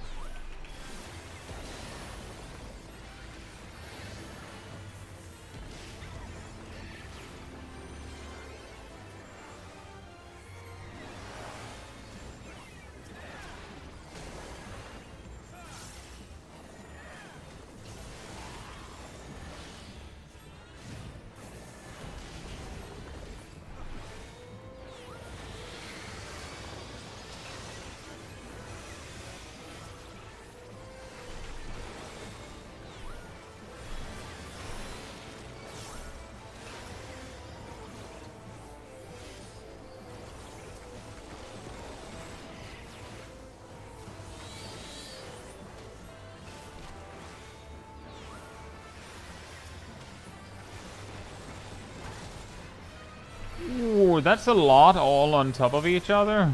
Ooh, that's a lot all on top of each other.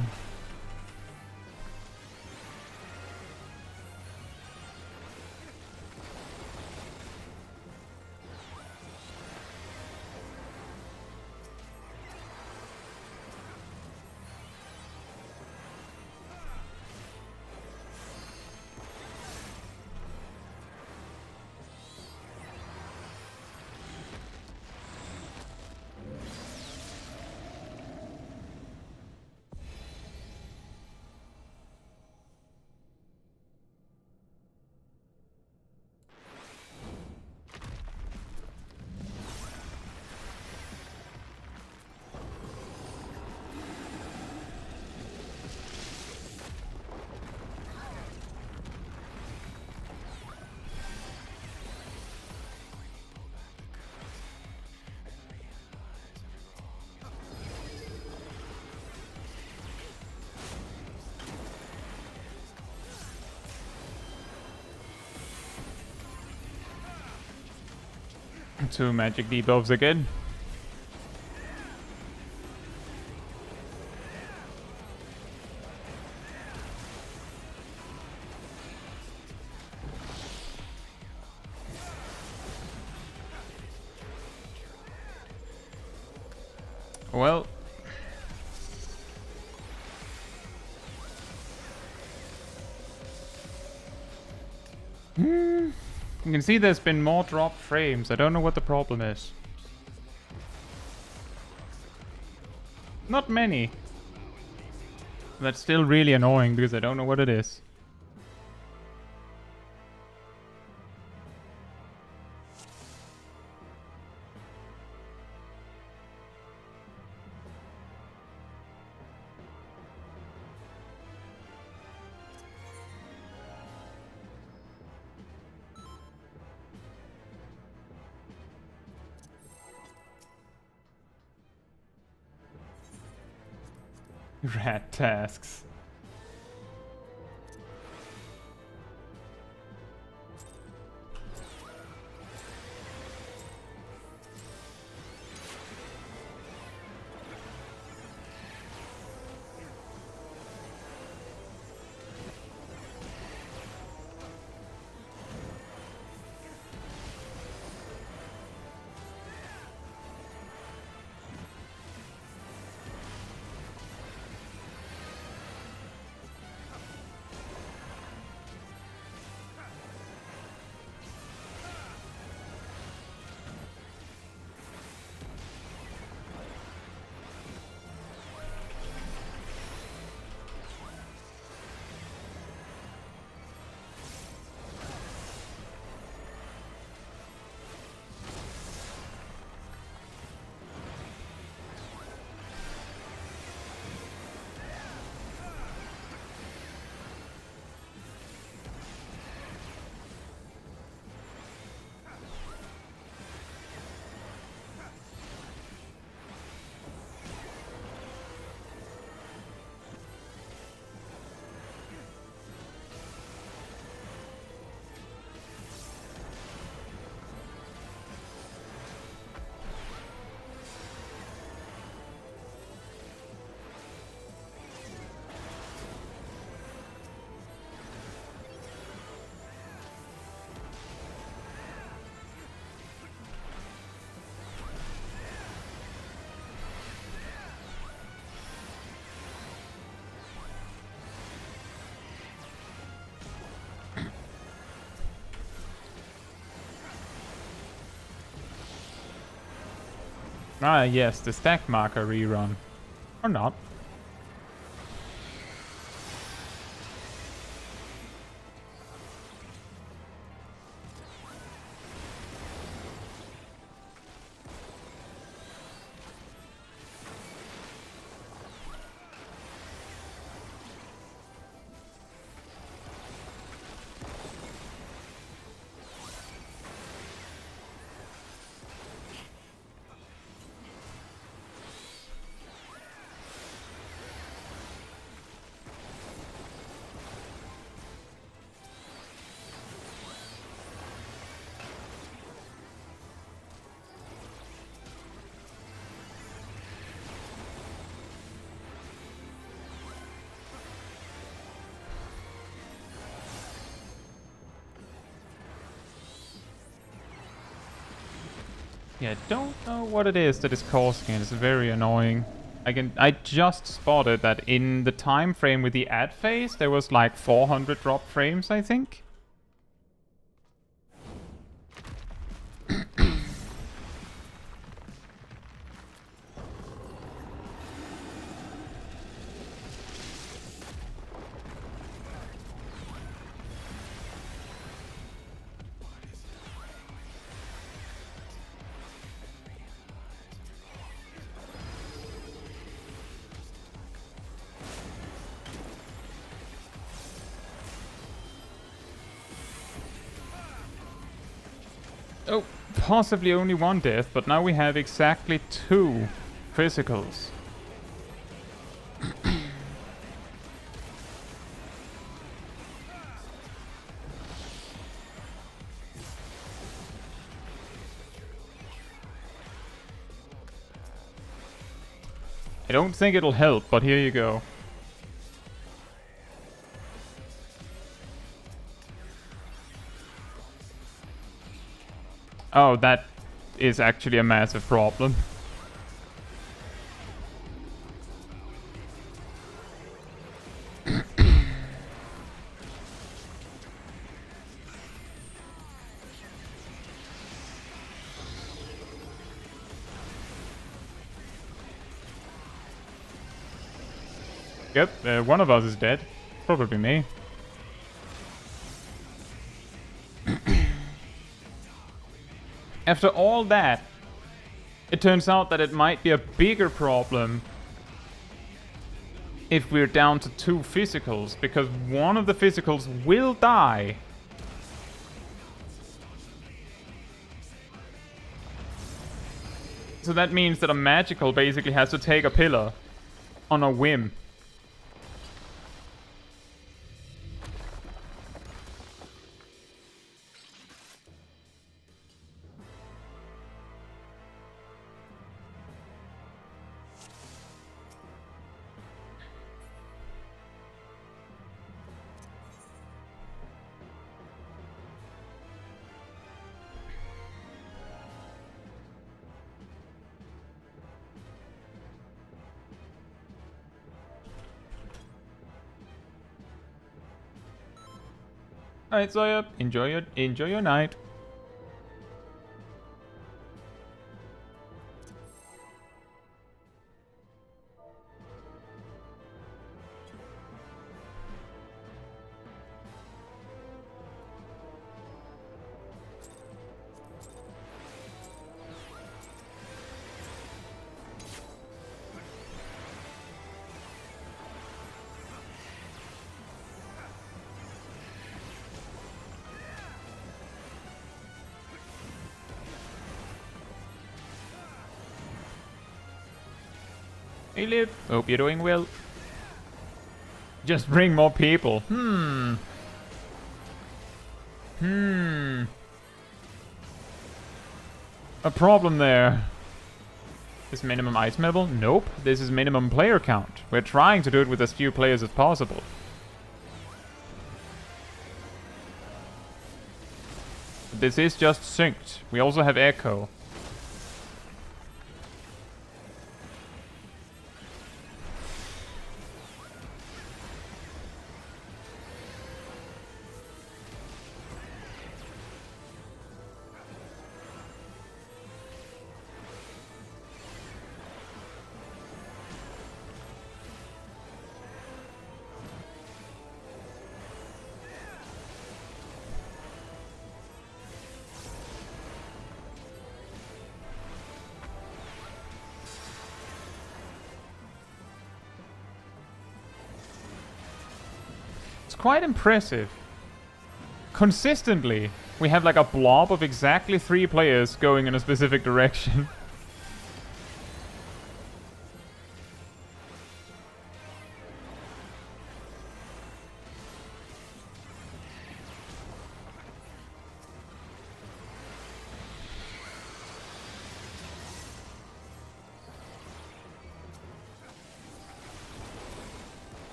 Two magic debuffs again. Well, you can see there's been more dropped frames. I don't know what the problem is. Not many. That's still really annoying because I don't know what it is. Rat tasks. Ah, yes, the stack marker rerun. Or not. Yeah, I don't know what it is that is causing it. It's very annoying. I just spotted that in the time frame with the ad phase, there was like 400 drop frames, I think. Oh, possibly only one death, but now we have exactly 2 physicals. I don't think it'll help, but here you go. Oh, that is actually a massive problem. Yep, one of us is dead. Probably me. After all that, it turns out that it might be a bigger problem if we're down to 2 physicals, because one of the physicals will die. So that means that a magical basically has to take a pillar on a whim. Alright, Zoya, enjoy your night. Hey Lip, hope you're doing well. Just bring more people. A problem there. Is minimum item level? Nope. This is minimum player count. We're trying to do it with as few players as possible. This is just synced. We also have echo. quite impressive. Consistently, we have like a blob of exactly 3 players going in a specific direction.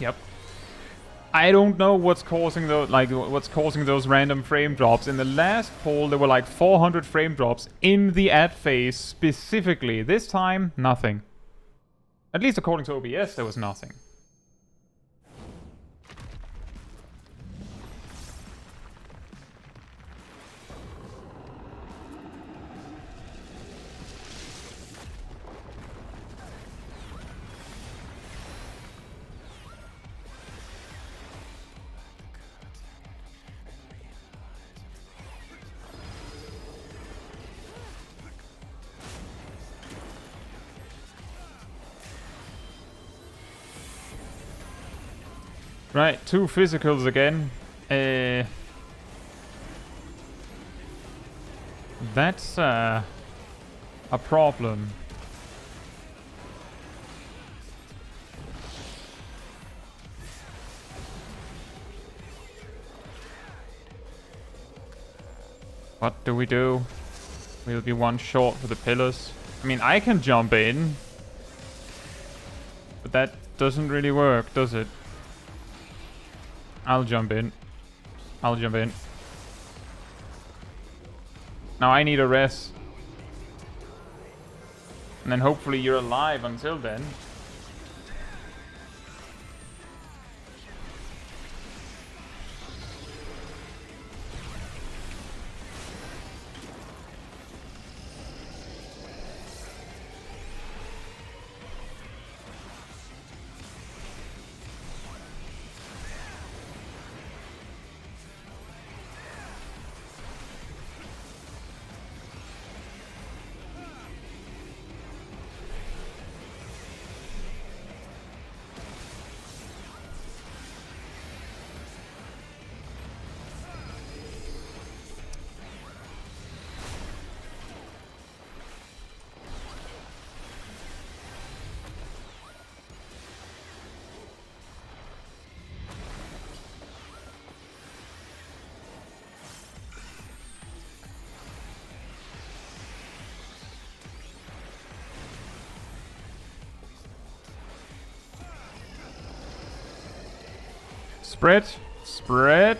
Yep. I don't know what's causing those random frame drops. In the last poll, there were like 400 frame drops in the ad phase specifically. This time, nothing. At least according to OBS, there was nothing. Right, 2 physicals again. That's a problem. What do we do? We'll be 1 short for the pillars. I mean, I can jump in. But that doesn't really work, does it? I'll jump in. I'll jump in. Now I need a rest. And then hopefully you're alive until then. Spread. Spread.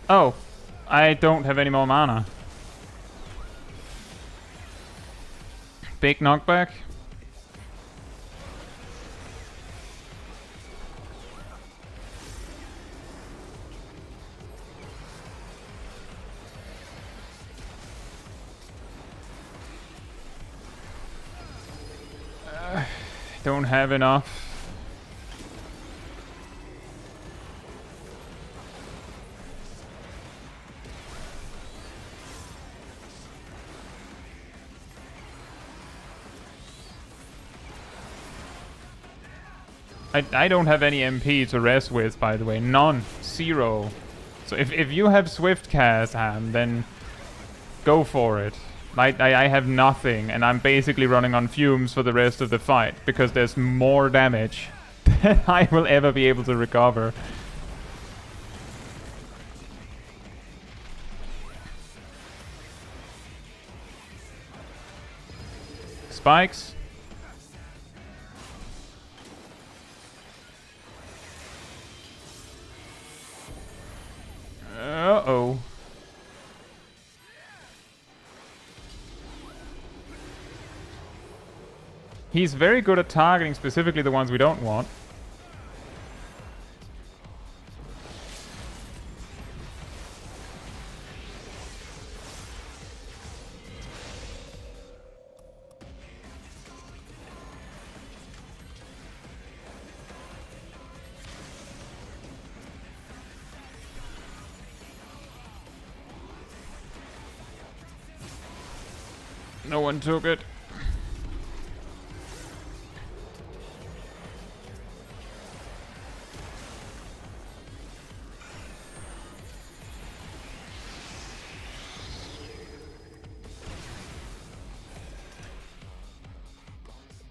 Oh, I don't have any more mana. Big knockback. Don't have enough. I don't have any MP to rest with, by the way. None. 0. So if you have Swift Cast, Ham, then go for it. I have nothing, and I'm basically running on fumes for the rest of the fight, because there's more damage than I will ever be able to recover. Spikes. He's very good at targeting specifically the ones we don't want. No one took it.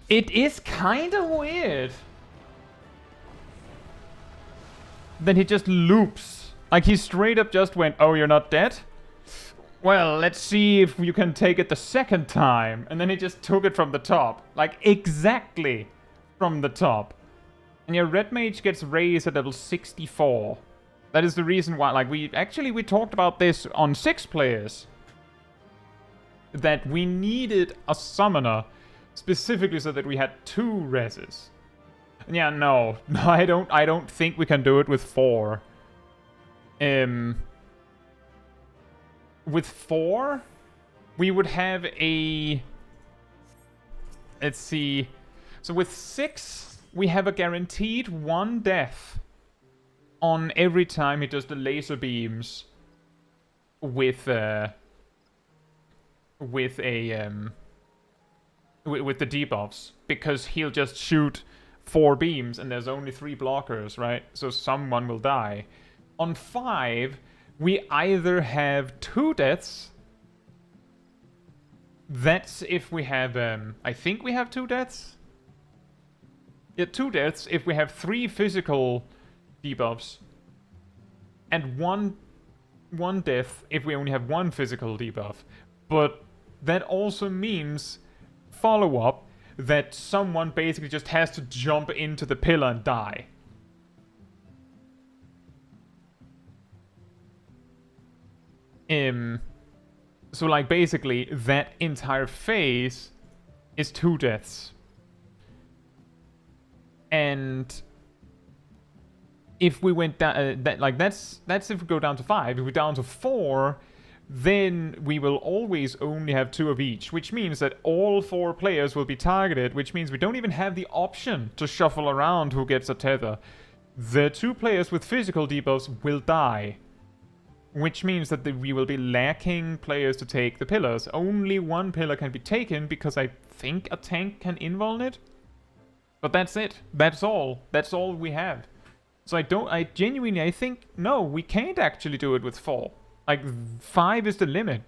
It is kind of weird. Then he just loops. Like he straight up just went, oh, you're not dead? Well, let's see if you can take it the second time. And then he just took it from the top. Like, exactly from the top. And your red mage gets raised at level 64. That is the reason why, like, we talked about this on 6 players. That we needed a summoner specifically so that we had 2 reses. And yeah, no, I don't think we can do it with 4. With 4, we would have a... Let's see. So with 6, we have a guaranteed 1 death on every time he does the laser beams with the debuffs, because he'll just shoot 4 beams and there's only 3 blockers, right? So someone will die. On 5, we either have 2 deaths. That's if we have, I think we have 2 deaths. Yeah, 2 deaths if we have 3 physical debuffs. And one death if we only have 1 physical debuff. But that also means, follow-up, that someone basically just has to jump into the pillar and die. So like basically that entire phase is 2 deaths. And if we went down, that's if we go down to 5. If we're down to 4, then we will always only have 2 of each, which means that all 4 players will be targeted, which means we don't even have the option to shuffle around who gets a tether. The 2 players with physical debuffs will die, which means that we will be lacking players to take the pillars. Only 1 pillar can be taken because I think a tank can invuln it. But that's it. That's all. That's all we have. So I genuinely think, no, we can't actually do it with 4. Like, 5 is the limit.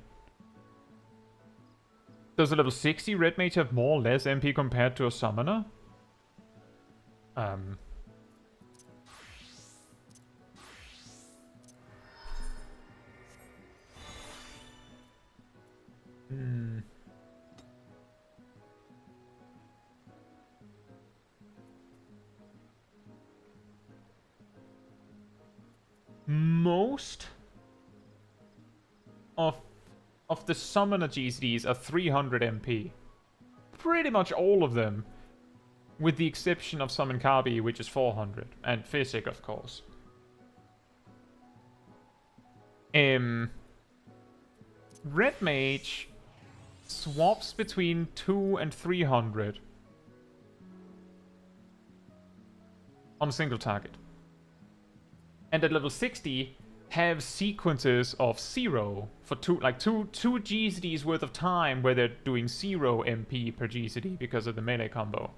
Does a level 60 red mage have more or less MP compared to a summoner? Most of the summoner GCDs are 300 MP. Pretty much all of them. With the exception of Summon Kabi, which is 400. And Physic, of course. Red Mage swaps between 2 and 300 on a single target. And at level 60, have sequences of 0 for two GCDs worth of time where they're doing 0 MP per GCD because of the melee combo.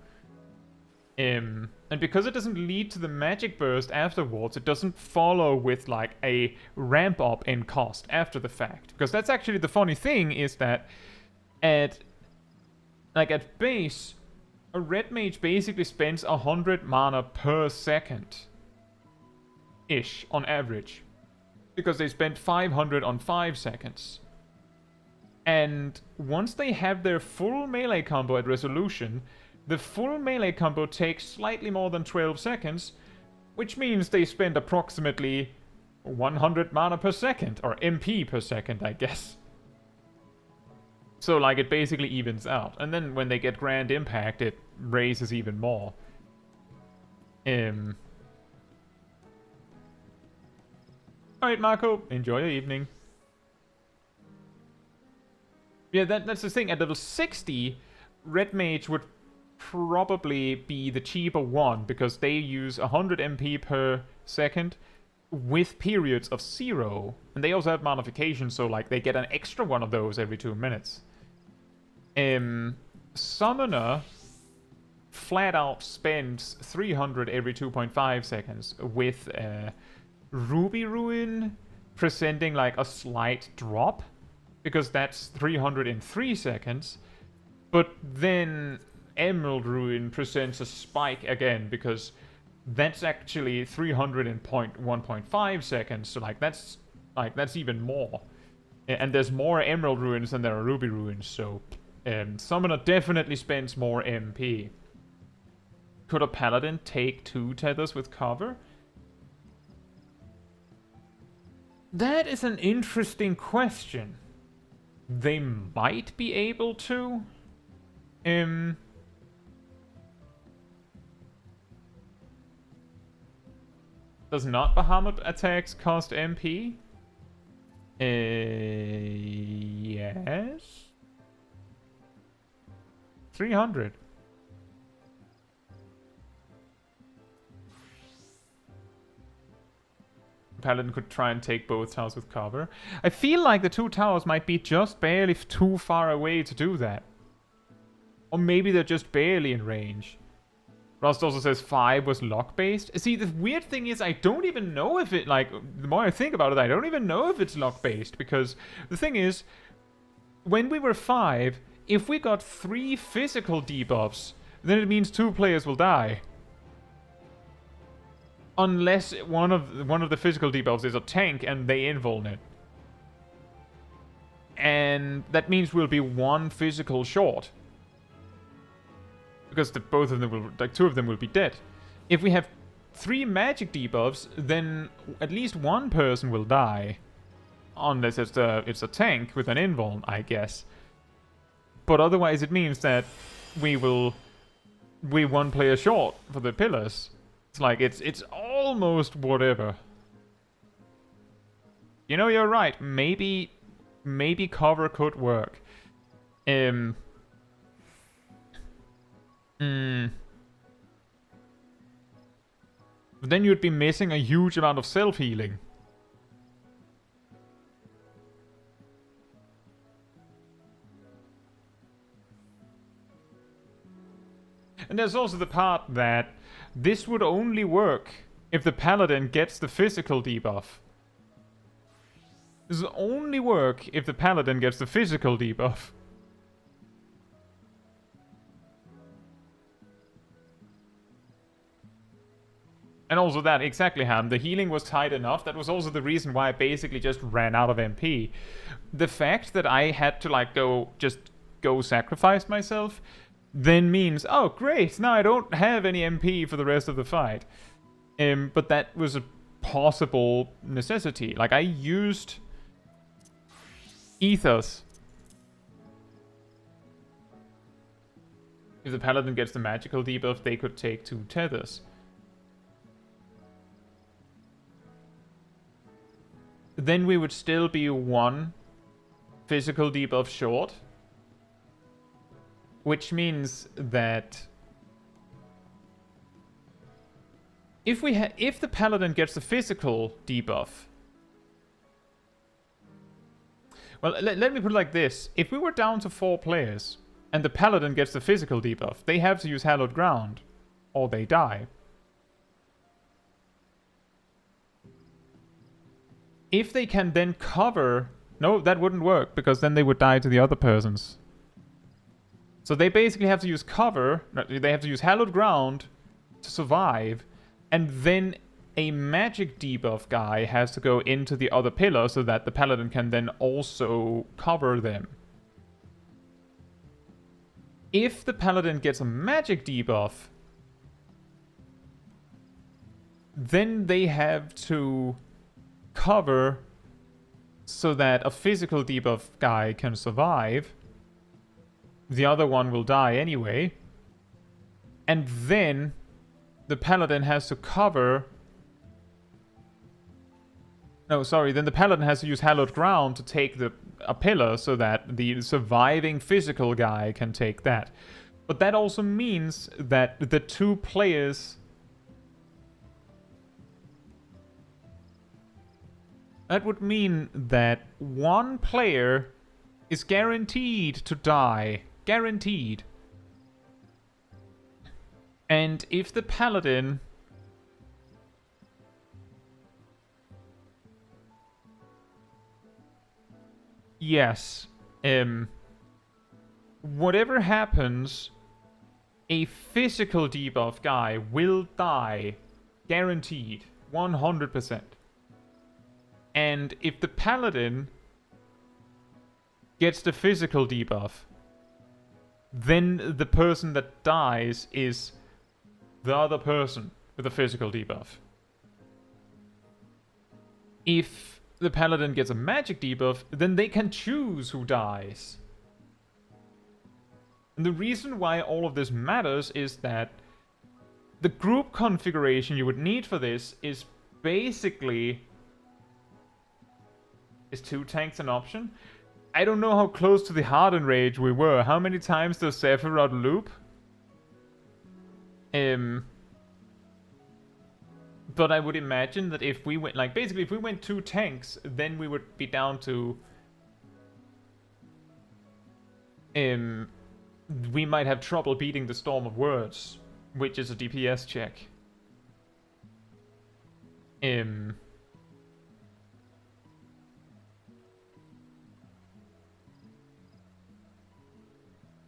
And because it doesn't lead to the magic burst afterwards, it doesn't follow with like a ramp up in cost after the fact. Because that's actually the funny thing, is that at base, a red mage basically spends 100 mana per second ish on average, because they spent 500 on 5 seconds. And once they have their full melee combo at resolution, the full melee combo takes slightly more than 12 seconds, which means they spend approximately 100 mana per second, or MP per second, I guess. So, like, it basically evens out. And then when they get Grand Impact, it raises even more. Alright, Marco. Enjoy your evening. Yeah, that's the thing. At level 60, Red Mage would probably be the cheaper one, because they use 100 MP per second with periods of 0. And they also have modification, so, like, they get an extra one of those every 2 minutes. Summoner flat out spends 300 every 2.5 seconds, with Ruby Ruin presenting like a slight drop, because that's 300 in 3 seconds. But then Emerald Ruin presents a spike again, because that's actually 300 in 1.5 seconds, so that's even more. And there's more Emerald Ruins than there are Ruby Ruins, so Summoner definitely spends more MP. Could a Paladin take 2 tethers with cover? That is an interesting question. They might be able to. Does not Bahamut attacks cost MP? Yes. 300. Paladin could try and take both towers with cover. I feel like the 2 towers might be just barely too far away to do that. Or maybe they're just barely in range. Rust also says 5 was lock-based. See, the weird thing is I don't even know if it, like, the more I think about it, I don't even know if it's lock-based. Because the thing is, when we were 5, if we got 3 physical debuffs, then it means 2 players will die. Unless one of the physical debuffs is a tank and they invuln it. And that means we'll be 1 physical short. Because both of them will, like, 2 of them will be dead. If we have 3 magic debuffs, then at least 1 person will die. Unless it's a tank with an invuln, I guess. But otherwise it means that we're 1 player short for the pillars. It's like, it's almost whatever. You know, you're right. Maybe cover could work. But then you'd be missing a huge amount of self-healing. And there's also the part that this would only work if the Paladin gets the physical debuff. This will only work if the Paladin gets the physical debuff. And also that, exactly, Ham. The healing was tight enough. That was also the reason why I basically just ran out of MP. The fact that I had to, like, go sacrifice myself then means, oh, great, now I don't have any MP for the rest of the fight. But that was a possible necessity. Like, I used Ethos. If the Paladin gets the magical debuff, they could take 2 tethers. Then we would still be 1 physical debuff short. Which means that if the Paladin gets the physical debuff, well, let me put it like this: if we were down to 4 players and the Paladin gets the physical debuff, they have to use Hallowed Ground, or they die. If they can then cover, no, that wouldn't work, because then they would die to the other persons. So they basically have to use cover, they have to use Hallowed Ground to survive, and then a magic debuff guy has to go into the other pillar so that the Paladin can then also cover them. If the Paladin gets a magic debuff, then they have to cover so that a physical debuff guy can survive. the other one will die anyway. And then the paladin has to cover... No, sorry, then the paladin has to use hallowed ground to take a pillar so that the surviving physical guy can take that. But that also means that the two players... That would mean that one player is guaranteed to die. Guaranteed. And if the paladin... Yes. Whatever happens, a physical debuff guy will die. Guaranteed. 100%. And if the paladin gets the physical debuff, then the person that dies is the other person with the physical debuff. If the paladin gets a magic debuff, then they can choose who dies. And the reason why all of this matters is that the group configuration you would need for this is basically... Is 2 tanks an option? I don't know how close to the Hardened Rage we were. How many times does Sephirot loop? But I would imagine that if we went, like, basically if we went 2 tanks, then we would be down to... we might have trouble beating the Storm of Words, which is a DPS check.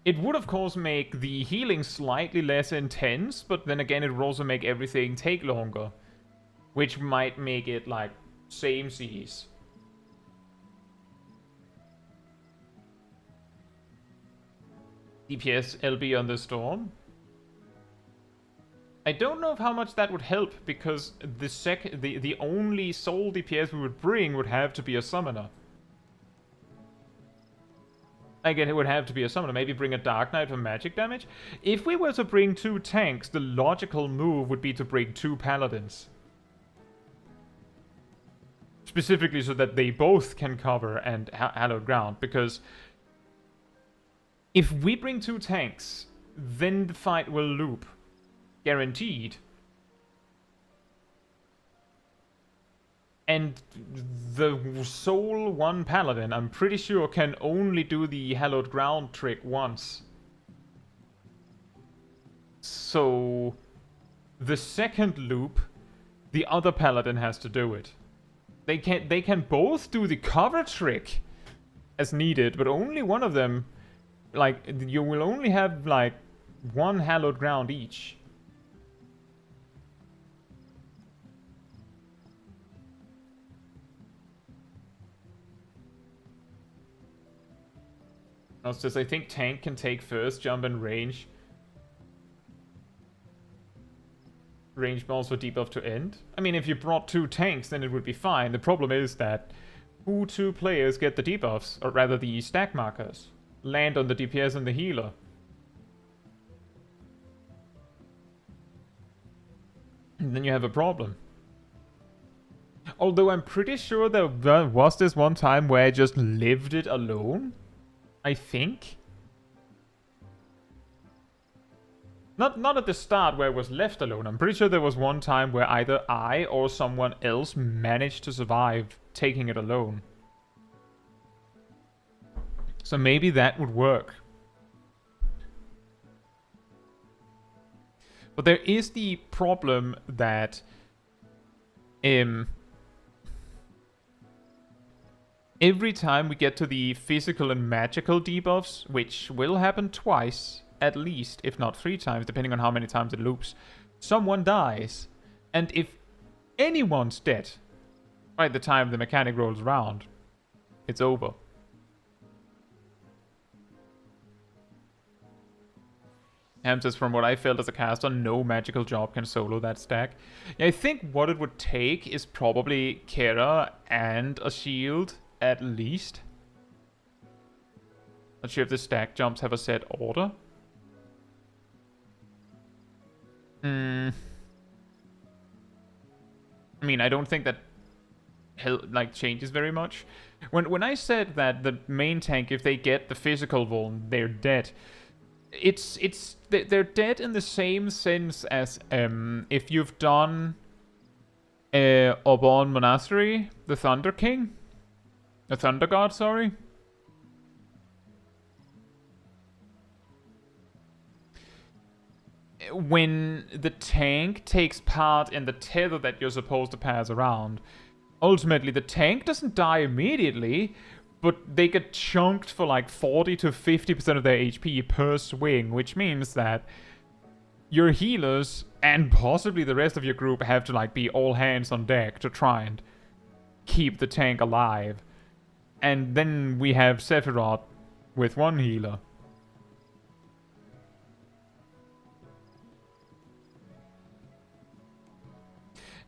It would, of course, make the healing slightly less intense, but then again, it would also make everything take longer. Which might make it, like, same seas. DPS LB on the Storm. I don't know how much that would help, because the only soul DPS we would bring would have to be a summoner. Again, it would have to be a summoner. Maybe bring a Dark Knight for magic damage. If we were to bring 2 tanks, the logical move would be to bring 2 paladins. Specifically so that they both can cover and hallowed ground. Because if we bring 2 tanks, then the fight will loop. Guaranteed. And the sole one paladin, I'm pretty sure, can only do the hallowed ground trick once. So the second loop, the other paladin has to do it. They can both do the cover trick as needed, but only one of them, like, you will only have like 1 hallowed ground each. Says, I think tank can take first jump and range. Range balls for debuff to end. I mean, if you brought 2 tanks, then it would be fine. The problem is that who 2 players get the debuffs, or rather the stack markers, land on the DPS and the healer. And then you have a problem. Although I'm pretty sure there was this one time where I just lived it alone. I think. Not at the start where I was left alone. I'm pretty sure there was one time where either I or someone else managed to survive taking it alone. So maybe that would work. But there is the problem that every time we get to the physical and magical debuffs, which will happen twice, at least, if not 3 times, depending on how many times it loops, someone dies. And if anyone's dead by the time the mechanic rolls around, it's over. Ham says, from what I felt as a caster, no magical job can solo that stack. Yeah, I think what it would take is probably Kera and a shield, at least. Not sure if the stack jumps have a set order. I mean, I don't think that like changes very much. When I said that the main tank, if they get the physical vuln, they're dead. They're dead in the same sense as if you've done Obon Monastery, the Thunder King, the Thunder God, sorry. When the tank takes part in the tether that you're supposed to pass around, ultimately the tank doesn't die immediately, but they get chunked for like 40 to 50% of their HP per swing, which means that your healers and possibly the rest of your group have to like be all hands on deck to try and keep the tank alive. And then we have Sephirot with one healer.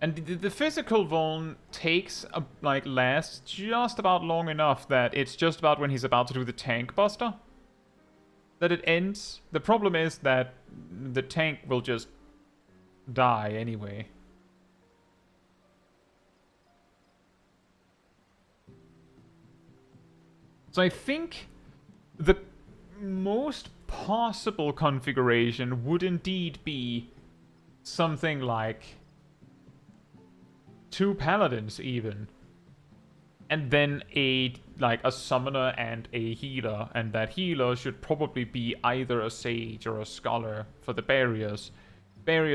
And the physical vuln takes, lasts just about long enough that it's just about when he's about to do the tank buster that it ends. The problem is that the tank will just die anyway. So I think the most possible configuration would indeed be something like 2 paladins even, and then a summoner and a healer, and that healer should probably be either a sage or a scholar for the barriers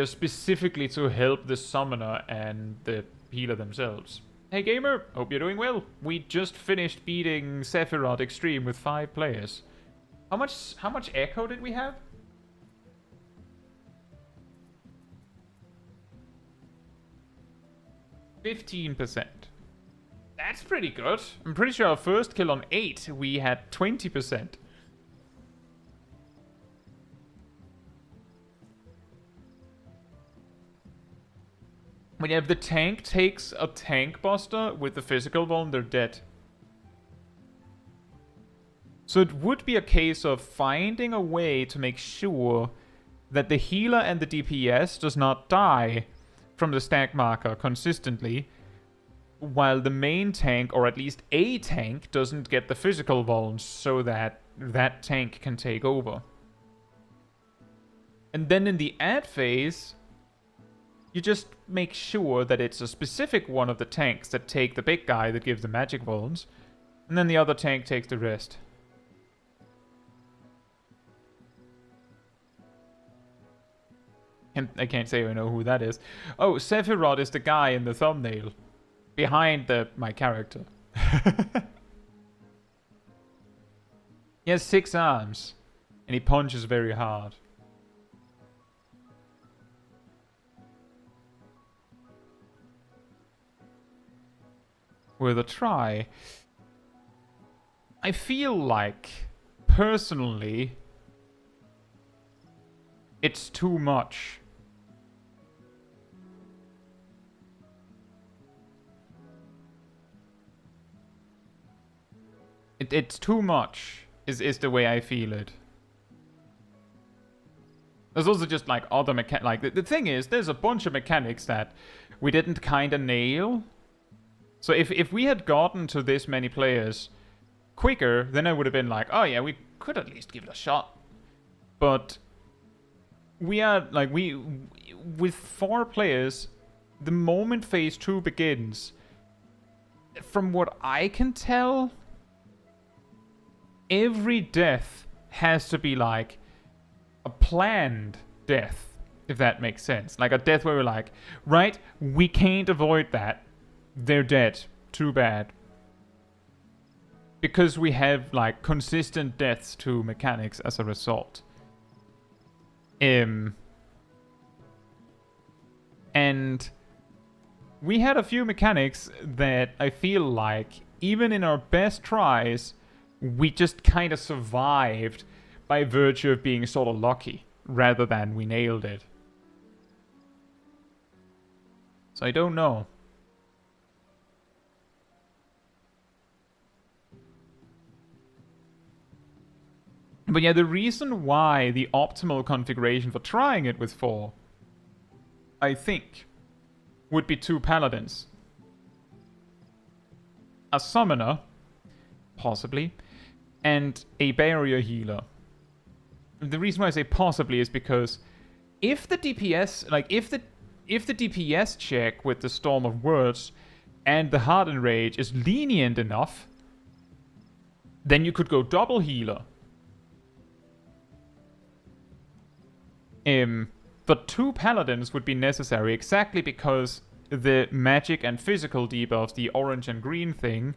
specifically to help the summoner and the healer themselves. Hey gamer, hope you're doing well. We just finished beating Sephirot Extreme with 5 players. How much echo did we have? 15%. That's pretty good. I'm pretty sure our first kill on 8, we had 20%. When if the tank takes a tank buster with the physical one, they're dead. So it would be a case of finding a way to make sure that the healer and the DPS does not die from the stack marker consistently, while the main tank, or at least a tank, doesn't get the physical vulns so that that tank can take over. And then in the add phase, you just make sure that it's a specific one of the tanks that take the big guy that gives the magic vulns, and then the other tank takes the rest. And I can't say I know who that is. Oh, Sephirot is the guy in the thumbnail behind my character. He has 6 arms, and he punches very hard. With a try, I feel like, personally, it's too much. It's too much, is the way I feel it. There's also just like other the thing is, there's a bunch of mechanics that we didn't kind of nail. So if we had gotten to this many players quicker, then I would have been like, oh yeah, we could at least give it a shot. But we are like with 4 players, the moment phase 2 begins, from what I can tell, every death has to be like a planned death, if that makes sense. Like a death where we're like, right, we can't avoid that. They're dead. Too bad. Because we have like consistent deaths to mechanics as a result. And we had a few mechanics that I feel like, even in our best tries, we just kind of survived by virtue of being sort of lucky, rather than we nailed it. So I don't know. But yeah, the reason why the optimal configuration for trying it with 4, I think, would be 2 paladins. A summoner, possibly, and a barrier healer. The reason why I say possibly is because if the DPS, like if the DPS check with the Storm of Words and the Hardened Rage is lenient enough, then you could go double healer. But 2 paladins would be necessary exactly because the magic and physical debuffs, the orange and green thing,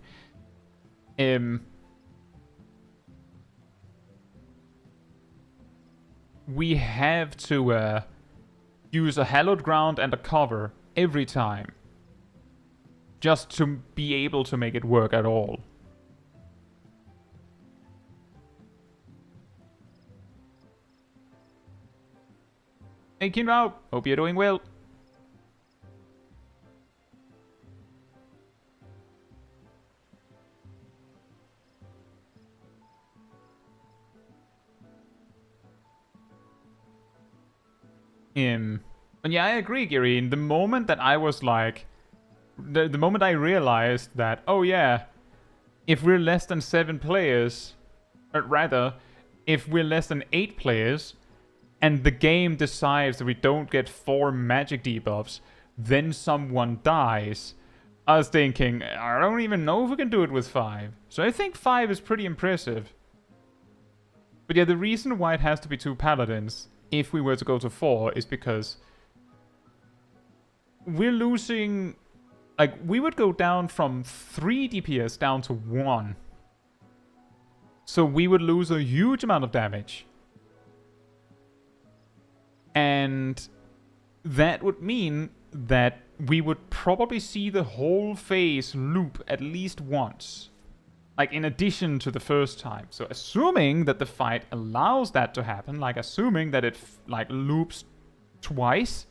we have to use a hallowed ground and a cover every time, just to be able to make it work at all. Hey Kinrao, hope you're doing well. And yeah, I agree, Gary. The moment that I was like, the moment I realized that, oh yeah, if we're less than 7 players, or rather, if we're less than 8 players, and the game decides that we don't get 4 magic debuffs, then someone dies, I was thinking, I don't even know if we can do it with 5. So I think 5 is pretty impressive. But yeah, the reason why it has to be 2 paladins, if we were to go to 4, is because we're losing... Like, we would go down from 3 DPS down to 1. So we would lose a huge amount of damage. And that would mean that we would probably see the whole phase loop at least once. Like, in addition to the first time. So assuming that the fight allows that to happen, like assuming that it like loops twice,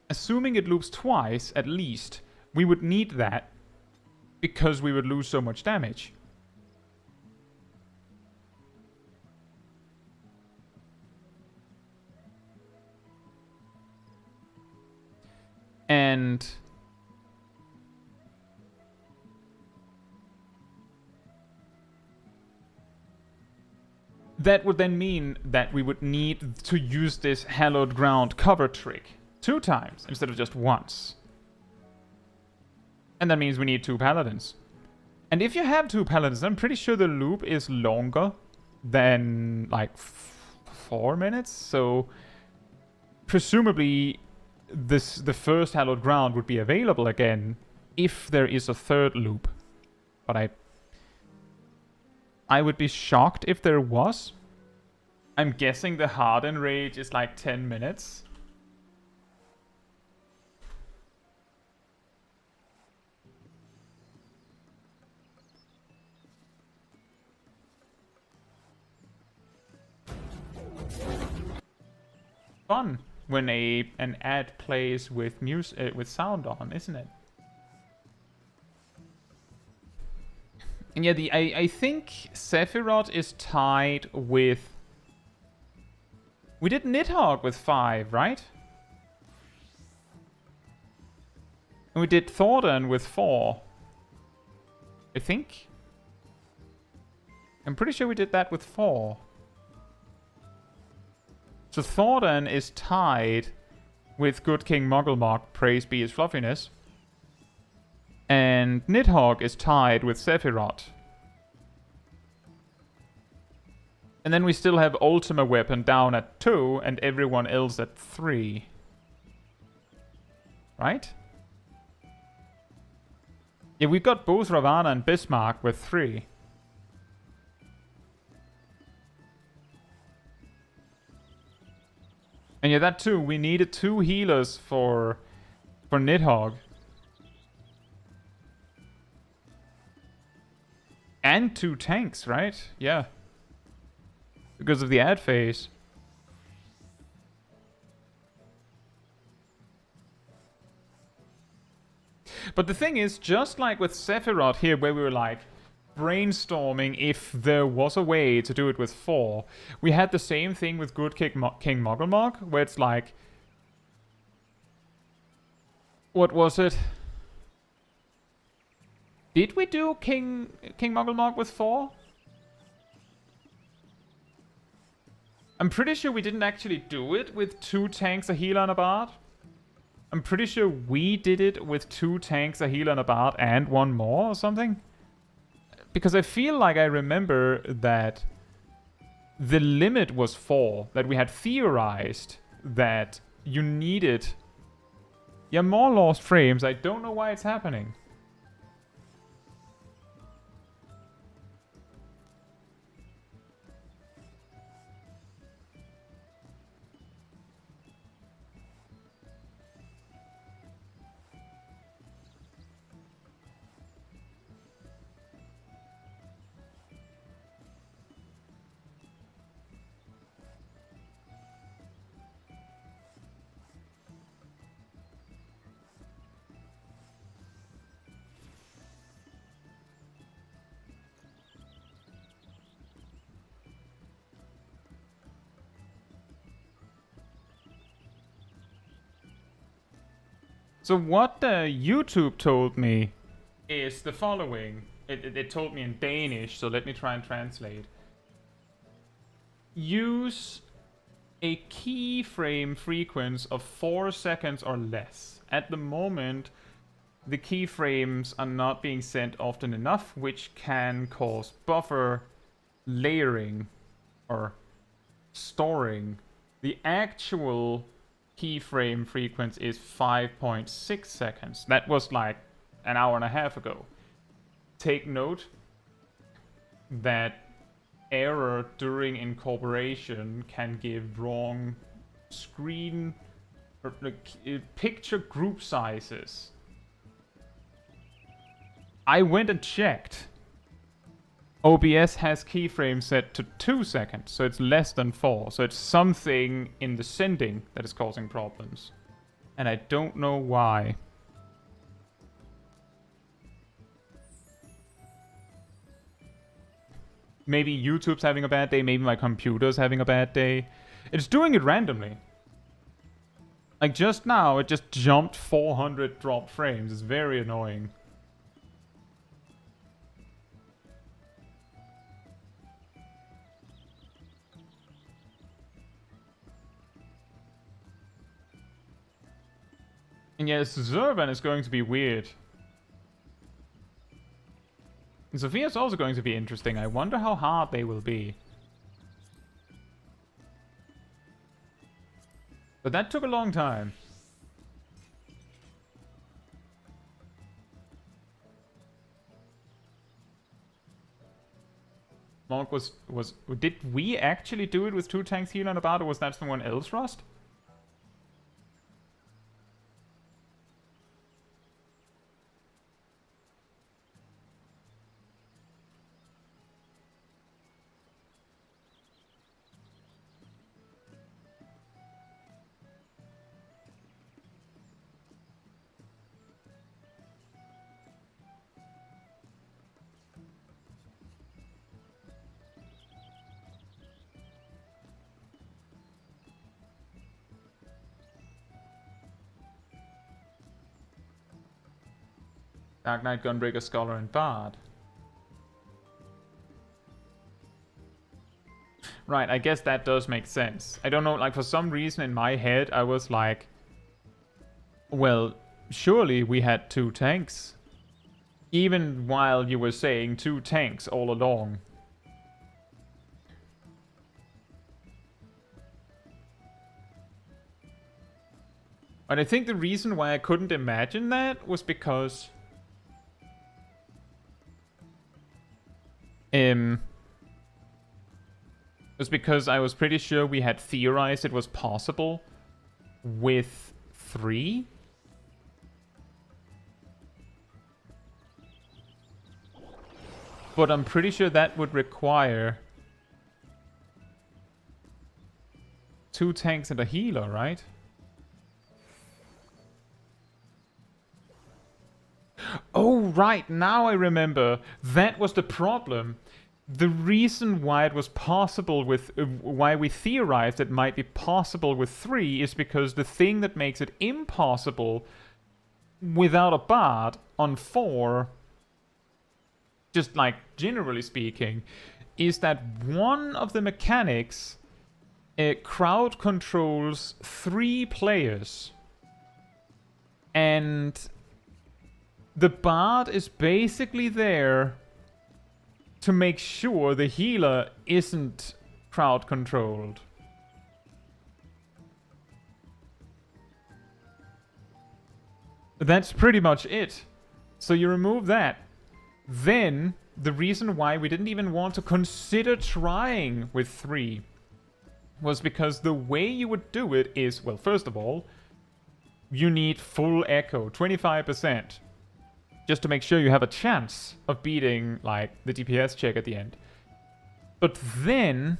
assuming it loops twice at least, we would need that because we would lose so much damage. And that would then mean that we would need to use this hallowed ground cover trick 2 times instead of just once. And that means we need 2 paladins. And if you have 2 paladins, I'm pretty sure the loop is longer than like 4 minutes. So presumably the first hallowed ground would be available again if there is a 3rd loop. But I would be shocked if there was. I'm guessing the Hardened Rage is like 10 minutes. Fun when an ad plays with music with sound on, isn't it? And yeah, I think Sephirot is tied with... We did Nidhogg with 5, right? And we did Thordan with 4. I think. I'm pretty sure we did that with 4. So Thordan is tied with Good King Mugglemog, praise be his fluffiness. And Nidhogg is tied with Sephirot. And then we still have Ultima Weapon down at 2 and everyone else at 3. Right? Yeah, we've got both Ravana and Bismarck with 3. And yeah, that too, we needed 2 healers for Nidhogg. And 2 tanks, right? Yeah. Because of the ad phase. But the thing is, just like with Sephirot here, where we were like brainstorming if there was a way to do it with 4, we had the same thing with Good King Mogglemog, where it's like, what was it? Did we do King Mogglemog with 4? I'm pretty sure we didn't actually do it with 2 tanks, a healer, and a bard. I'm pretty sure we did it with 2 tanks, a healer, and a bard, and 1 more or something. Because I feel like I remember that the limit was 4, that we had theorized that you needed... Yeah, more lost frames. I don't know why it's happening. So what YouTube told me is the following. It told me in Danish, so let me try and translate. Use a keyframe frequency of 4 seconds or less. At the moment, the keyframes are not being sent often enough, which can cause buffer layering or storing. The actual keyframe frequency is 5.6 seconds. That was like an hour and a half ago. Take note that error during incorporation can give wrong screen or picture group sizes. I went and checked. OBS has keyframes set to 2 seconds, so it's less than 4. So it's something in the sending that is causing problems. And I don't know why. Maybe YouTube's having a bad day, maybe my computer's having a bad day. It's doing it randomly. Like just now, it just jumped 400 dropped frames. It's very annoying. And yes, Zurban is going to be weird. And Sophia is also going to be interesting. I wonder how hard they will be. But that took a long time. Monk did we actually do it with 2 tanks heal and a bard, or was that someone else, Rust? Dark Knight, Gunbreaker, Scholar, and Bard. Right, I guess that does make sense. I don't know, like for some reason in my head I was like, well, surely we had 2 tanks. Even while you were saying 2 tanks all along. And I think the reason why I couldn't imagine that was because... was because I was pretty sure we had theorized it was possible with 3. But I'm pretty sure that would require 2 tanks and a healer, right? right, now I remember. That was the problem. The reason why it was possible with... why we theorized it might be possible with 3 is because the thing that makes it impossible without a bard on 4, just like generally speaking, is that one of the mechanics crowd controls 3 players. And the bard is basically there to make sure the healer isn't crowd controlled. That's pretty much it. So you remove that. Then, the reason why we didn't even want to consider trying with 3 was because the way you would do it is, well, first of all, you need full echo, 25%. Just to make sure you have a chance of beating, like, the DPS check at the end. But then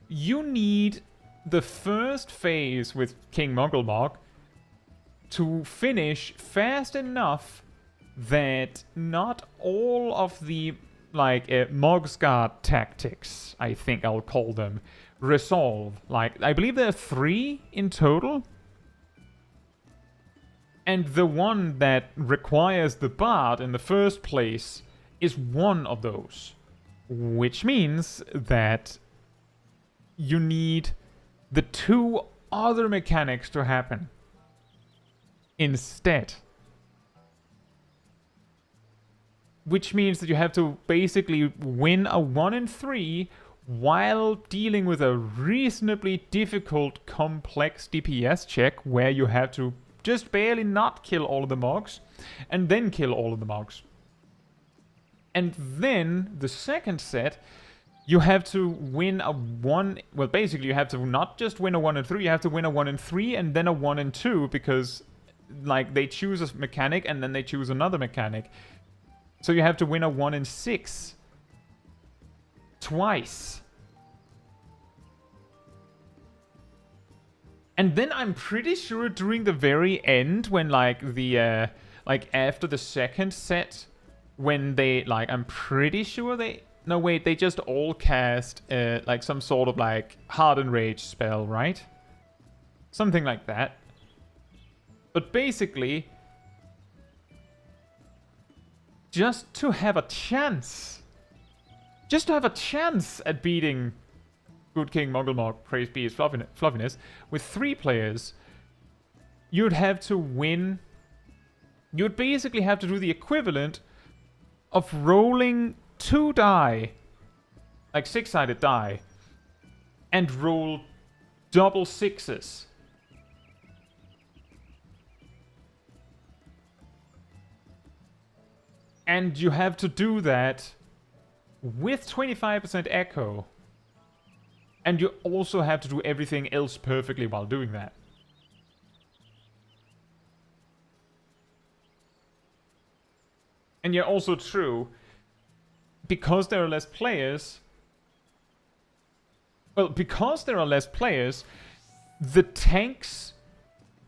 you need the first phase with King Muggelmog to finish fast enough that not all of the, like, Mogsguard tactics, I think I'll call them, resolve. Like, I believe there are 3 in total. And the one that requires the bard in the first place is one of those. Which means that you need the 2 other mechanics to happen instead. Which means that you have to basically win a 1 in 3 while dealing with a reasonably difficult, complex DPS check where you have to just barely not kill all of the Mogs and then kill all of the Mogs. And then the second set, you have to win a 1... Well, basically you have to not just win a 1 in 3, you have to win a 1 in 3 and then a 1 in 2 because, like, they choose a mechanic and then they choose another mechanic. So you have to win a 1 in 6. Twice. And then I'm pretty sure during the very end, when, like, the, like, after the second set, when they, like, I'm pretty sure they... No, wait, they just all cast, like, some sort of, like, Hardened Rage spell, right? Something like that. But basically, just to have a chance. Just to have a chance at beating Good King Muggelmog, praise be his fluffiness, with 3 players, you'd have to win... You'd basically have to do the equivalent of rolling 2 die, like 6-sided die, and roll double 6s. And you have to do that with 25% echo. And you also have to do everything else perfectly while doing that. And yeah, also true, because there are less players... Well, because there are less players, the tanks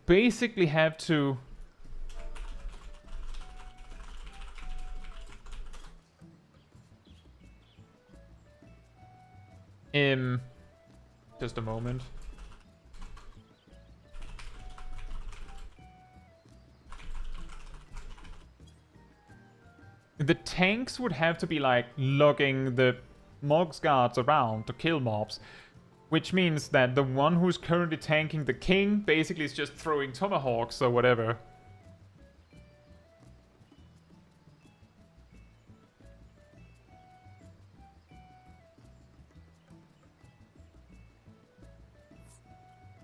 basically have to... Just a moment. The tanks would have to be, like, lugging the Mogs guards around to kill mobs. Which means that the one who's currently tanking the king basically is just throwing tomahawks or whatever.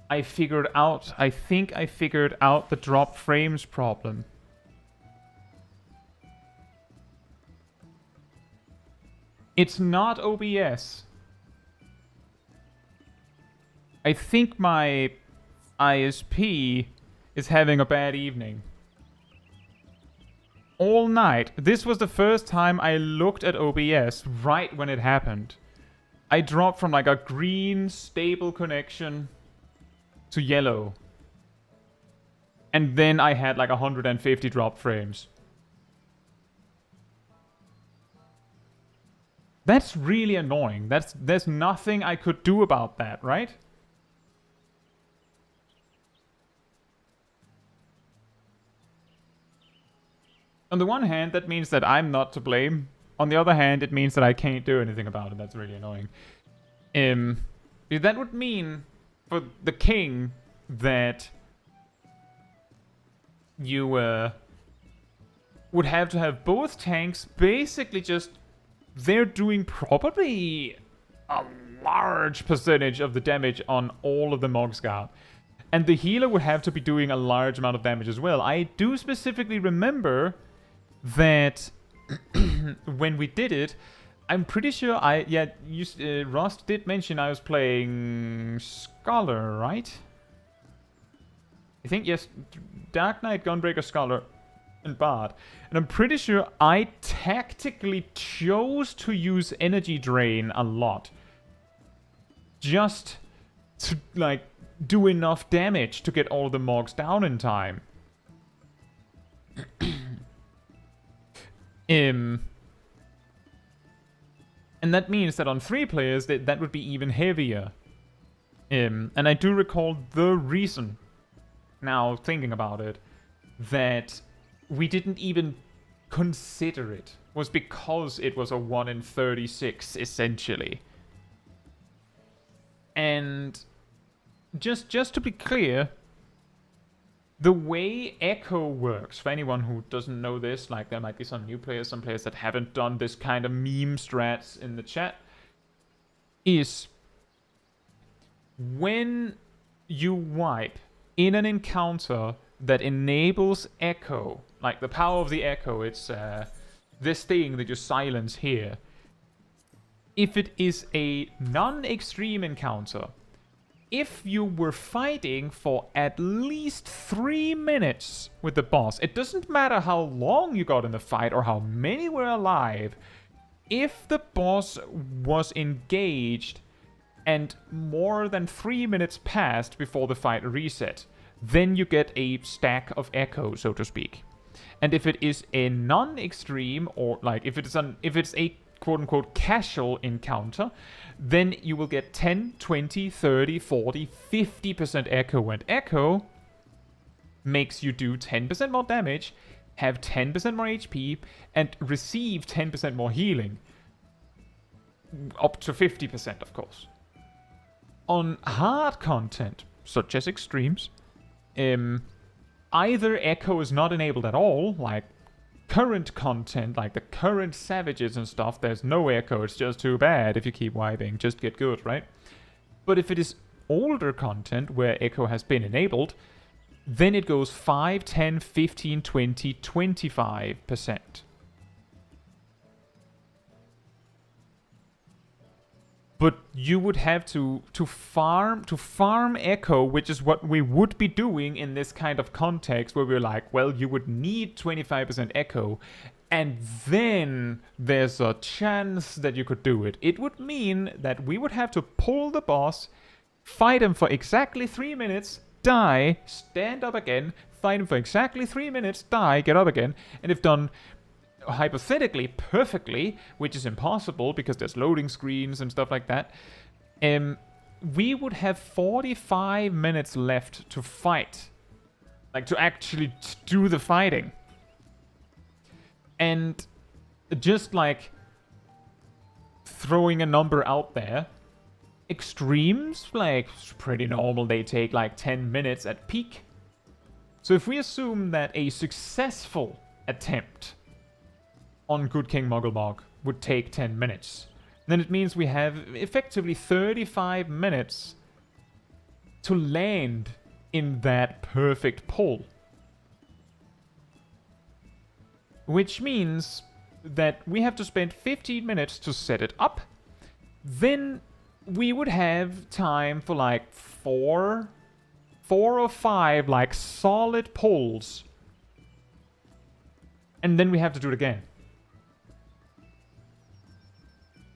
I think I figured out the drop frames problem. It's not OBS. I think my ISP is having a bad evening. All night. This was the first time I looked at OBS right when it happened. I dropped from, like, a green stable connection to yellow. And then I had like 150 drop frames. That's really annoying. There's nothing I could do about that, right? On the one hand, that means that I'm not to blame. On the other hand, it means that I can't do anything about it. That's really annoying. That would mean for the king that you would have to have both tanks basically just... They're doing probably a large percentage of the damage on all of the Mogsguard. And the healer would have to be doing a large amount of damage as well. I do specifically remember that when we did it, I'm pretty sure Ross did mention I was playing Scholar, right? I think, yes, Dark Knight, Gunbreaker, Scholar, and Bard. And I'm pretty sure I tactically chose to use Energy Drain a lot. Just to, like, do enough damage to get all the Mogs down in time. And that means that on 3 players, that would be even heavier. And I do recall the reason, now thinking about it, that we didn't even consider it was because it was a 1 in 36, essentially. And just to be clear, the way Echo works, for anyone who doesn't know this, like there might be some new players, some players that haven't done this kind of meme strats in the chat, is when you wipe in an encounter that enables Echo, like the power of the Echo, it's this thing that you silence here. If it is a non-extreme encounter, if you were fighting for at least 3 minutes with the boss, it doesn't matter how long you got in the fight or how many were alive, if the boss was engaged and more than 3 minutes passed before the fight reset, then you get a stack of Echo, so to speak. And if it is a non-extreme, or like if it's a quote-unquote casual encounter, then you will get 10, 20, 30, 40, 50% Echo. And Echo makes you do 10% more damage, have 10% more HP, and receive 10% more healing. Up to 50%, of course. On hard content, such as extremes, either Echo is not enabled at all, like current content, like the current Savages and stuff, there's no Echo, it's just too bad if you keep wiping, just get good, right? But if it is older content where Echo has been enabled, then it goes 5, 10, 15, 20, 25%. But you would have to farm Echo, which is what we would be doing in this kind of context where we're like, well, you would need 25% Echo, and then there's a chance that you could do it. It would mean that we would have to pull the boss, fight him for exactly 3 minutes, die, stand up again, fight him for exactly 3 minutes, die, get up again, and if done hypothetically perfectly, which is impossible because there's loading screens and stuff like that, we would have 45 minutes left to fight. Like, to actually do the fighting. And just like throwing a number out there, extremes, like, pretty normal, they take like 10 minutes at peak. So if we assume that a successful attempt on Good King Mugglebog would take 10 minutes, then it means we have effectively 35 minutes to land in that perfect pull. Which means that we have to spend 15 minutes to set it up. Then we would have time for like 4 or 5 like solid pulls. And then we have to do it again.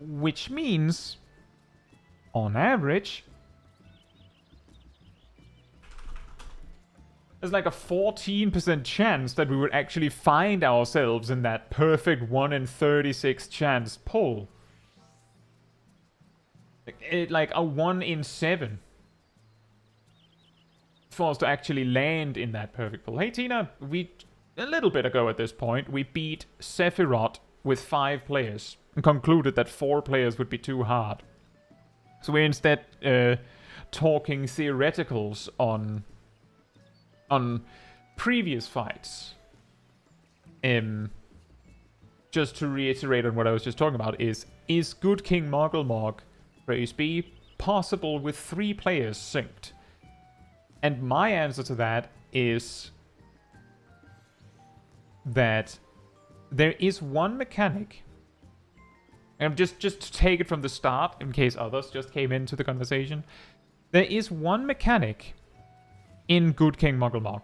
Which means, on average, there's like a 14% chance that we would actually find ourselves in that perfect 1 in 36 chance pull. Like a 1 in 7 for us to actually land in that perfect pull. Hey Tina, a little bit ago at this point, we beat Sephirot with 5 players and concluded that 4 players would be too hard. So we're instead talking theoreticals on previous fights. Just to reiterate on what I was just talking about, is Good King Moggelmog, praise be, possible with 3 players synced? And my answer to that is that there is one mechanic, and just to take it from the start, in case others just came into the conversation, there is one mechanic in Good King Moggelmog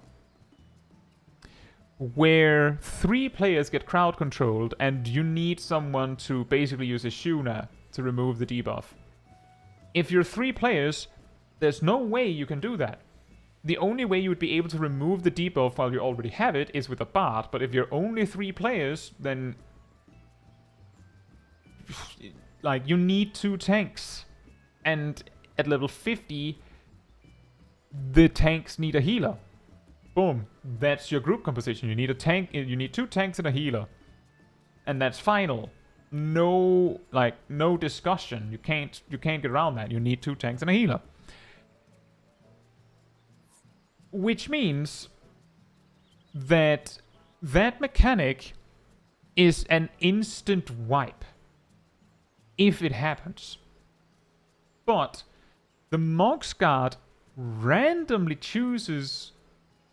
where 3 players get crowd controlled and you need someone to basically use a Shuna to remove the debuff. If you're 3 players, there's no way you can do that. The only way you would be able to remove the debuff while you already have it is with a bard, but if you're only 3 players, then like you need 2 tanks. And at level 50, the tanks need a healer. Boom. That's your group composition. You need a tank, you need 2 tanks and a healer. And that's final. No discussion. You can't get around that. You need 2 tanks and a healer. Which means that mechanic is an instant wipe if it happens. But the Mogsguard randomly chooses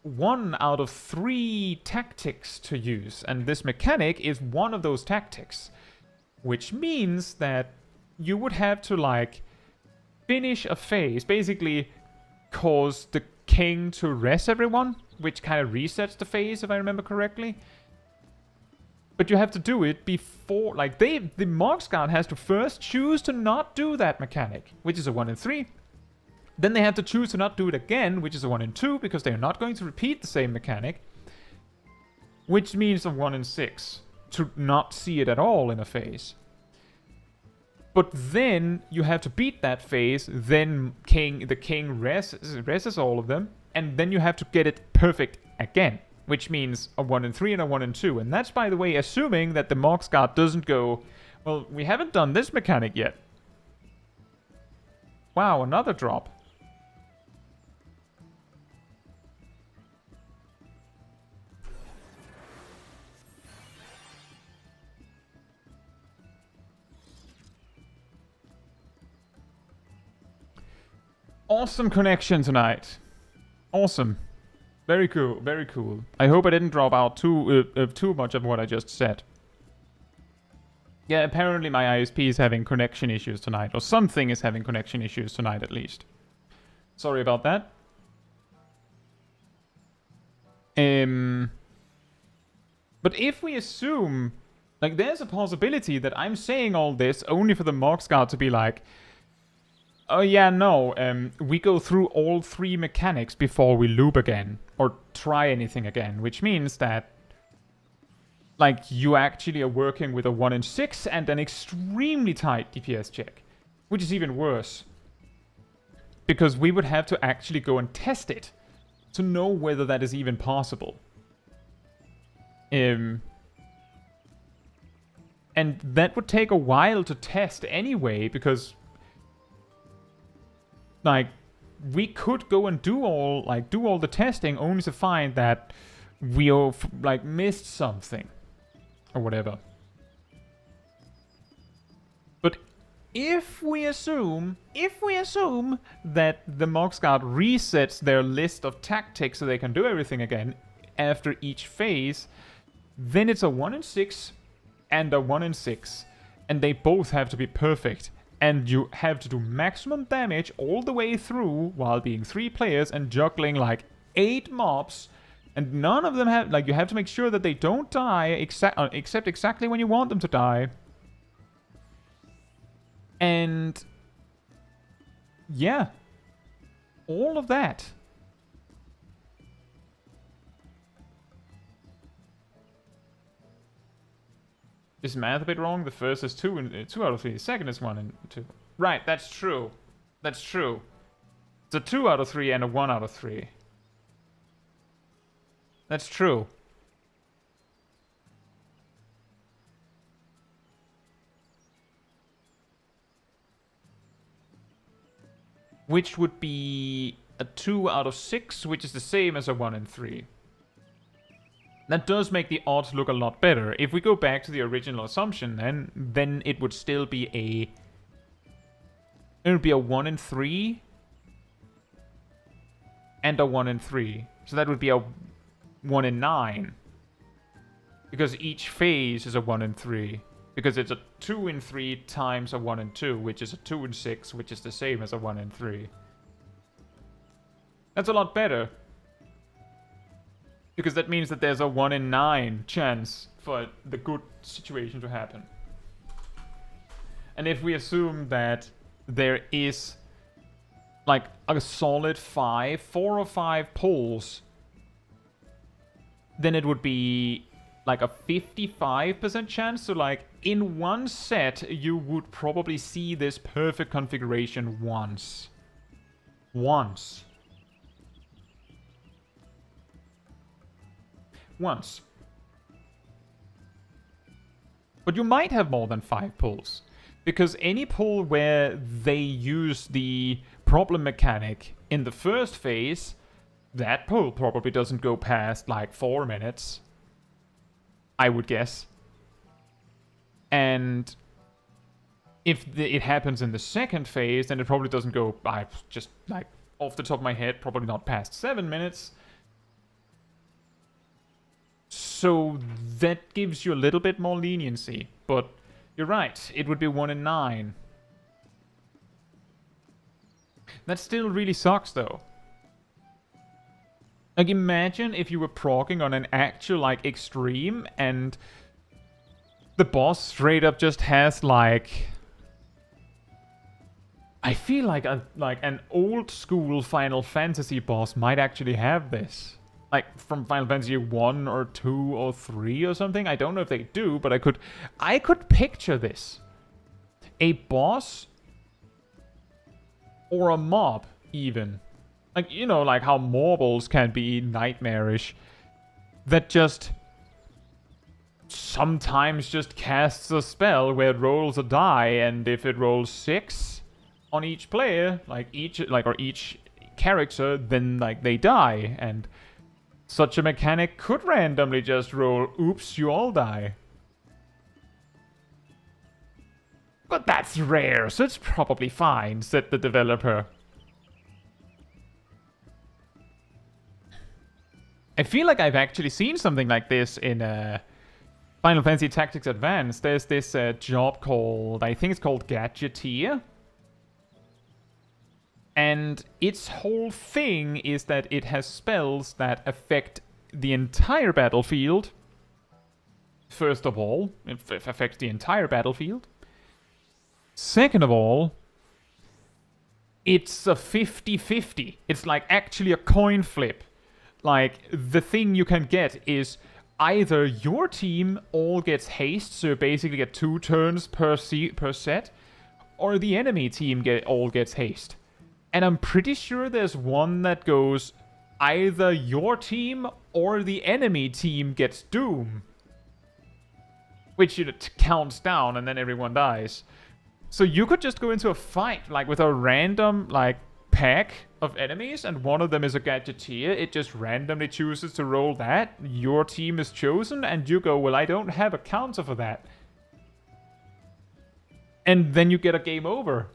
1 out of 3 tactics to use, and this mechanic is one of those tactics, which means that you would have to like finish a phase, basically cause the king to res everyone, which kind of resets the phase if I remember correctly. But you have to do it before, like the Mogsguard has to first choose to not do that mechanic, which is a 1 in 3. Then they have to choose to not do it again, which is a 1 in 2, because they're not going to repeat the same mechanic, which means a 1 in 6, to not see it at all in a phase. But then you have to beat that phase, then the king reses all of them, and then you have to get it perfect again, which means a 1 in 3 and a 1 in 2. And that's, by the way, assuming that the Mogsguard doesn't go, well, we haven't done this mechanic yet. Wow, another drop. Awesome connection tonight. Awesome. Very cool, very cool. I hope I didn't drop out too much of what I just said. Yeah, apparently my ISP is having connection issues tonight, or something is having connection issues tonight at least. Sorry about that. But if we assume, like, there's a possibility that I'm saying all this only for the Mogsguard to be like, oh yeah, no, we go through all 3 mechanics before we loop again, or try anything again, which means that, like, you actually are working with a 1 in 6 and an extremely tight DPS check, which is even worse. Because we would have to actually go and test it to know whether that is even possible. And that would take a while to test anyway, because like, we could go and do all the testing only to find that we like missed something or whatever. But if we assume that the Mogsguard resets their list of tactics so they can do everything again after each phase, then it's a 1 in 6 and a 1 in 6, and they both have to be perfect. And you have to do maximum damage all the way through while being 3 players and juggling like 8 mobs. And none of them have, like, you have to make sure that they don't die except exactly when you want them to die. And yeah, all of that Is math a bit wrong? The first is 2 and 2 out of 3. The second is 1 and 2. Right, that's true. That's true. It's a 2 out of 3 and a 1 out of 3. That's true. Which would be a 2 out of 6, which is the same as a 1 and 3. That does make the odds look a lot better. If we go back to the original assumption, then it would still be a... It would be a 1 and 3 and a 1 and 3. So that would be a 1 and 9. Because each phase is a 1 and 3. Because it's a 2 and 3 times a 1 and 2, which is a 2 and 6, which is the same as a 1 and 3. That's a lot better. Because that means that there's a 1 in 9 chance for the good situation to happen. And if we assume that there is like a solid 4 or 5 pulls, then it would be like a 55% chance. So like in one set, you would probably see this perfect configuration once. Once. But you might have more than 5 pulls. Because any pull where they use the problem mechanic in the first phase, that pull probably doesn't go past like 4 minutes. I would guess. And if it happens in the second phase, then it probably doesn't go, I just like off the top of my head, probably not past 7 minutes. So that gives you a little bit more leniency. But you're right, it would be 1 in 9. That still really sucks though. Like imagine if you were proccing on an actual like extreme and the boss straight up just has like... I feel like an old school Final Fantasy boss might actually have this. Like from Final Fantasy 1 or 2 or 3 or something. I don't know if they do, but I could picture this. A boss or a mob even. Like, you know, like how morbals can be nightmarish. That just sometimes just casts a spell where it rolls a die, and if it rolls 6 on each player, or each character, then like they die. And such a mechanic could randomly just roll, oops, you all die. But that's rare, so it's probably fine, said the developer. I feel like I've actually seen something like this in Final Fantasy Tactics Advance. There's this job called, I think it's called Gadgeteer. And its whole thing is that it has spells that affect the entire battlefield. First of all, it affects the entire battlefield. Second of all, it's a 50-50. It's like actually a coin flip. Like, the thing you can get is either your team all gets haste, so you basically get 2 turns per set, or the enemy team all gets haste. And I'm pretty sure there's one that goes either your team or the enemy team gets doom. Which counts down and then everyone dies. So you could just go into a fight, like with a random, like, pack of enemies, and one of them is a Gadgeteer. It just randomly chooses to roll that. Your team is chosen, and you go, well, I don't have a counter for that. And then you get a game over.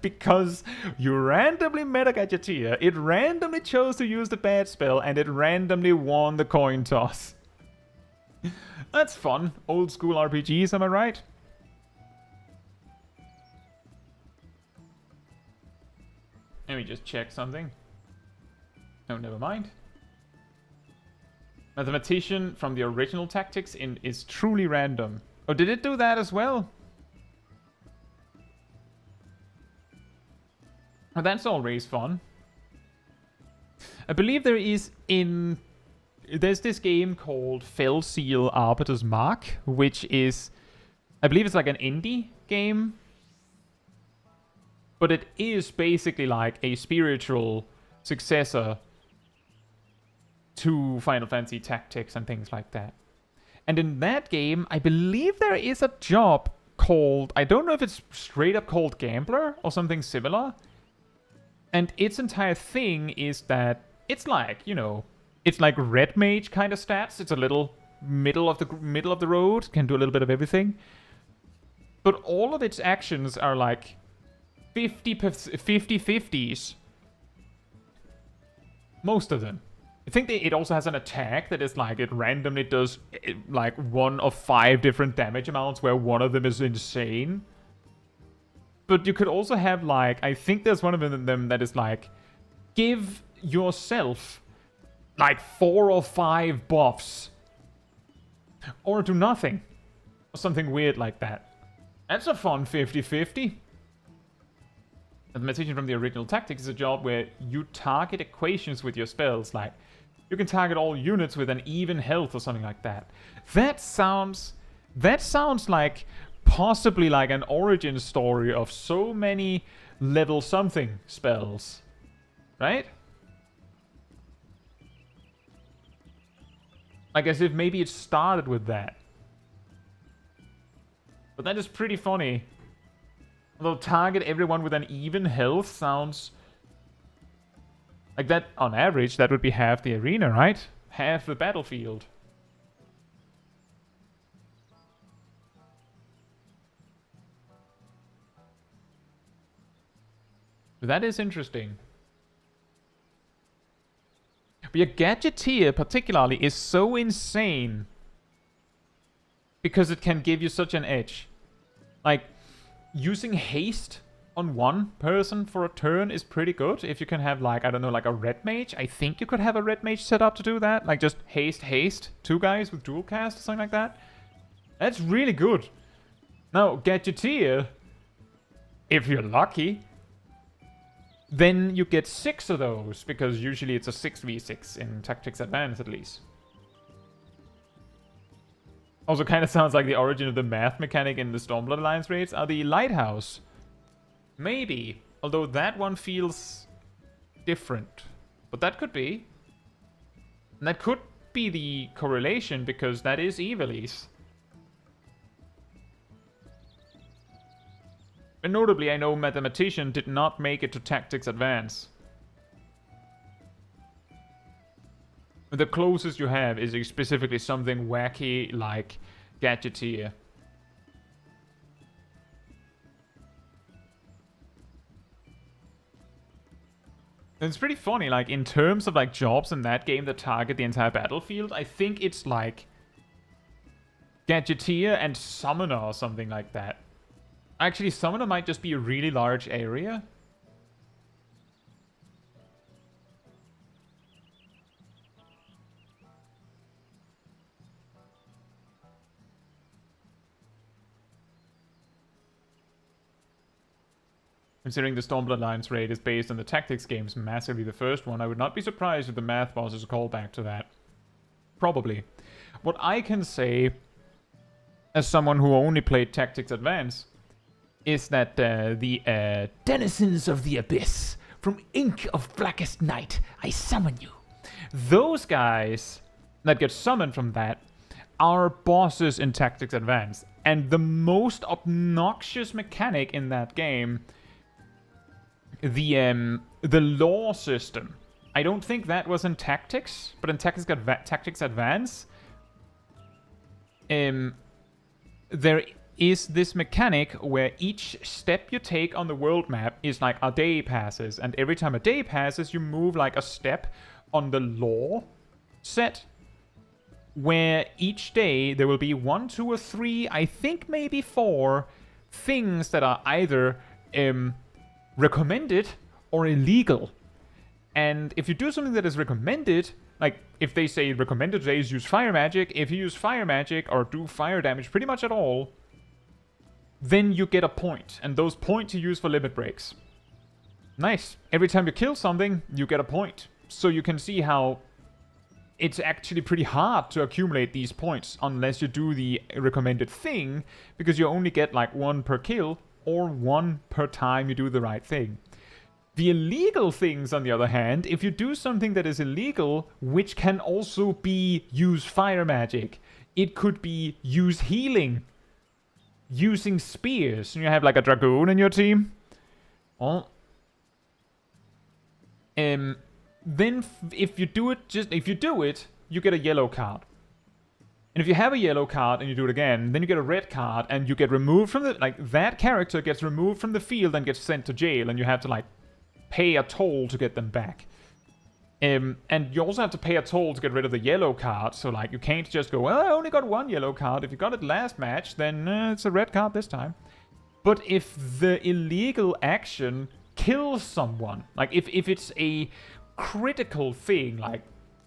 Because you randomly met a Gadgeteer, it randomly chose to use the bad spell, and it randomly won the coin toss. That's fun. Old school RPGs, am I right? Let me just check something. Oh, never mind. Mathematician from the original Tactics is truly random. Oh, did it do that as well? Oh, that's always fun. I believe there is in there's this game called Fell Seal Arbiter's Mark, which is, I believe it's like an indie game, but it is basically like a spiritual successor to Final Fantasy Tactics and things like that. And in that game, I believe there is a job called, I don't know if it's straight up called Gambler or something similar. And its entire thing is that it's like, you know, it's like Red Mage kind of stats. It's a little middle of the road, can do a little bit of everything. But all of its actions are like 50-50s. Most of them. I think it also has an attack that is like, it randomly does like 1 of 5 different damage amounts where one of them is insane. But you could also have like, I think there's one of them that is like, give yourself like 4 or 5 buffs. Or do nothing. Or something weird like that. That's a fun 50-50. Mathematician from the original Tactics is a job where you target equations with your spells, like you can target all units with an even health or something like that. That sounds like possibly like an origin story of so many level something spells, right? Like as if maybe it started with that. But that is pretty funny. Although target everyone with an even health sounds like that, on average, that would be half the arena, right? Half the battlefield. But that is interesting. But your Gadgeteer, particularly, is so insane. Because it can give you such an edge. Like, using haste on one person for a turn is pretty good. If you can have, like, I don't know, like a red mage. I think you could have a red mage set up to do that. Like, just haste, 2 guys with dual cast or something like that. That's really good. Now, Gadgeteer, if you're lucky, then you get 6 of those, because usually it's a 6v6 in Tactics Advance at least. Also kind of sounds like the origin of the math mechanic in the Stormblood Alliance raids are the Lighthouse. Maybe. Although that one feels different. But that could be. And that could be the correlation, because that is Ivalice. And notably, I know Mathematician did not make it to Tactics Advance. The closest you have is specifically something wacky like Gadgeteer. And it's pretty funny, like, in terms of, like, jobs in that game that target the entire battlefield, I think it's, like, Gadgeteer and Summoner or something like that. Actually, Summoner might just be a really large area. Considering the Stormblood Alliance raid is based on the Tactics games, massively the first one, I would not be surprised if the math boss is a callback to that. Probably. What I can say, as someone who only played Tactics Advance, is that the denizens of the abyss, from ink of blackest night, I summon you. Those guys that get summoned from that are bosses in Tactics Advance. And the most obnoxious mechanic in that game, the law system. I don't think that was in Tactics, but in Tactics Advance, there is this mechanic where each step you take on the world map is like a day passes, and every time a day passes, you move like a step on the law set, where each day there will be 1, 2, or 3, I think maybe 4 things that are either recommended or illegal. And if you do something that is recommended, like if they say recommended today is use fire magic, if you use fire magic or do fire damage pretty much at all, then you get a point, and those points you use for limit breaks. Nice. Every time you kill something, you get a point. So you can see how it's actually pretty hard to accumulate these points unless you do the recommended thing, because you only get like 1 per kill or 1 per time you do the right thing. The illegal things, on the other hand, if you do something that is illegal, which can also be use fire magic, it could be use healing, using spears. You have like a dragoon in your team. Well, then if you do it, you get a yellow card. And if you have a yellow card and you do it again, then you get a red card and you get removed from the, like, that character gets removed from the field and gets sent to jail, and you have to like pay a toll to get them back. And you also have to pay a toll to get rid of the yellow card, so like you can't just go, well, I only got 1 yellow card. If you got it last match, then it's a red card this time. But if the illegal action kills someone, like if it's a critical thing, like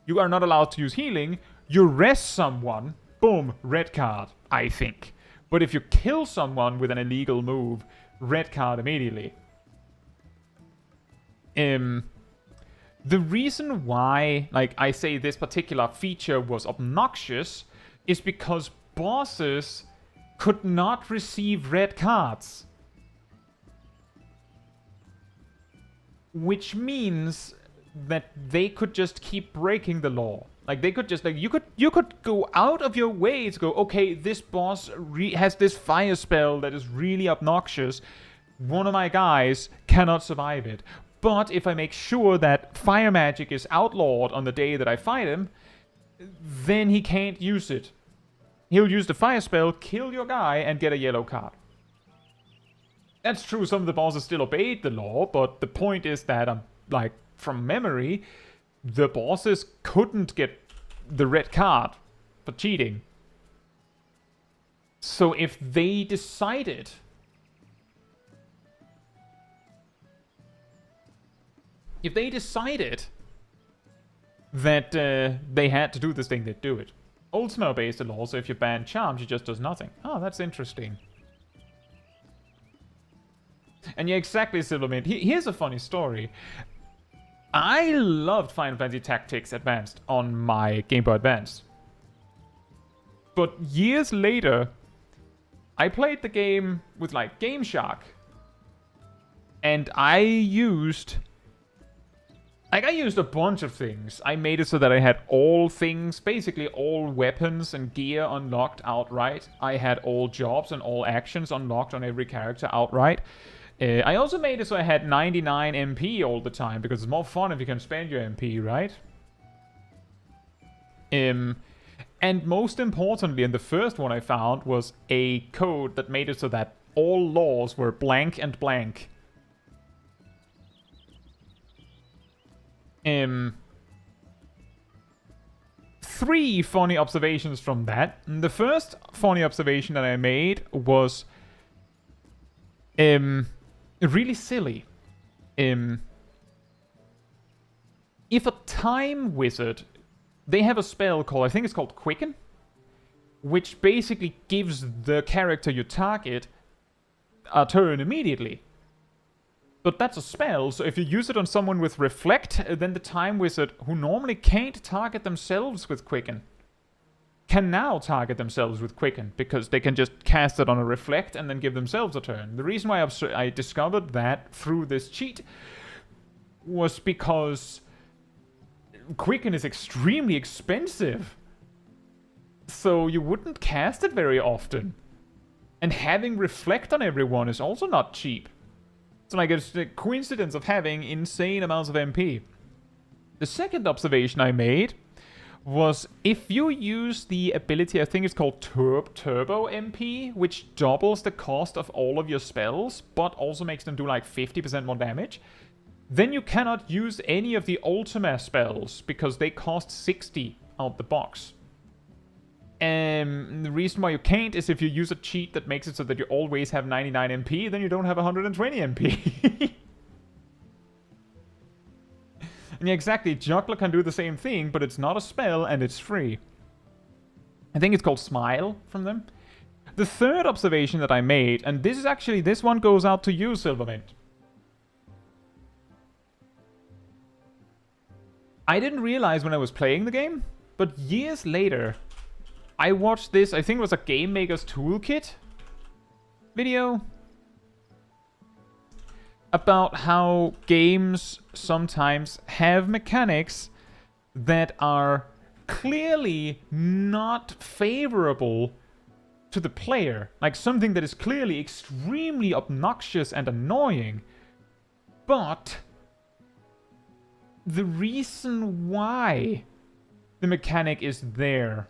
you are not allowed to use healing, you rest someone, boom, red card, I think. But if you kill someone with an illegal move, red card immediately. The reason why, like, I say this particular feature was obnoxious is because bosses could not receive red cards. Which means that they could just keep breaking the law. Like, they could just, like, you could go out of your way to go, okay, this boss has this fire spell that is really obnoxious. One of my guys cannot survive it. But if I make sure that fire magic is outlawed on the day that I fight him, then he can't use it. He'll use the fire spell, kill your guy, and get a yellow card. That's true, some of the bosses still obeyed the law, but the point is that, like, from memory, the bosses couldn't get the red card for cheating. So if they decided that they had to do this thing, they'd do it. Ultima obeys the law, so if you ban charm, she just does nothing. Oh, that's interesting. And yeah, exactly, Silvermint. Here's a funny story. I loved Final Fantasy Tactics Advanced on my Game Boy Advance. But years later, I played the game with, like, Game Shark. And I used a bunch of things. I made it so that I had all things, basically all weapons and gear unlocked outright. I had all jobs and all actions unlocked on every character outright. I also made it so I had 99 MP all the time, because it's more fun if you can spend your MP, right? And most importantly, and the first one I found was a code that made it so that all laws were blank and blank. Three funny observations from that. The first funny observation that I made was really silly. If a time wizard, they have a spell called, I think it's called Quicken, which basically gives the character you target a turn immediately. But that's a spell, so if you use it on someone with Reflect, then the Time Wizard, who normally can't target themselves with Quicken, can now target themselves with Quicken, because they can just cast it on a Reflect and then give themselves a turn. The reason why I discovered that through this cheat was because Quicken is extremely expensive. So you wouldn't cast it very often. And having Reflect on everyone is also not cheap. So like, it's the coincidence of having insane amounts of MP. The second observation I made was if you use the ability, I think it's called Turbo MP, which doubles the cost of all of your spells, but also makes them do like 50% more damage, then you cannot use any of the Ultima spells, because they cost 60 out the box. And the reason why you can't is if you use a cheat that makes it so that you always have 99 MP, then you don't have 120 MP. And yeah, exactly, Juggler can do the same thing, but it's not a spell and it's free. I think it's called Smile from them. The third observation that I made, and this one goes out to you, Silvermint. I didn't realize when I was playing the game But years later, I watched this, I think it was a Game Maker's Toolkit video about how games sometimes have mechanics that are clearly not favorable to the player. Like something that is clearly extremely obnoxious and annoying. But the reason why the mechanic is there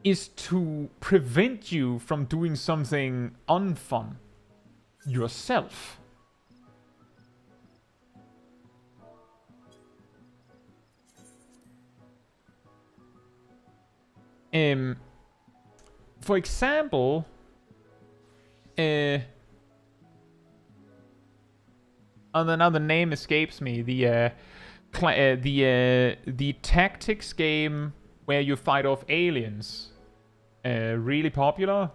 is to prevent you from doing something unfun yourself. For example, another name escapes me. The tactics game where you fight off aliens. Really popular.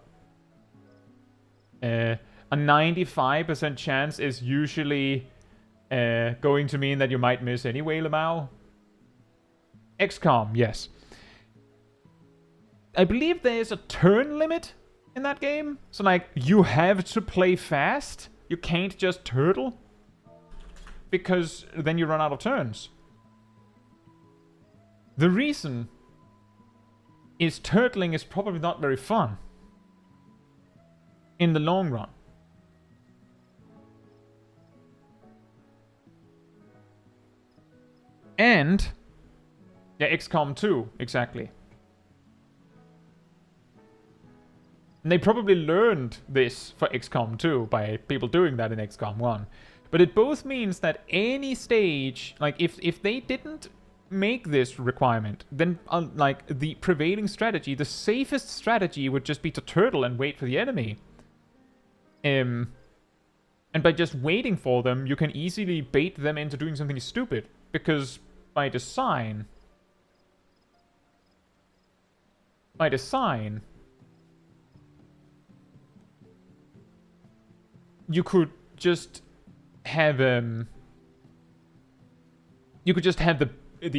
A 95% chance is usually going to mean that you might miss anyway, Lamau. XCOM, yes. I believe there is a turn limit in that game. So, like, you have to play fast. You can't just turtle. Because then you run out of turns. The reason is turtling is probably not very fun in the long run. And yeah, XCOM 2, exactly. And they probably learned this for XCOM 2 by people doing that in XCOM 1. But it both means that any stage, like if they didn't make this requirement, then like the prevailing strategy, the safest strategy would just be to turtle and wait for the enemy. And by just waiting for them, you can easily bait them into doing something stupid. Because by design, you could just have the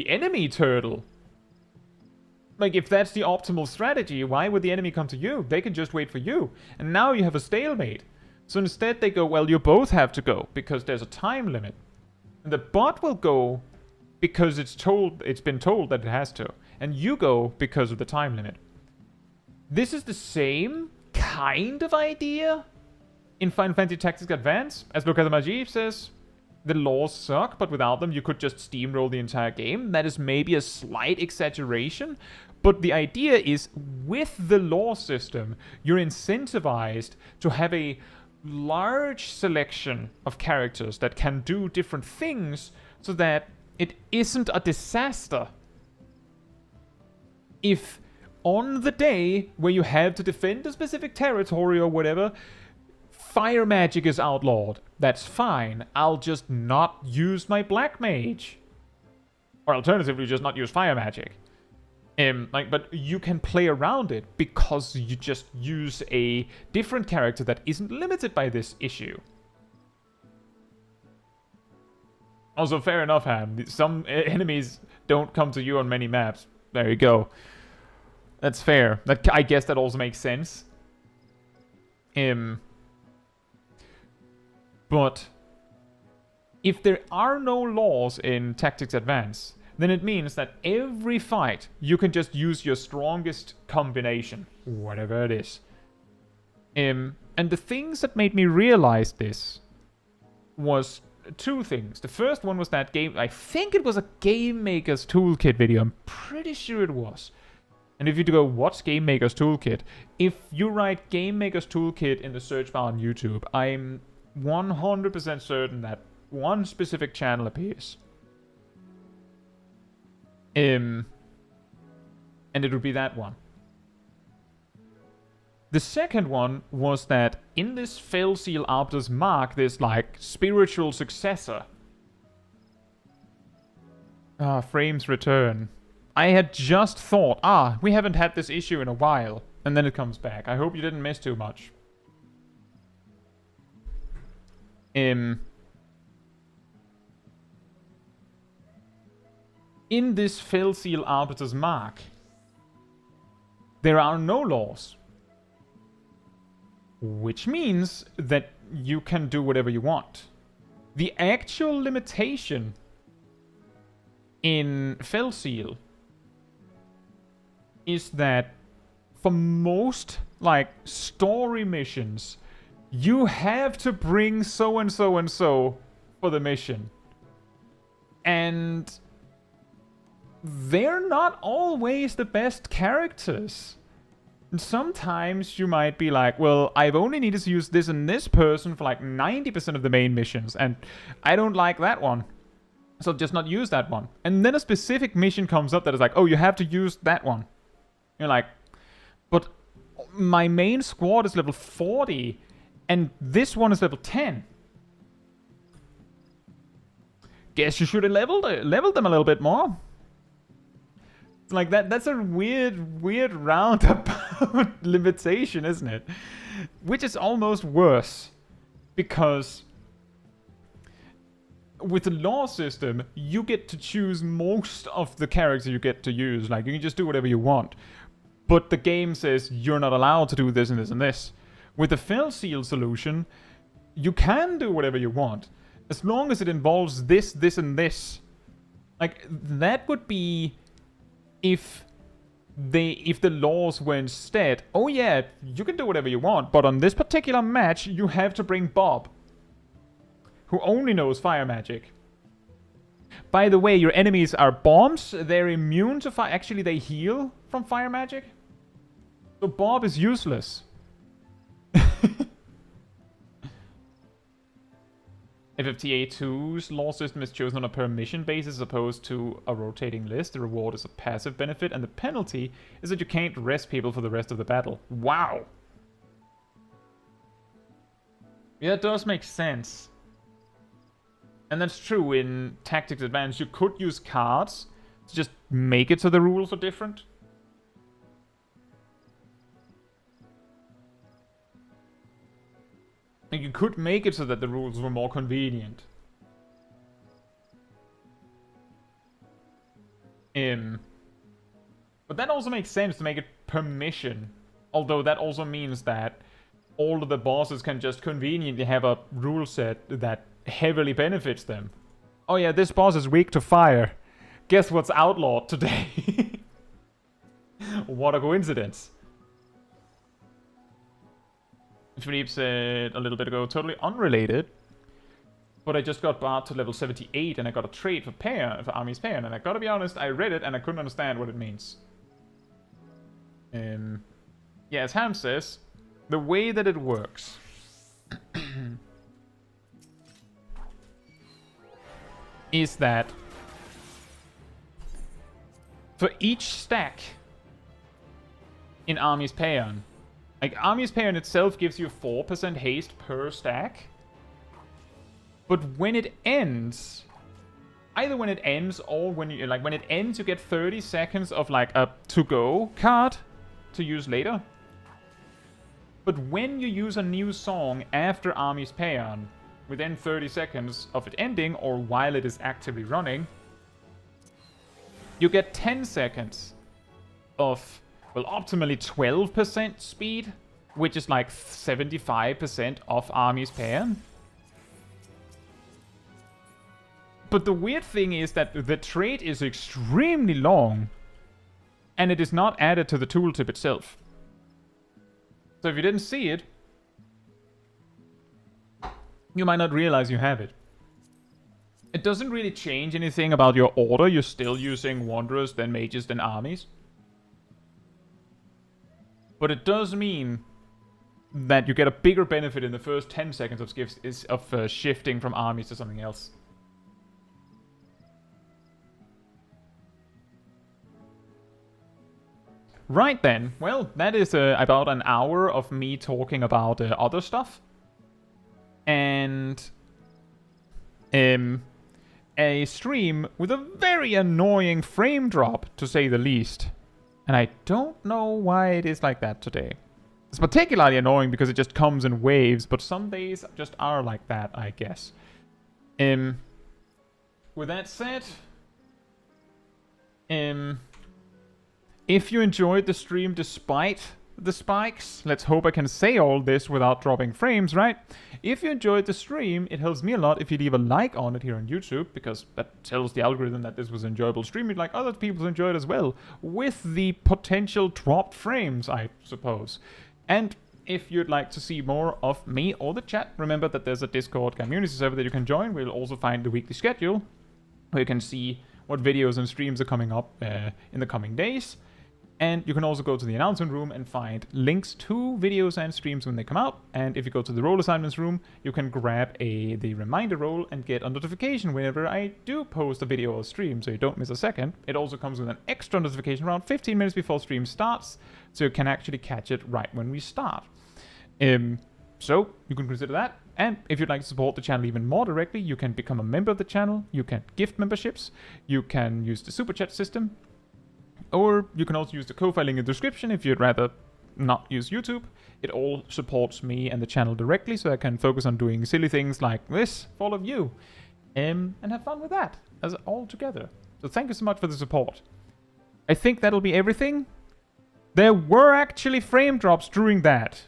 enemy turtle. Like, if that's the optimal strategy, why would the enemy come to you? They can just wait for you. And now you have a stalemate. So instead they go, well, you both have to go because there's a time limit. And the bot will go because it's been told that it has to. And you go because of the time limit. This is the same kind of idea in Final Fantasy Tactics Advance. As Luca the Magi says, the laws suck, but without them you could just steamroll the entire game. That is maybe a slight exaggeration, but the idea is with the law system, you're incentivized to have a large selection of characters that can do different things so that it isn't a disaster if on the day where you have to defend a specific territory or whatever, fire magic is outlawed. That's fine. I'll just not use my black mage. Or alternatively, just not use fire magic. But you can play around it because you just use a different character that isn't limited by this issue. Also, fair enough, Ham. Some enemies don't come to you on many maps. There you go. That's fair. I guess that also makes sense. But if there are no laws in Tactics Advance, then it means that every fight you can just use your strongest combination, whatever it is. And the things that made me realize this was two things. The first one was that game, I think it was a Game Maker's Toolkit video, I'm pretty sure it was. And if you go, what's Game Maker's Toolkit? If you write Game Maker's Toolkit in the search bar on YouTube, I'm 100% certain that one specific channel appears. And it would be that one. The second one was that in this Felseal Arbiter's Mark, this like spiritual successor. Frames return. I had just thought, we haven't had this issue in a while. And then it comes back. I hope you didn't miss too much. in this Felseal Arbiter's Mark, there are no laws. Which means that you can do whatever you want. The actual limitation in Felseal is that for most, like, story missions, you have to bring so and so and so for the mission. And they're not always the best characters. And sometimes you might be like, well, I've only needed to use this and this person for like 90% of the main missions, and I don't like that one. So just not use that one. And then a specific mission comes up that is like, oh, you have to use that one. You're like, but my main squad is level 40, and this one is level 10. Guess you should have leveled them a little bit more. It's like that's a weird roundabout limitation, isn't it? Which is almost worse, because with the law system, you get to choose most of the characters you get to use. Like, you can just do whatever you want. But the game says you're not allowed to do this and this and this. With the Felseal solution, you can do whatever you want, as long as it involves this, this, and this. Like, that would be if the laws were instead, oh yeah, you can do whatever you want, but on this particular match, you have to bring Bob, who only knows fire magic. By the way, your enemies are bombs. They're immune to fire. Actually, they heal from fire magic. So Bob is useless. FFTA2's law system is chosen on a per mission basis as opposed to a rotating list. The reward is a passive benefit, and the penalty is that you can't rest people for the rest of the battle. Wow! Yeah, it does make sense. And that's true in Tactics Advanced. You could use cards to just make it so the rules are different. And you could make it so that the rules were more convenient. But that also makes sense to make it per mission. Although that also means that all of the bosses can just conveniently have a rule set that heavily benefits them. Oh yeah, this boss is weak to fire. Guess what's outlawed today? What a coincidence. Philippe said a little bit ago, totally unrelated, but I just got barred to level 78 and I got a trait for Army's Paean, and I gotta be honest, I read it and I couldn't understand what it means. Yeah, as Ham says, the way that it works is that for each stack in Army's Paean, like, Army's Paean itself gives you 4% haste per stack. But when it ends, either when it ends or when you, like, when it ends, you get 30 seconds of, like, a to-go card to use later. But when you use a new song after Army's Paean, within 30 seconds of it ending, or while it is actively running, you get 10 seconds of, well, optimally 12% speed, which is like 75% of Army's Paean. But the weird thing is that the trait is extremely long, and it is not added to the tooltip itself. So if you didn't see it, you might not realize you have it. It doesn't really change anything about your order. You're still using Wanderers, then Mages, then Armies. But it does mean that you get a bigger benefit in the first 10 seconds of shifting from armies to something else. Right then, well, that is about an hour of me talking about other stuff. And a stream with a very annoying frame drop, to say the least. And I don't know why it is like that today. It's particularly annoying because it just comes in waves, but some days just are like that, I guess. With that said, If you enjoyed the stream despite the spikes, let's hope I can say all this without dropping frames, right? If you enjoyed the stream, it helps me a lot if you leave a like on it here on YouTube, because that tells the algorithm that this was an enjoyable stream. You'd like other people to enjoy it as well, with the potential dropped frames, I suppose. And if you'd like to see more of me or the chat, remember that there's a Discord community server that you can join. We'll also find the weekly schedule, where you can see what videos and streams are coming up in the coming days. And you can also go to the announcement room and find links to videos and streams when they come out. And if you go to the role assignments room, you can grab the reminder role and get a notification whenever I do post a video or stream, so you don't miss a second. It also comes with an extra notification around 15 minutes before stream starts, so you can actually catch it right when we start. So you can consider that. And if you'd like to support the channel even more directly, you can become a member of the channel, you can gift memberships, you can use the super chat system, or you can also use the Ko-Fi link in the description if you'd rather not use YouTube. It all supports me and the channel directly, so I can focus on doing silly things like this for all of you. And have fun with that, as all together. So thank you so much for the support. I think that'll be everything. There were actually frame drops during that.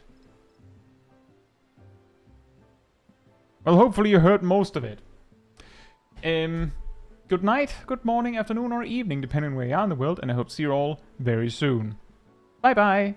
Well, hopefully you heard most of it. Good night, good morning, afternoon, or evening, depending on where you are in the world, and I hope to see you all very soon. Bye-bye!